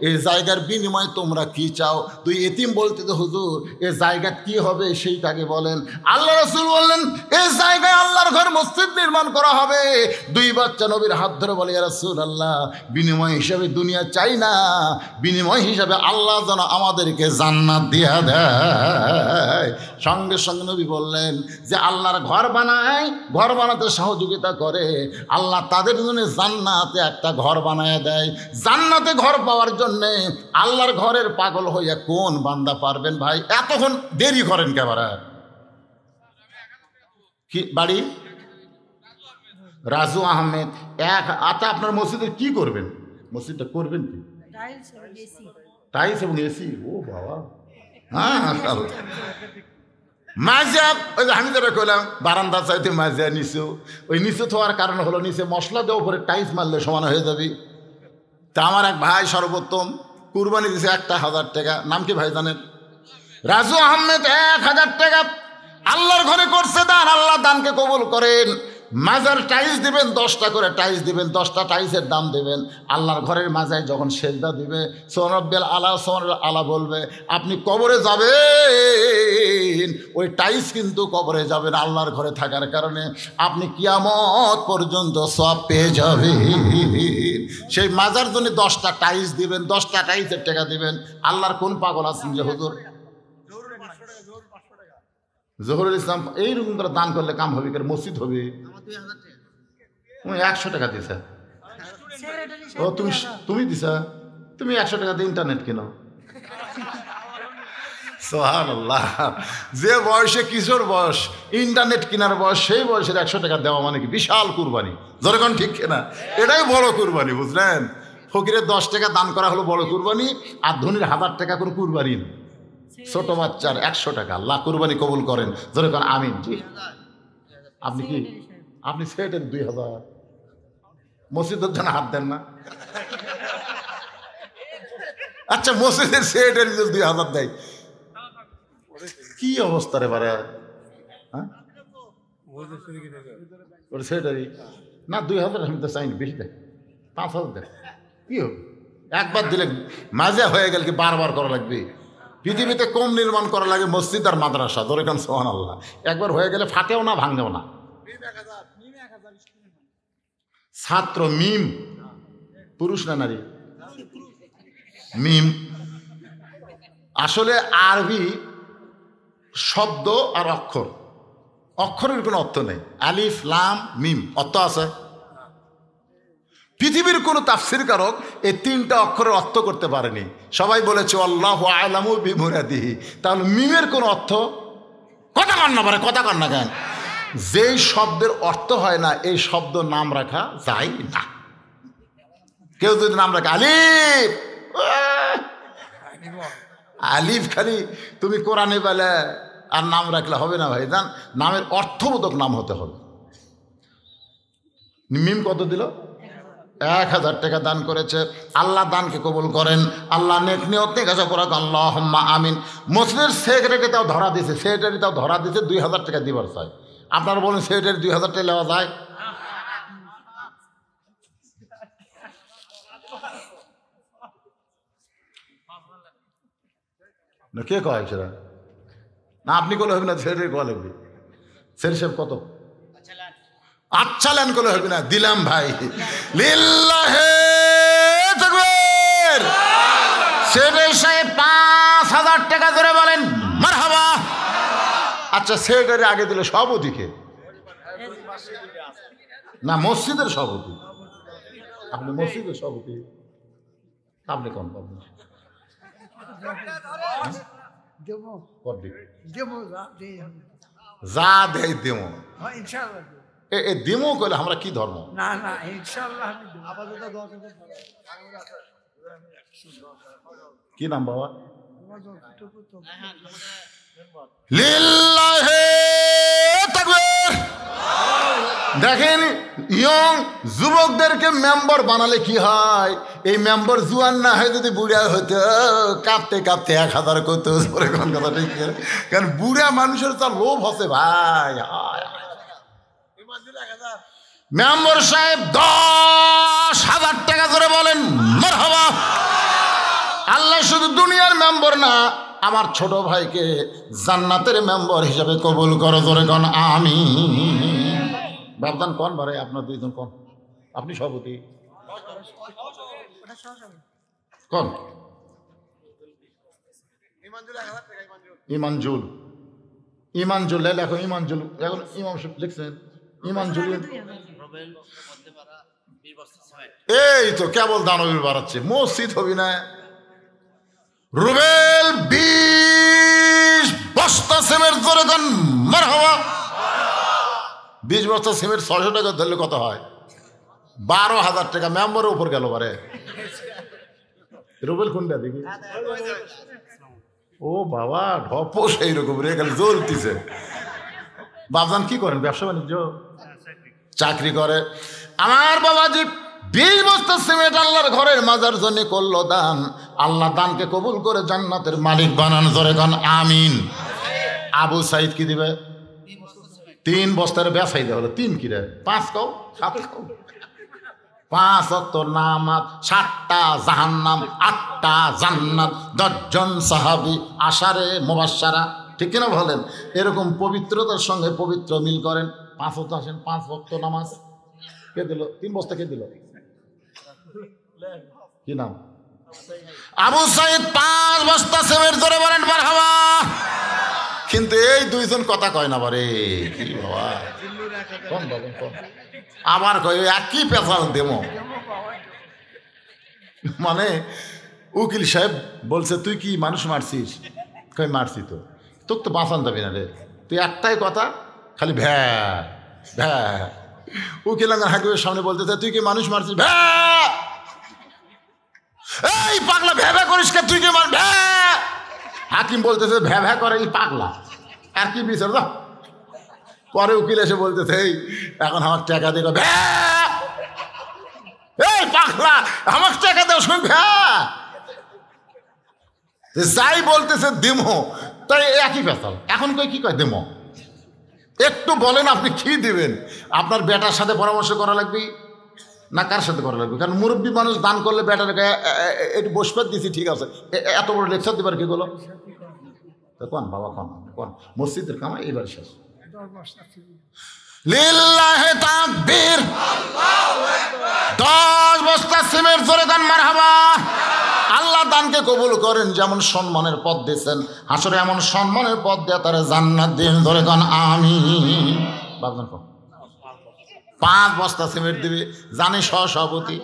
Speaker 1: এই জায়গার বিনিময়ে তোমরা কি চাও? 2 এতিম বলতে তো হুজুর এই জায়গা কি হবে সেইটাকে বলেন। আল্লাহ রাসূল বললেন এই জায়গায় আল্লাহর ঘর মসজিদ নির্মাণ করা হবে। 2 বাচ্চা নবীর হাত ধরে বলে ইয়া রাসূলুল্লাহ বিনিময় হিসাবে দুনিয়া চাই না, বিনিময় হিসাবে আল্লাহ যেন আমাদেরকে জান্নাত দিয়া দেয়। সঙ্গে সঙ্গে নবী বললেন যে আল্লাহর ঘর বানায়, ঘর বানাতে সহযোগিতা করে, আল্লাহ তাদের জন্য জান্নাতে একটা ঘর বানায় দেয়। জান্নাতে ঘর পাওয়ার জন্যে আল্লাহর ঘরের পাগল হইয়া কোন বান্দা পারবেন? ভাই এতক্ষণ দেরি করেন কেবারে? কি বাড়ি? রাজু আহমেদ। আচ্ছা আপনার মসজিদে কি করবেন? মসজিদটা করবেন কি? টাইলস এবং এসি। ও বাবা, হ্যাঁ মাজা ওই যে আমি যেটা কইলাম বারান্দা চাইতে মাজা নিচেও, ওই নিচে থাকার কারণ হলো নিচে মশলা দেওয়ার উপরে টাইলস মারলে সমান হয়ে যাবে। তা আমার এক ভাই সর্বোত্তম কুরবানি দিছে 1,000 টাকা। নাম কি ভাই জানেন? রাজু আহমেদ। 1,000 টাকা আল্লাহর ঘরে করছে দান। আল্লাহ দানকে কবুল করেন। মাজার টাইলস দিবেন, 10টা করে টাইলস দিবেন, 10টা টাইলসের দাম দেবেন। আল্লাহর ঘরের মাজায় যখন সেজদা দিবে সোনরব্বেল আলা সোনর আলা বলবে, আপনি কবরে যাবেন, ওই টাইলস কিন্তু কবরে যাবেন আল্লাহর ঘরে থাকার কারণে। আপনি কিয়ামত পর্যন্ত সব পেয়ে যাবেন। সেই মাজার জন্য 10টা টাইলস দিবেন, 10টা টাইলসের টাকা দিবেন। আল্লাহর কোন পাগল আছেন যে হুজুর জহুরুল ইসলাম এইরকম করে দান করলে কাম হবে, মসজিদ হবে? তুমি 100 টাকা দিছা? ও তুমি দিছা? তুমি 100 টাকা দিয়ে ইন্টারনেট কিনো। সুবহানাল্লাহ। যে বয়সে কিশোর বয়স, ইন্টারনেট কেনার বয়স, সেই বয়সের 100 টাকা দেওয়া মানে কি বিশাল কুরবানি। যখন ঠিক কিনা? এটাই বড় কুরবানি, বুঝলেন? ফকিরের 10 টাকা দান করা হলো বড় কুরবানি, আর ধনীর 1000 টাকা কোনো কুরবানি না। ছোট বাচ্চার 100 টাকা। আল্লাহ কুরবানি কবুল করেন। যখন আমিন। জি আপনি কি আপনি সেটের 2000 মসজিদের জন্য হাত দেন না? আচ্ছা মসজিদের সেটের 2000 দেয়, কি অবস্থা রে বারে? হ্যাঁ সেটারই না 2000 আমি তো চাইনি, বেশি দেয়, 5000 দেয়। কি হবে? একবার দিলে মাজা হয়ে গেল কি বারবার করা লাগবে? পৃথিবীতে কম নির্মাণ করা লাগে মসজিদ আর মাদ্রাসা। ধরে কান সুবহানাল্লাহ। একবার হয়ে গেলে ফাটেও না, ভাঙেও না। ছাত্র মিম, পুরুষ না নারী? মিম আসলে আরবি শব্দ আর অক্ষর, অক্ষরের কোনো অর্থ নেই। আলিফ লাম মিম অর্থ আছে। পৃথিবীর কোনো তাফসীরকারক এই 3টা অক্ষরের অর্থ করতে পারেনি। সবাই বলেছে আল্লাহু আ'লামু বিমুরাদিহি। তাহলে মিমের কোনো অর্থ? কথা কন না পারে, কথা কন না কেন? যেই শব্দের অর্থ হয় না এই শব্দ নাম রাখা যায় না। কেউ যদি নাম রাখে আলিফ, আলিফ খালি তুমি কোরআনে বলে আর নাম রাখলে হবে না ভাই। জান নামের অর্থবোধক নাম হতে হবে। মিম কত দিল? 1000 টাকা দান করেছে। আল্লাহ দানকে কবুল করেন, আল্লাহ নেক নিয়ত নিয়ে কাছে পড়া আল্লাহুম্মা আমিন। মসজিদের সেক্রেটারি তাও ধরা দিয়েছে, 2000 টাকা দিবার চাই। আপনারা বলেন সেক্রেটারি 2000 টাকা নেওয়া যায়? না কে কয় সেটা? না আপনি করলে হবে না, সেক্রেটারি কয়া লাগবে। সেক্রেটারি সাহেব কত? আচ্ছা লেন করলে হবে না, দিলাম ভাই। লিল্লাহে তাকবীর। সেক্রেটারি সাহেব 5000 টাকা ধরে বলেন মারহাবা। আচ্ছা সেক্রেটারি আগে দিলে সভাপতিকে? না মসজিদের সভাপতি। আপনি মসজিদের সভাপতি, আপনি কোন পাবেন? যা দেয় দেমো, এ দেমো কইলে আমরা কি ধর্ম?
Speaker 2: না না ইনশাআল্লাহ।
Speaker 1: কি নাম বাবা? লিল্লাহে তাকবীর। দেখেন ইয়ং যুবকদেরকে মেম্বার বানালে কি হয়? এই মেম্বার জুয়ান না হয় যদি বুড়া হতো, কাঁপতে কাঁপতে 1000 করতে পরে কোন কথা ঠিক। কারণ বুড়া মানুষের তো লোভ হচ্ছে ভাই। মেম্বার সাহেব 10,000 টাকা করে বলেন মারহাবা। আল্লাহ শুধু দুনিয়ার মেম্বার না, আমার ছোট ভাইকে জান্নাতের মেম্বার হিসাবে কবুল করো, জোরে কোন আমিন। বাবদান কোন বারে? আপনার দুইজন কোন? আপনি সভাপতি কোন? ইমানজুল। ইমানজুল লেখো, ইমানজুল এখন ইমাম লিখছেন ইমানজুল। এই তো কেবল দানবীর বাড়াচ্ছে, মসজিদ হবি না। রুবেল 20 বস্তা সিমেন্ট ধরে দেন মারহাবা। 20 বস্তা সিমেন্ট 600 টাকা ধরলে কত হয়? 12,000 টাকা। মেম্বারের উপর গেল বারে। রুবেল কোনটা দেখি? ও বাবা ঢপ সেই রকম রে গেল, জ্বলতিছে। বাবজান কি করেন? ব্যবসা বাণিজ্য? চাকরি করে। আমার বাবাজি 20 বস্তা সিমেন্ট আল্লাহর ঘরের মাজার জন্য করলো দান। আল্লাহ দানকে কবুল করে জান্নাতের মালিক বানান, জোরে কোন আমিন। আবু সাইদ কি দিবে? 3 বস্তার বেচাই দেওয়া হলো। 3 কি রে? 5 কও, 7 কও। 5 ওয়াক্ত নামাজ, 7টা জাহান্নাম, 8টা জান্নাত, 10 জন সাহাবী, আশারে মুবাশশারা, ঠিক কিনা বলেন? এরকম পবিত্রতার সঙ্গে পবিত্র মিল করেন। 5 ওয়াক্ত আসেন, 5 ওয়াক্ত নামাজ কে দিল? 3 বস্তা কে দিল? কি নাম? আবু সাইদ 5 বস্তা সিমেন্ট ধরে বলেন মারহাবা। কিন্তু এই দুইজন কথা কয় না বারে। কি বাবা কোন বাবা কোন? আবার কয় একই পেশাল দেমো। মানে উকিল সাহেব বলছে তুই কি মানুষ মারছিস? কই মারছি তো। তোকে তো বাঁচান যাবি না রে, তুই একটাই কথা খালি ভ্যা ভ্যা। উকিল হাকিমের সামনে বলতেছে তুই কি মানুষ মারছিস? ভ্যা। এই পাগলা ভ্যা ভ্যা করিস কে? তুই কি মার? ভ্যা। হাকিম বলতেছে ভ্যা ভ্যা করে এই পাগলা, আর কি বিচার দাও। পরে উকিল এসে বলতেছে এই এখন আমার টাকা দিল। ভ্যা। এই পাগলা আমার টাকা দেও, শুন ভ্যা। যাই বলতেছে দেমো, তাই একই পেশাল। এখন কই কি কয় দেমো? একটু বলেন আপনি কি দিবেন? আপনার বেটার সাথে পরামর্শ করা লাগবে না কার সাথে করা লাগবে? কারণ মুরব্বী মানুষ দান করলে বেটার একটু বসপাত দিছি, ঠিক আছে, এত বড় লেকচার দিবার কি বলো? কোন বাবা কোন কোন? মসজিদের কামাই এবার শেষ। লিল্লাহে তাকবীর। 10 বস্তা সিমেন্ট ধরে দেন মারহাবা। আল্লাহ দানকে কবুল করেন। যেমন সম্মানের পদ দিয়েছেন, হাসরে এমন সম্মানের পদ দিয়ে তারা জান্নাত দিন, ধরে দেন আমিন। বাবজান কোন? 5 বস্তা সিমেন্ট দিবে, জানি সভাপতি।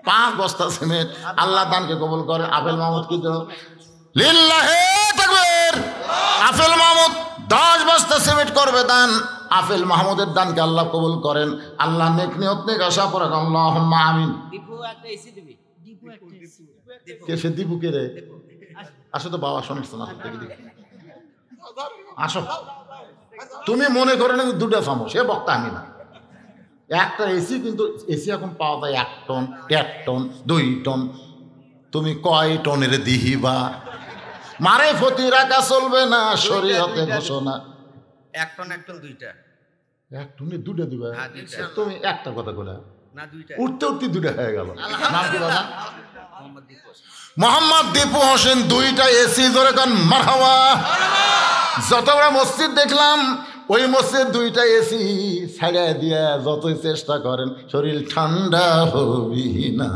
Speaker 1: 5 বস্তা সিমেন্ট। আল্লাহ দানকে কবুল করে। আফেল মাহমুদ কি দিল? লিল্লাহে তাকবীর। আফেল মাহমুদ 10 বস্তা সিমেন্ট করবে দান। আফেল মাহমুদের দানকে আল্লাহ কবুল করেন। আল্লাহ নেক নিয়ত নেক আশা পড়ে আল্লাহুম্মা আমিন। কে সে? দীপু কে রে? আসো তো বাবা, শোনাচ্ছ না আসো। তুমি মনে করে না দুটা চামচ, সে বক্তা আমি না। একটা এসি, কিন্তু এসি এখন পাওয়া যায় 1 টন, 1 টন, 2 টন। তুমি কয় টনের দিহিবা? মারে ফতি রাখা চলবে না, শরীয়তে ঘোষণা।
Speaker 2: 1 টন 1 টন 2টা।
Speaker 1: 1 টনে 2টা দিবা? তুমি একটা কথা বলে
Speaker 2: না 2টা,
Speaker 1: উঠতে উঠতে 2টা হয়ে গেল। নাম কি বাবা? মোহাম্মদ দীপু হোসেন। 2টা এসি, ধরে কান মারহাবা। যত বড় মসজিদ দেখলাম, ওই মসজিদ 2টা এসি ছাড়া দিয়া যতই চেষ্টা করেন শরীর ঠান্ডা হবি না।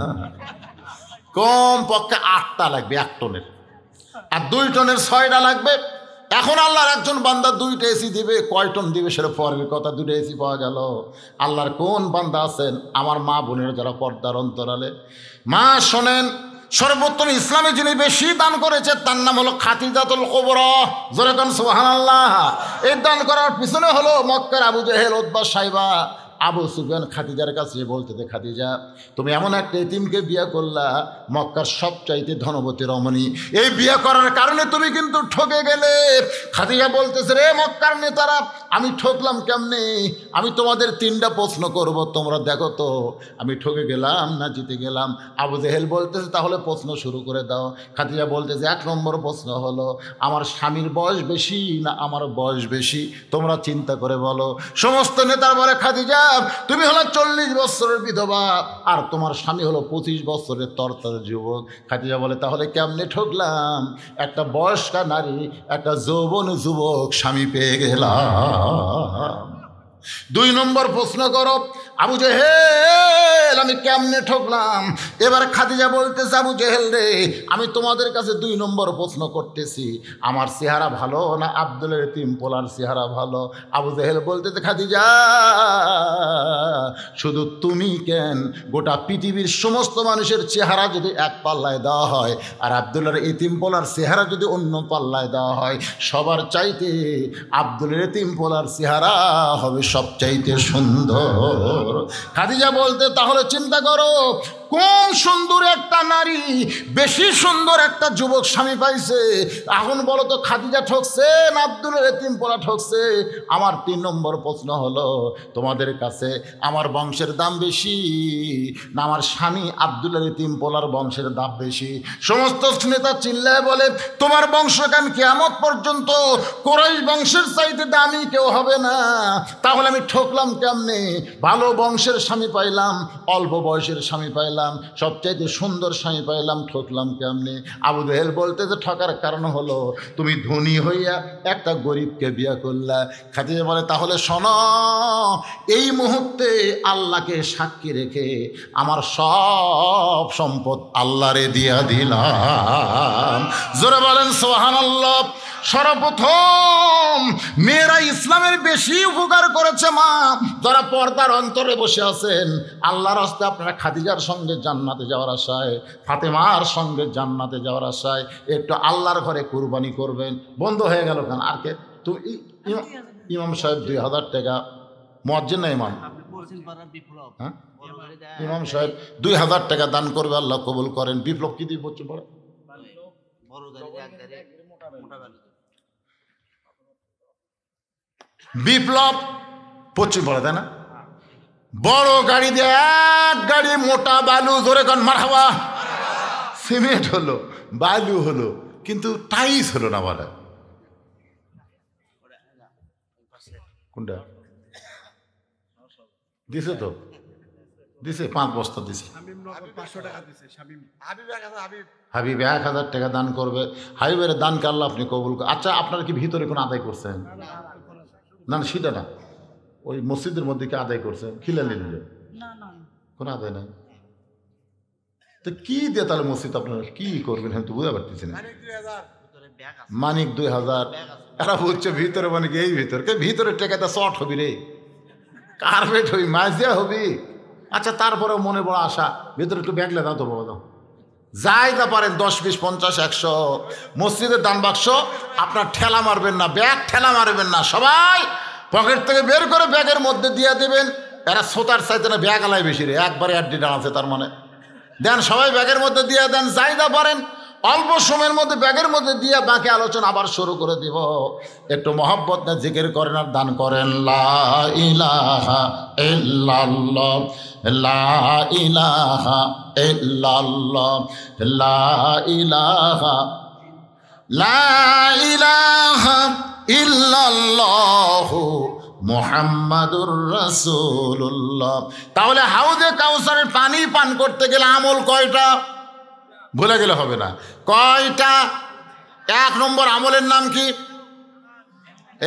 Speaker 1: কম পক্ষে 8টা লাগবে 1 টনের, আর 2 টনের 6টা লাগবে। এখন আল্লাহর একজন বান্দা 2টা এসি দিবে, কয় টন দিবে সেটা পরের কথা। 2টা এসি পাওয়া গেল। আল্লাহর কোন বান্দা আছেন আমার মা বোনের যারা পর্দার অন্তরালে? মা শোনেন, সর্বোত্তম ইসলামে যিনি বেশি দান করেছে তার নাম হলো খাদিজাতুল কুবরা। জোরে কোন সুবহানাল্লাহ। এই দান করার পিছনে হলো মক্কার আবু জেহেল, উতবা, সাইবা, আবু সুফিয়ান খাদিজার কাছে বলতে দে, খাদিজা তুমি এমন একটা এতিমকে বিয়ে করলা, মক্কার সবচাইতে ধনবতী রমণী, এই বিয়ে করার কারণে তুমি কিন্তু ঠকে গেলে। খাদিজা বলতেছে, রে মক্কার নেতারা, আমি ঠকলাম কেমনে? আমি তোমাদের 3টা প্রশ্ন করব, তোমরা দেখো তো আমি ঠকে গেলাম না জিতে গেলাম। আবু জেহেল বলতেছে, তাহলে প্রশ্ন শুরু করে দাও। খাদিজা বলতেছে, 1 নম্বর প্রশ্ন হলো, আমার স্বামীর বয়স বেশি না আমার বয়স বেশি? তোমরা চিন্তা করে বলো। সমস্ত নেতার বলে, খাদিজা তুমি হলো 40 বছরের বিধবা, আর তোমার স্বামী হলো 25 বছরের তরতাজা যুবক। খাদিজা বলে, তাহলে কেমনে ঠকলাম? একটা বয়স্কা নারী, একটা যৌবন যুবক স্বামী পেয়ে গেলাম। 2 নম্বর প্রশ্ন করো। আবু জেহেল, আমি কেমনে ঠকলাম? এবার খাদিজা বলতেছে, আবু জেহেল রে, আমি তোমাদের কাছে 2 নম্বর প্রশ্ন করতেছি, আমার চেহারা ভালো না আব্দুলের এতিম পোলার চেহারা ভালো? আবু জেহেল বলতেছে, খাদিজা শুধু তুমি কেন, গোটা পৃথিবীর সমস্ত মানুষের চেহারা যদি এক পাল্লায় দেওয়া হয়, আর আব্দুলের এতিম পোলার চেহারা যদি অন্য পাল্লায় দেওয়া হয়, সবার চাইতে আব্দুলের এতিম পোলার চেহারা হবে সবচাইতে সুন্দর। খাদিজা বলতে, তাহলে চিন্তা করো, কোন সুন্দর একটা নারী বেশি সুন্দর একটা যুবক স্বামী পাইছে? এখন বলো তো, খাদিজা ঠকছে না আব্দুলের এতিম পোলা ঠকছে? আমার 3 নম্বর প্রশ্ন হলো, তোমাদের কাছে আমার বংশের দাম বেশি না আমার স্বামী আব্দুলের এতিম পোলার বংশের দাম বেশি? সমস্ত নেতা চিল্লায় বলে, তোমার বংশগান কিয়ামত পর্যন্ত কুরাইশ বংশের চাইতে দামি কেউ হবে না। তাহলে আমি ঠকলাম কেমনে? ভালো বংশের স্বামী পাইলাম, অল্প বয়সের স্বামী পাইলাম, সবচাইতে সুন্দর স্বামী পাইলাম, ঠকলাম কেমনে? আবু জেহেল বলতে যে, ঠকার কারণ হলো তুমি ধনী হইয়া একটা গরিবকে বিয়ে করলা। খাদিজা বলে, তাহলে শোনো, এই মুহূর্তে আল্লাহকে সাক্ষী রেখে আমার সব সম্পদ আল্লাহরে দিয়া দিলাম। জোরে বলেন সুবহানাল্লাহ। সর্বপ্রথম মেয়েরা ইসলামের বেশি উপকার করেছে মা, যারা পর্দার অন্তরে বসে আছেন। আল্লাহর রাস্তায় আপনারা খাদিজার সঙ্গে জান্নাতে যাওয়ার আশায়, ফাতেমার সঙ্গে জান্নাতে যাওয়ার আশায় একটু আল্লাহর ঘরে কুরবানি করবেন। বন্ধ হয়ে গেল কেন? আর কে? তো ইমাম সাহেব 2000 টাকা, মুয়াজ্জিন না ইমাম? হ্যাঁ, ইমাম সাহেব 2000 টাকা দান করবে, আল্লাহ কবুল করেন। বিপ্লব কি দিয়ে পড়ছে? পড়ে বিপ্লব পশ্চিম পড়ে, তাই না? বড় গাড়ি দিয়ে 1 গাড়ি মোটা বালু, জোরে কোন মারহাবা। সিমেন্ট হলো, বালু হলো, কিন্তু টাইস হলো না। বলে কোনটা দিছে? তো দিছে, 5 বস্তা দিছে। হাবিব 1000 টাকা দান করবে। হাবিবের দানকে আল্লাহ আপনি কবুল। আচ্ছা, আপনারা কি ভিতরে কোনো আদায় করছেন? না না, সেটা না, ওই মসজিদের মধ্যে কি আদায় করছেন? খিলা নিলে কোনো আদায় নাই। তো কি দিয়ে তাহলে মসজিদ আপনারা কি করবেন? আমি তো বুঝতে পারতেছি না। মানিক 2000, এরা বলছে ভিতরে, মানে কি এই ভিতরে টাকাটা শর্ট হবি রে, কার্পেট হবি, মাঝিয়া হবি। আচ্ছা, তারপরেও মনে বড় আশা, ভিতরে একটু ব্যাগলে দাও তো বাবা, দাও যাই যা পারেন, 10, 20, 50, 100। মসজিদের দান বাক্স আপনার ঠেলা মারবেন না, ব্যাগ ঠেলা মারবেন না, সবাই পকেট থেকে বের করে ব্যাগের মধ্যে দিয়ে দেবেন। এরা সোতার চাইতে না ব্যাগ আলাই বেশি রে, একবারে 8 আছে, তার মানে দেন, সবাই ব্যাগের মধ্যে দিয়ে দেন, যাই যা পারেন। অল্প সময়ের মধ্যে ব্যাগের মধ্যে দিয়ে বাকি আলোচনা আবার শুরু করে দিব। একটু মহব্বত না জিকির করেন আর দান করেন। লা ইলাহা ইল্লাল্লাহ, লা ইলাহা ইল্লাল্লাহ, লা ইলাহা, লা ইলাহা ইল্লাল্লাহু মুহাম্মাদুর রাসূলুল্লাহ। তাহলে হাউজে কাউসারের পানি পান করতে গেলে আমল কয়টা? ভুলে গেলে হবে না। কয়টা? 1 নম্বর আমলের নাম কি?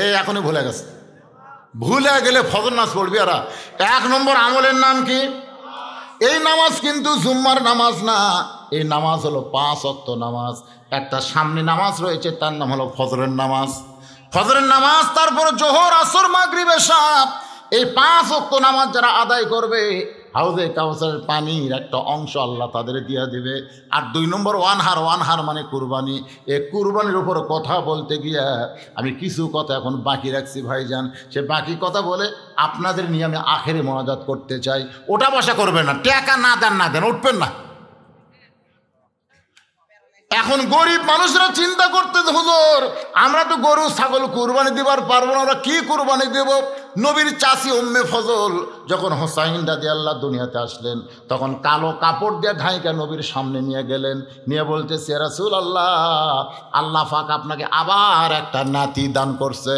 Speaker 1: এই এখনই ভুলে গেছে, ভুলে গেলে ফজর নামাজ পড়বি। আর 1 নম্বর আমলের নাম কি? এই নামাজ কিন্তু জুম্মার নামাজ না, এই নামাজ হলো 5 ওয়াক্ত নামাজ। একটা সামনে নামাজ রয়েছে, তার নাম হলো ফজরের নামাজ। ফজরের নামাজ, তারপর জোহর, আসর, মাগরিব, এশা, এই 5 ওয়াক্ত নামাজ যারা আদায় করবে হাউজে কাউসারের পানির একটা অংশ আল্লাহ তাদের দিয়ে দেবে। আর 2 নম্বর ওয়ানহার, ওয়ানহার মানে কুরবানি। এই কুরবানির উপর কথা বলতে গিয়া আমি কিছু কথা এখন বাকি রাখছি ভাইজান। সে বাকি কথা বলে আপনাদের নিয়ে আমি আখেরে মোনাজাত করতে চাই। ওটা বসা করবেন না, টাকা না দেন না দেন, উঠবেন না। এখন গরিব মানুষরা চিন্তা করতে, হুজুর আমরা তো গরু ছাগল কুরবানি দিবার পারবো না, আমরা কি কুরবানি দেব? নবীর চাচি উম্মে ফজল যখন হোসাইন রাদিয়াল্লাহু দুনিয়াতে আসলেন, তখন কালো কাপড় দিয়ে ঢাইকা নবীর সামনে নিয়ে গেলেন, নিয়ে বলতেছে, ইয়া রাসূলুল্লাহ, আল্লাহ পাক আপনাকে আবার একটা নাতি দান করছে।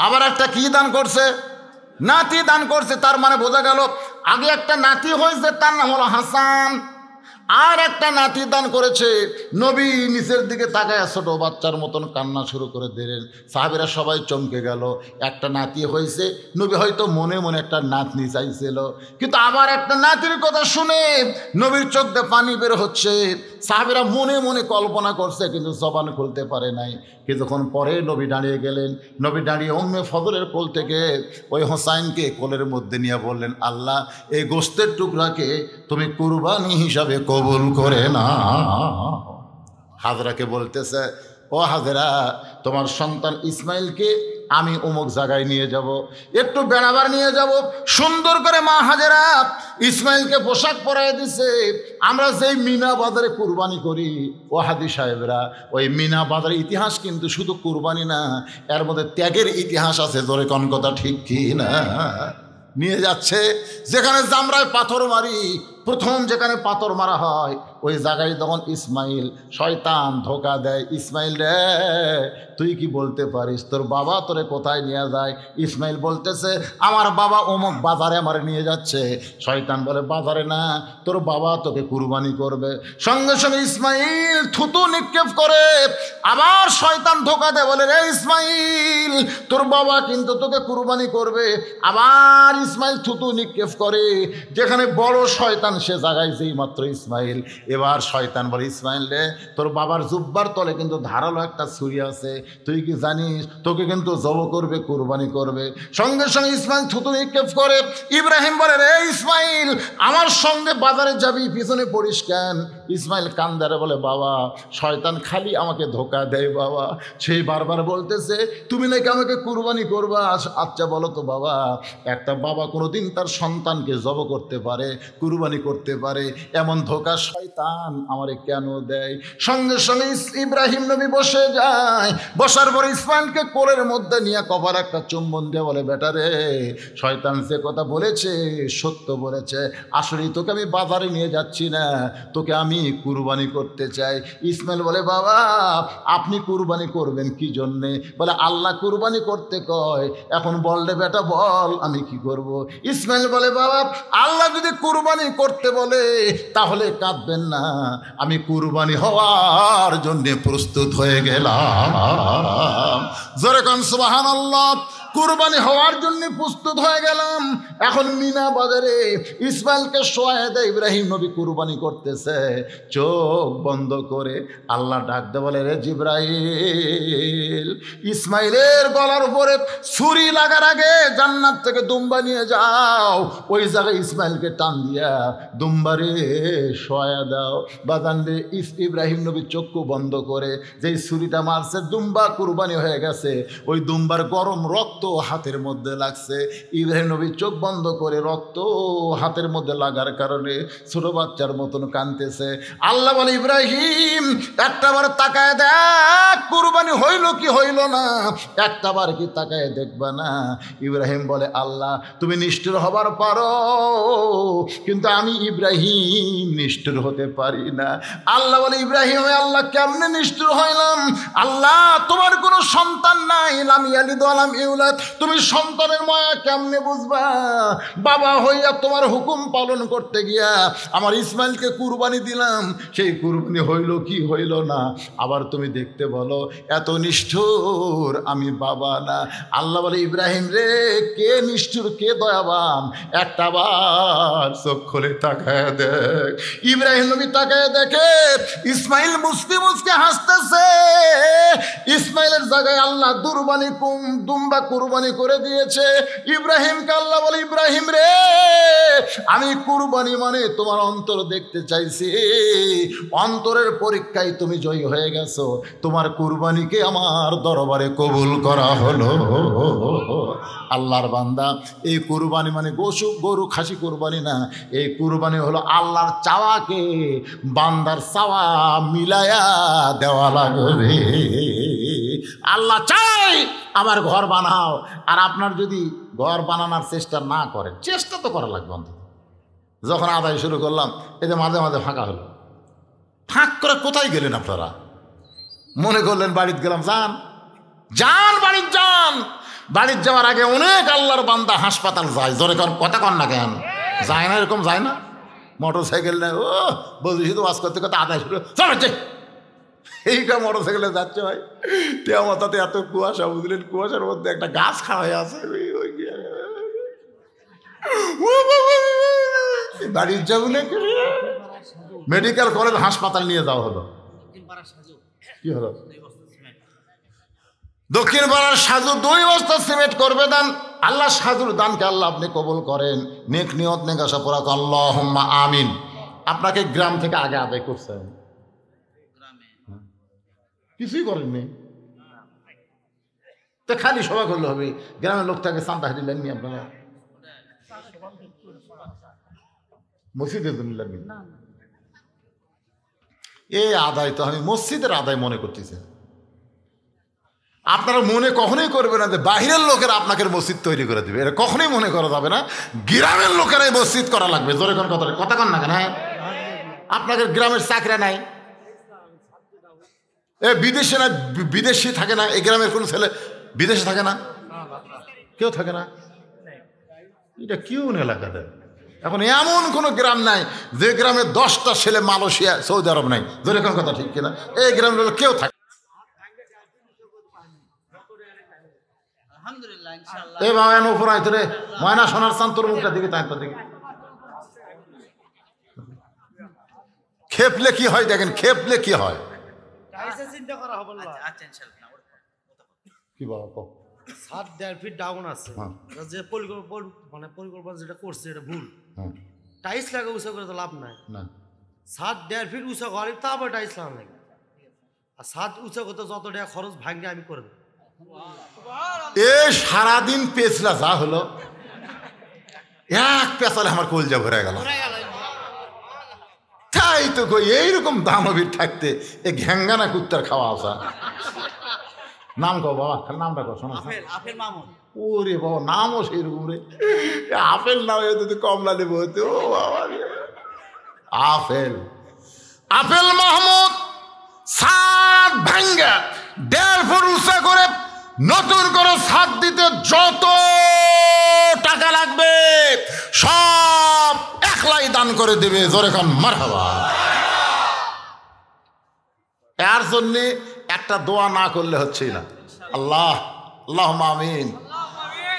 Speaker 1: আবার একটা কি দান করছে? নাতি দান করছে। তার মানে বোঝা গেল আগে একটা নাতি হয়েছে, তার নাম হলো হাসান, আর একটা নাতি দান করেছে। নবী নিচের দিকে তাকায় ছোট বাচ্চার মতন কান্না শুরু করে দিলেন। সাহাবীরা সবাই চমকে গেল। একটা নাতি হয়েছে, নবী হয়তো মনে মনে একটা নাতনি চাইছিল, কিন্তু আবার একটা নাতির কথা শুনে নবীর চোখ দিয়ে পানি বের হচ্ছে। সাহাবীরা মনে মনে কল্পনা করছে, কিন্তু জবান খুলতে পারে নাই। কিছুক্ষণ পরে নবী দাঁড়িয়ে গেলেন। নবী দাঁড়িয়ে উম্মে ফজলের কোল থেকে ওই হোসাইনকে কোলের মধ্যে নিয়ে বললেন, আল্লাহ এই গোশতের টুকরাকে তুমি কুরবানি হিসাবে কবুল করে না। হাজরাকে বলতেছে, ও হাজরা, তোমার সন্তান ইসমাইলকে আমি অমুক জায়গায় নিয়ে যাব, একটু বেড়াবার নিয়ে যাব। সুন্দর করে মা হাজেরা ইসমাইলকে পোশাক পরাই দিছে। আমরা যেই মিনা বাজারে কুরবানি করি, ও হাদি সাহেবরা, ওই মিনা বাজারের ইতিহাস কিন্তু শুধু কুরবানি না, এর মধ্যে ত্যাগের ইতিহাস আছে। জোরে কোন কথা ঠিক কি না? নিয়ে যাচ্ছে যেখানে জামরায় পাথর মারি, প্রথম যেখানে পাথর মারা হয় ওই জায়গায় তখন ইসমাইল, শয়তান ধোকা দেয়, ইসমাইল রে তুই কি বলতে পারিস তোর বাবা তোরে কোথায় নিয়ে যায়? ইসমাইল বলতেছে, আমার বাবা অমুক বাজারে আমার নিয়ে যাচ্ছে। শয়তান বলে, বাজারে না, তোর বাবা তোকে কুরবানি করবে। সঙ্গে সঙ্গে ইসমাইল থুতু নিক্ষেপ করে। আবার শয়তান ধোকা দেয়, বলে, রে ইসমাইল, তোর বাবা কিন্তু তোকে কুরবানি করবে। আবার ইসমাইল থুতু নিক্ষেপ করে। যেখানে বড় শয়তান সে জায়গায় যেই মাত্র ইসমাইল, এবার শয়তান বলে, ইসমাইল রে, তোর বাবার জুব্বার তলে কিন্তু ধারালো একটা ছুরি আছে, তুই কি জানিস তোকে কিন্তু জব করবে, কুরবানি করবে। সঙ্গে সঙ্গে ইসমাইল থুতু নিক্ষেপ করে। ইব্রাহিম বলে, রে ইসমাইল, আমার সঙ্গে বাজারে যাবি, পিছনে পড়িস কেন? ইসমাইল কান্দারে বলে, বাবা শয়তান খালি আমাকে ধোকা দেয় বাবা। সেই বারবার বলতেছে, তুমি নাকি আমাকে কুরবানি করবা। আচ্ছা বলো তো বাবা, একটা বাবা কোনোদিন তার সন্তানকে জব করতে পারে, কুরবানি করতে পারে, এমন ধোকা শয়তান আমারে কেন দেয়? সঙ্গে সঙ্গে ইব্রাহিম নবী বসে যায়। বসার পরে ইসমাইলকে কোলের মধ্যে নিয়ে কপার একটা চুম্বন দিয়ে বলে, বেটা রে, শয়তান যে কথা বলেছে সত্য বলেছে। আসলে তোকে আমি বাজারে নিয়ে যাচ্ছি না, তোকে আমি কুরবানি করতে চাই। ইসমাইল বলে, বাবা আপনি কুরবানি করবেন কি জন্যে? বলে, আল্লাহ কুরবানি করতে কয়। এখন বললে বেটা বল আমি কি করব? ইসমাইল বলে, বাবা আল্লাহ যদি কুরবানি করতে বলে তাহলে কাঁদবেন না, আমি কুরবানি হওয়ার জন্যে প্রস্তুত হয়ে গেলাম। জোরে কোন সুবহানাল্লাহ। কুরবানি হওয়ার জন্য প্রস্তুত হয়ে গেলাম। এখন মিনা বাজারে ইসমাইলকে শোয়ায় দেয়। ইব্রাহিম নবী কুরবানি করতেছে, চোখ বন্ধ করে আল্লাহ ডাকতে বলে, রে জিবরাইল, ইসমাইলের গলার উপরে ছুরি লাগার আগে জান্নাত থেকে দুম্বা নিয়ে যাও, ওই জায়গায় ইসমাইলকে টান দিয়া দুম্বারে শোয়া দাও। বাদান রে, ইব্রাহিম নবী চক্ষু বন্ধ করে যেই ছুরিটা মারছে, দুম্বা কুরবানি হয়ে গেছে। ওই দুম্বার গরম রক্ত হাতের মধ্যে লাগছে। ইব্রাহিম নবী চোখ বন্ধ করে রক্ত হাতের মধ্যে লাগার কারণে ছোট বাচ্চার মতন কাঁদতেছে। আল্লাহ বলে, ইব্রাহিম একটাবার তাকায় দেখ কুরবানি হইল কি হইল না, একটাবার কি তাকায় দেখবা না? ইব্রাহিম বলে, আল্লাহ তুমি নিষ্ঠুর হবার পারো, কিন্তু আমি ইব্রাহিম নিষ্ঠুর হতে পারি না। আল্লাহ বলে, ইব্রাহিম আল্লাহ কেমনে নিষ্ঠুর হইলাম? আল্লাহ তোমার কোনো সন্তান নাই, লাম ইয়ালিদ ওয়া লাম ইউলাদ, তুমি সন্তানের মায়া কেমনে বুঝবা? বাবা হইয়া তোমার হুকুম পালন করতে গিয়া আমার ইসমাইলকে কুরবানি দিলাম, সেই কুরবানি হইল কি হইল না, আবার তুমি দেখতে বলো এত নিষ্ঠুর? আমি বাবা না। আল্লাহ বলে, ইব্রাহিম রে কে নিষ্ঠুর কে দয়াবান, একটা বার চোখ খুলে তাকায় দেখ। ইব্রাহিম নবী তাকায় দেখে ইসমাইল মুসকে মুসকে হাসতেছে। ইসমাইলের জায়গায় আল্লাহ দুম্বা কুরবানি করে দিয়েছে। ইব্রাহিমকে আল্লাহ বলে, ইব্রাহিম রে আমি কুরবানি মানে তোমার অন্তর দেখতে চাইছি, অন্তরের পরীক্ষায় তুমি জয়ী হয়ে গেছো, তোমার কুরবানিকে আমার দরবারে কবুল করা হলো। আল্লাহর বান্দা, এই কুরবানি মানে গরু খাসি কুরবানি না, এই কুরবানি হলো আল্লাহর চাওয়াকে বান্দার চাওয়া মিলায়া দেওয়া লাগবে। আল্লাহ চাই আমার ঘর বানাও, আর আপনার যদি ঘর বানানোর চেষ্টা না করেন, চেষ্টা তো করা লাগবে অন্তত। যখন আদায় শুরু করলাম, এতে মাঝে মাঝে ফাঁকা হলো, ফাঁক করে কোথায় গেলেন আপনারা? মনে করলেন বাড়িতে গেলাম, যান যান বাড়িতে যান। বাড়িতে যাওয়ার আগে অনেক আল্লাহর বান্দা হাসপাতাল যায়, জোরে কথা কন না কেন? যায় না, এরকম যায় না? মোটর সাইকেল নেই, ও বলছি শুধু ওয়াজ করতে করতে আদায় শুরু চলেছে, এইটা মোটর সাইকেলে যাচ্ছে ভাই, আমার তাতে এত কুয়াশা, বুঝলেন, কুয়াশার মধ্যে একটা গাছ খাওয়া হয়ে আছে, বাড়ির যাবো না, মেডিকেল কলেজ হাসপাতাল নিয়ে যাওয়া হলো। কি হলো? দক্ষিণ পাড়ার সাধু 2 বস্তা সিমেন্ট করবে দান। আল্লাহ সাধুর দানকে আল্লাহ আপনি কবুল করেন, নেক নিয়ত নেক আশা পড়া আল্লাহুম্মা আমিন। আপনাকে গ্রাম থেকে আগে আদায় করছেন, কিছুই করেননি তো, খালি সভা করলে হবে? গ্রামের লোক থেকে চান্দা দিলেননি আপনারা? মসজিদে দিলেননি? এই আদায় তো আমি মসজিদের আদায় মনে করতেছি। আপনারা মনে কখনোই করবে না যে বাহিরের লোকেরা আপনাকে মসজিদ তৈরি করে দেবে, এটা কখনোই মনে করা যাবে না। গ্রামের লোকেরাই মসজিদ করা লাগবে। জোরে কোন কথা কন না কেন? হ্যাঁ, আপনাদের গ্রামের চাকরা নাই, এ বিদেশে না, বিদেশি থাকে না, এই গ্রামের কোনো ছেলে বিদেশে থাকে না, কেউ থাকে না, এটা কেউ এলাকাতে। এখন এমন কোনো গ্রাম নাই যে গ্রামে 10টা ছেলে মালয়েশিয়া সৌদি আরব নাই। জোরে কোন কথা ঠিক কিনা? এই গ্রামের কেউ থাকে। এই বাবা উপর আইতো রে, ময়না সোনার চান তোর মুখটা দিকে তাই দিকে। খেপলে কি হয় দেখেন, খেপলে কি হয় কি বাবা?
Speaker 3: 7.5 ফিট ডাউন আছে, যে পরিকল্পনা যেটা করছে এটা ভুল। টাইলস লাগা উঁচা করে তো লাভ নাই। 7.5 ফিট উঁচা ঘরে তারপর টাইলস লাগানো লাগে, আর 7 উঁচা করতে যত টাকা খরচ ভাঙে আমি করে দেবো।
Speaker 1: এ সারাদিন পেছলা যা হলো, এক পেছালে আমার কলজা ভরে গেল। তাই তো কই, এইরকম দানবীর থাকতে এ ঘ্যাঙ্গানা কুত্তার খাওয়া আসা। নাম কো বাবা, নামটা কো শোনা। ওরে বাবা, নামও সেইরকম রে, আপেল নাম যদি কমলা নেব হতো। ও বাবা, আপেল আপেল মাহমুদ 7 ভাঙ্গা 1.5 ফুট উঁচা করে নতুন করে ছাদ দিতে যত টাকা লাগবে সব একলাই দান করে দেবে। জোরে খান মারহাবা। এর জন্যে একটা দোয়া না করলে হচ্ছেই না। আল্লাহ আল্লাহুম্মা আমিন।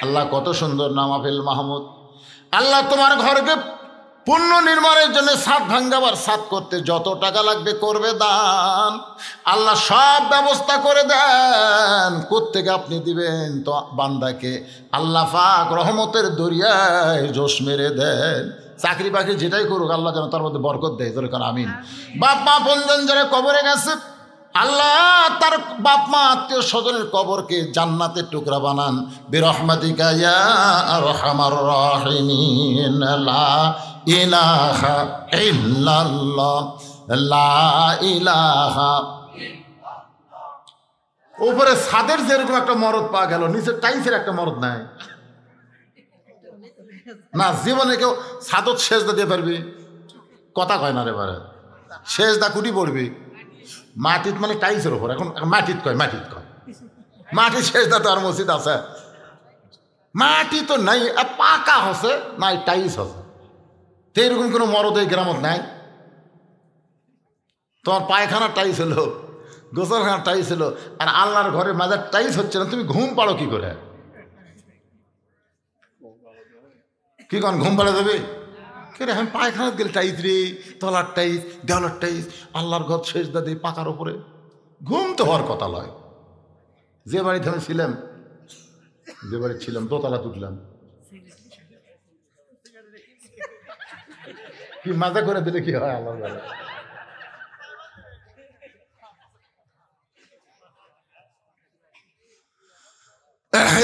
Speaker 1: আল্লাহ কত সুন্দর নাম আফেল মাহমুদ। আল্লাহ তোমার ঘরকে পুণ্য নির্মাণের জন্য ছাদ ভাঙ্গাবার ছাদ করতে যত টাকা লাগবে করবে দান। আল্লাহ সব ব্যবস্থা করে দেন। কোত্থেকে আপনি দিবেন তো বান্দাকে আল্লাহ পাক রহমতের দরিয়ায় জোশ মেরে দেন। চাকরি বাকরি যেটাই করুক আল্লাহ যেন তার মধ্যে বরকত দেয়। জোরে কারণ আমিন। বাপ মা বন্ধন যারা কবরে গেছে আল্লাহ তার বাপ মা আত্মীয় স্বজনের কবরকে জান্নাতের টুকরা বানান বিরহমাতিকা ইয়া আরহামার রাহিমিন। লা ইলাহা ইল্লাল্লাহ লা ইলাহা। উপরে ছাদের যেরকম একটা মরদ পাওয়া গেল, নিচে টাইসের একটা মরদ নাই না। জীবনে কেউ ছাদত সেজদা দিয়ে পারবি? কথা কয় না রে বারে, সেজদা কুটি পড়বি মাটিত, মানে টাইসের ওপর। এখন মাটিত কয়, মাটিত কয়, মাটির সেজদা তো আর মসজিদ আছে? মাটি তো নাই, পাকা হসে নাই, টাইস হসে। তো এরকম কোনো মরদ এই গ্রামত নাই? তোমার পায়খানার টাইস হলো, গোসলখানার টাইস হলো, আর আল্লাহর ঘরে মাজার টাইস হচ্ছে না, তুমি ঘুম পাড়ো কি করে? কি কন ঘুম পাড়া যাবে? কেন এখন পায়খানার গেলে টাইস রে, তলার টাইস, দেওয়ালার টাইস, আল্লাহর ঘর সেজদা দিয়ে পাকার ওপরে, ঘুম তো হওয়ার কথা নয়। যে বাড়িতে আমি ছিলাম, যে বাড়ি ছিলাম দোতলা তুললাম, কি মাজা করে দিলে কি হয় আল্লাহ জানে।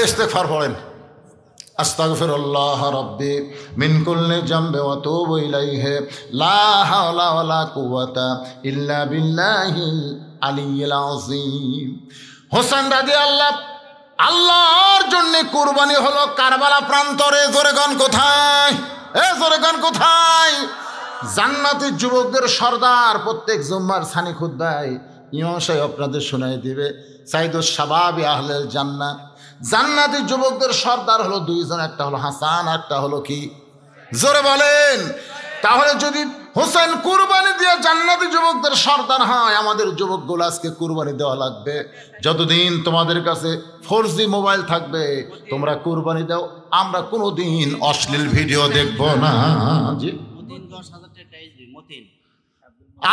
Speaker 1: ইস্তেগফার পড়েন, আস্তাগফিরুল্লাহ রাব্বি মিন কুল্লি যামবি ওয়া আতুবু ইলাইহি লা হাওলা ওয়ালা কুওয়াতা ইল্লা বিল্লাহিল আলিয়্যিল আযীম। হোসেন রাদিয়াল্লাহু আল্লাহর জন্য কুরবানি হলো কারবালা প্রান্তরে। জোরে গান কোথায়? জোরে গান কোথায়? জান্নাতি যুবকদের সর্দার প্রত্যেক জুম্মার সানি খুতবায় ইমাম সাহেব আপনাদের শোনাই দিবে, সাইদুস শাবাবি আহলেল জান্নাহ। জান্নাতি যুবকদের সর্দার হলো দুইজন, একটা হলো হাসান, একটা হলো কি? জোরে বলেন। তাহলে যদি হোসেন কুরবানি দিয়ে জান্নাতি যুবকদের সর্দার হয়, আমাদের যুবকগুলো আজকে কুরবানি দেওয়া লাগবে। যতদিন তোমাদের কাছে 4G মোবাইল থাকবে তোমরা কুরবানি দাও, আমরা কোনোদিন অশ্লীল ভিডিও দেখব না। জি,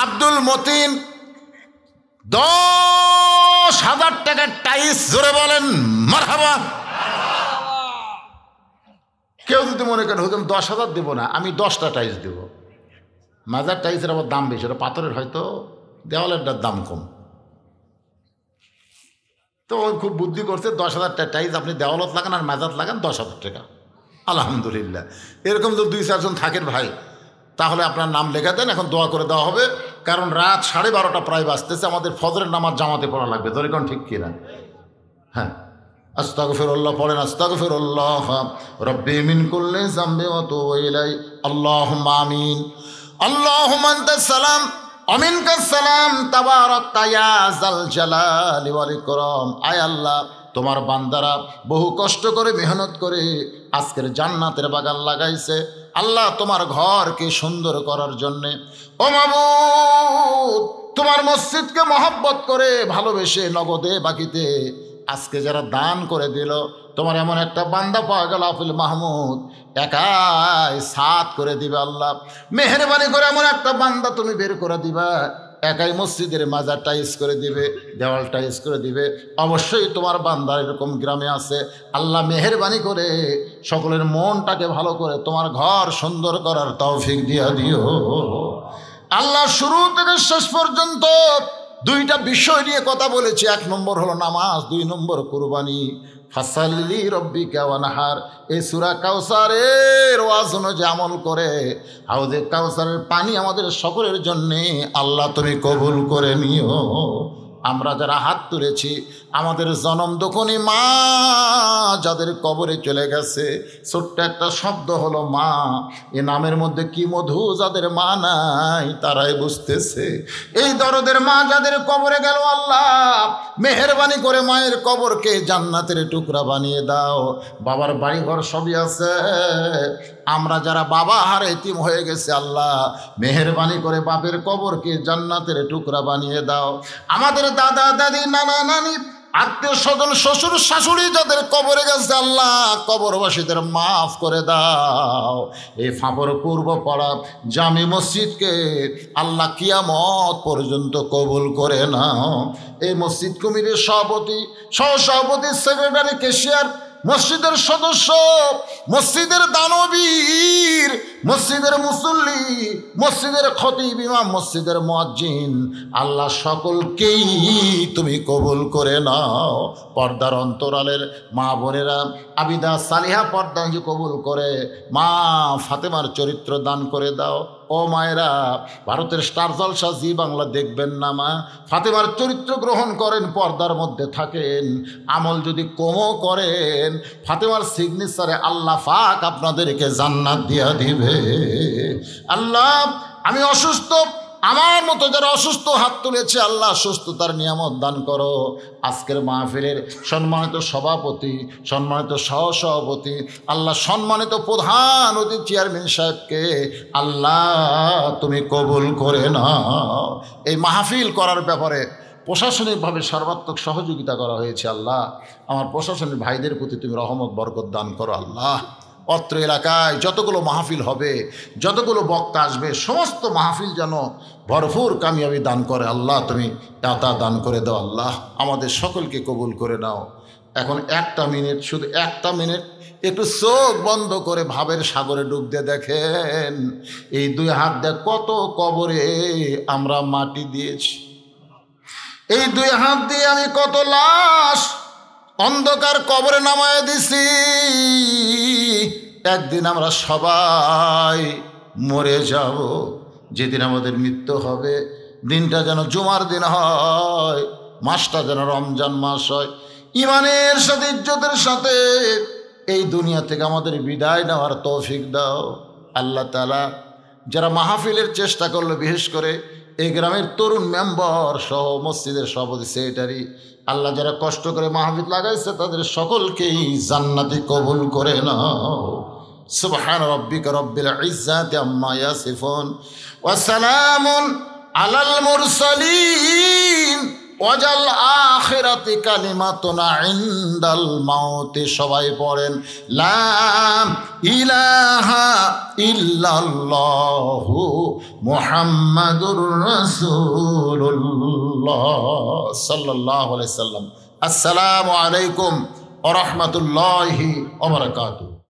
Speaker 1: আব্দুল মতিন 10,000 টাকার টাইস। জোরে বলেন মারহাবা। কেউ যদি মনে করেন হুজুর 10,000 দেব না, আমি 10টা টাইস দেব। মাজার টাইসের আবার দাম বেশি, ওটা পাথরের, হয়তো দেওয়ালেরটার দাম কম। তো ওই খুব বুদ্ধি করছে, 10,000 টাকা টাইস আপনি দেওয়ালত লাগান আর মাজার লাগান 10,000 টাকা। আলহামদুলিল্লাহ। এরকম যদি 2-4 জন থাকেন ভাই, তাহলে আপনার নাম লেখা দেন, এখন দোয়া করে দেওয়া হবে। কারণ রাত 12:30 প্রায় বাজতেছে, আমাদের ফজরের নামাজ জামাতে পড়া লাগবে। ধরে কোন ঠিক কিনা? হ্যাঁ, আস্তাগফিরুল্লাহ পড়েন, আস্তাগফিরুল্লাহ রাব্বি মিন কুল্লি যামবি ওয়া আতুবু ইলাইহি আল্লাহুম্মা আমিন। আল্লাহুম্মা আনতাস সালাম ওয়া মিনকাস সালাম তাবারাকতা ইয়া যাল জালালি ওয়াল ইকরাম। আয় আল্লাহ, তোমার বান্দারা বহু কষ্ট করে মেহনত করে আজকের জান্নাতের বাগান লাগাইছে। আল্লাহ, তোমার ঘরকে সুন্দর করার জন্যে, ও মাবুদ, তোমার মসজিদকে মহব্বত করে ভালোবেসে নগদে বাকিতে আজকে যারা দান করে দিল, তোমার এমন একটা বান্দা পাওয়া গেল আফিল মাহমুদ, একাই 7 করে দিবে। আল্লাহ মেহেরবানি করে এমন একটা বান্দা তুমি বের করে দিবা, একাই মসজিদের মাজার টাইস করে দিবে, দেওয়াল টাইস করে দিবে। অবশ্যই তোমার বান্দা এরকম গ্রামে আছে। আল্লাহ মেহেরবানি করে সকলের মনটাকে ভালো করে তোমার ঘর সুন্দর করার তৌফিক দিয়া দিও। আল্লাহ শুরু থেকে শেষ পর্যন্ত 2টা বিষয় নিয়ে কথা বলেছি। 1 নম্বর হলো নামাজ, 2 নম্বর কুরবানি। ফাসাল্লি রব্বিকা ওয়ানহার, এই সূরা কাউসারের ওয়াজ অনুযায়ী আমল করে হাউজে কাউসারের পানি আমাদের সকলের জন্যে আল্লাহ তুমি কবুল করে নিও। আমরা যারা হাত তুলেছি, আমাদের জনম দখনি মা যাদের কবরে চলে গেছে, ছোট্ট একটা শব্দ হলো মা। এ নামের মধ্যে কি মধু, যাদের মা নাই তারাই বুঝতেছে। এই দরদের মা যাদের কবরে গেল, আল্লাহ মেহেরবানি করে মায়ের কবরকে জান্নাতের টুকরা বানিয়ে দাও। বাবার বাড়িঘর সবই আছে, আমরা যারা বাবা হার এতিম হয়ে গেছে, আল্লাহ মেহেরবানি করে বাপের কবরকে জান্নাতের টুকরা বানিয়ে দাও। আমাদের দাদা দাদি নানা নানি আত্মীয় স্বজন শ্বশুর শাশুড়ি যাদের কবরে গেছে, আল্লাহ কবরবাসীদের মাফ করে দাও। এই ফাঁপড় পূর্ব পাড়া জামি মসজিদকে আল্লাহ কিয়ামত পর্যন্ত কবুল করে নাও। এই মসজিদ কমিটির সভাপতি, সহসভাপতি, সেক্রেটারি, ক্যাশিয়ার মসজিদের সদস্য, মসজিদের দানবীর, মসজিদের মুসল্লি, মসজিদের খতিব, ইমাম, মসজিদের মুয়াজ্জিন, আল্লাহ সকলকেই তুমি কবুল করে নাও। পর্দার অন্তরালের মা বোনেরা আবিদা সালিহা পর্দা কবুল করে মা ফাতেমার চরিত্র দান করে দাও। ও মায়েরা, ভারতের স্টার জলসা জি বাংলা দেখবেন না মা, ফাতেমার চরিত্র গ্রহণ করেন, পর্দার মধ্যে থাকেন, আমল যদি কমও করেন ফাতেমার সিগনেচারে আল্লাহ পাক আপনাদেরকে জান্নাত দিয়া দিবে। আল্লাহ, আমি অসুস্থ, আমার মতো যারা অসুস্থ হাত তুলেছে আল্লাহ সুস্থতার নিয়ামত দান করো। আজকের মাহফিলের সম্মানিত সভাপতি, সম্মানিত সহসভাপতি, আল্লাহ সম্মানিত প্রধান অতিথি চেয়ারম্যান সাহেবকে আল্লাহ তুমি কবুল করে নাও। এই মাহফিল করার ব্যাপারে প্রশাসনিকভাবে সর্বাত্মক সহযোগিতা করা হয়েছে। আল্লাহ, আমার প্রশাসনিক ভাইদের প্রতি তুমি রহমত বরকত দান করো। আল্লাহ, অত্র এলাকায় যতগুলো মাহফিল হবে, যতগুলো বক্তা আসবে, সমস্ত মাহফিল যেন ভরপুর কামিয়াবি দান করে। আল্লাহ, তুমি তা দান করে দাও। আল্লাহ, আমাদের সকলকে কবুল করে নাও। এখন একটা মিনিট, শুধু একটা মিনিট একটু চোখ বন্ধ করে ভাবের সাগরে ডুব দিয়ে দেখেন, এই দুই হাত দিয়ে কত কবরে আমরা মাটি দিয়েছি। এই দুই হাত দিয়ে আমি কত লাশ অন্ধকার কবরে নামায় দিছি। একদিন আমরা সবাই মরে যাব। যেদিন আমাদের মৃত্যু হবে, দিনটা যেন জুমার দিন হয়, মাসটা যেন রমজান মাস হয়। ইমানের সাথে, ইজ্জতের সাথে এই দুনিয়া থেকে আমাদের বিদায় নেওয়ার তৌফিক দাও। আল্লাহ তাআলা, যারা মাহফিলের চেষ্টা করলো, বিশেষ করে এই গ্রামের তরুণ মেম্বার সহ মসজিদের সভাপতি, সেক্রেটারি, আল্লাহ যারা কষ্ট করে মাহফিল লাগাইছে তাদের সকলকেই জান্নাতি কবুল করে নাও। সুবহান রাব্বিকা রব্বিল ইজ্জাতি আম্মা ইয়াসিফুন ওয়া সালামুন আলাল মুরসালিন ওয়াজাল আখিরাতি কালিমাতুনা ইনদাল মাউতি। সবাই পড়েন লা ইলাহা ইল্লাল্লাহু মুহাম্মাদুর রাসূলুল্লাহ সাল্লাল্লাহু আলাইহি সাল্লাম। আসসালামু আলাইকুম ওয়া রাহমাতুল্লাহি ওয়া বারাকাতুহু।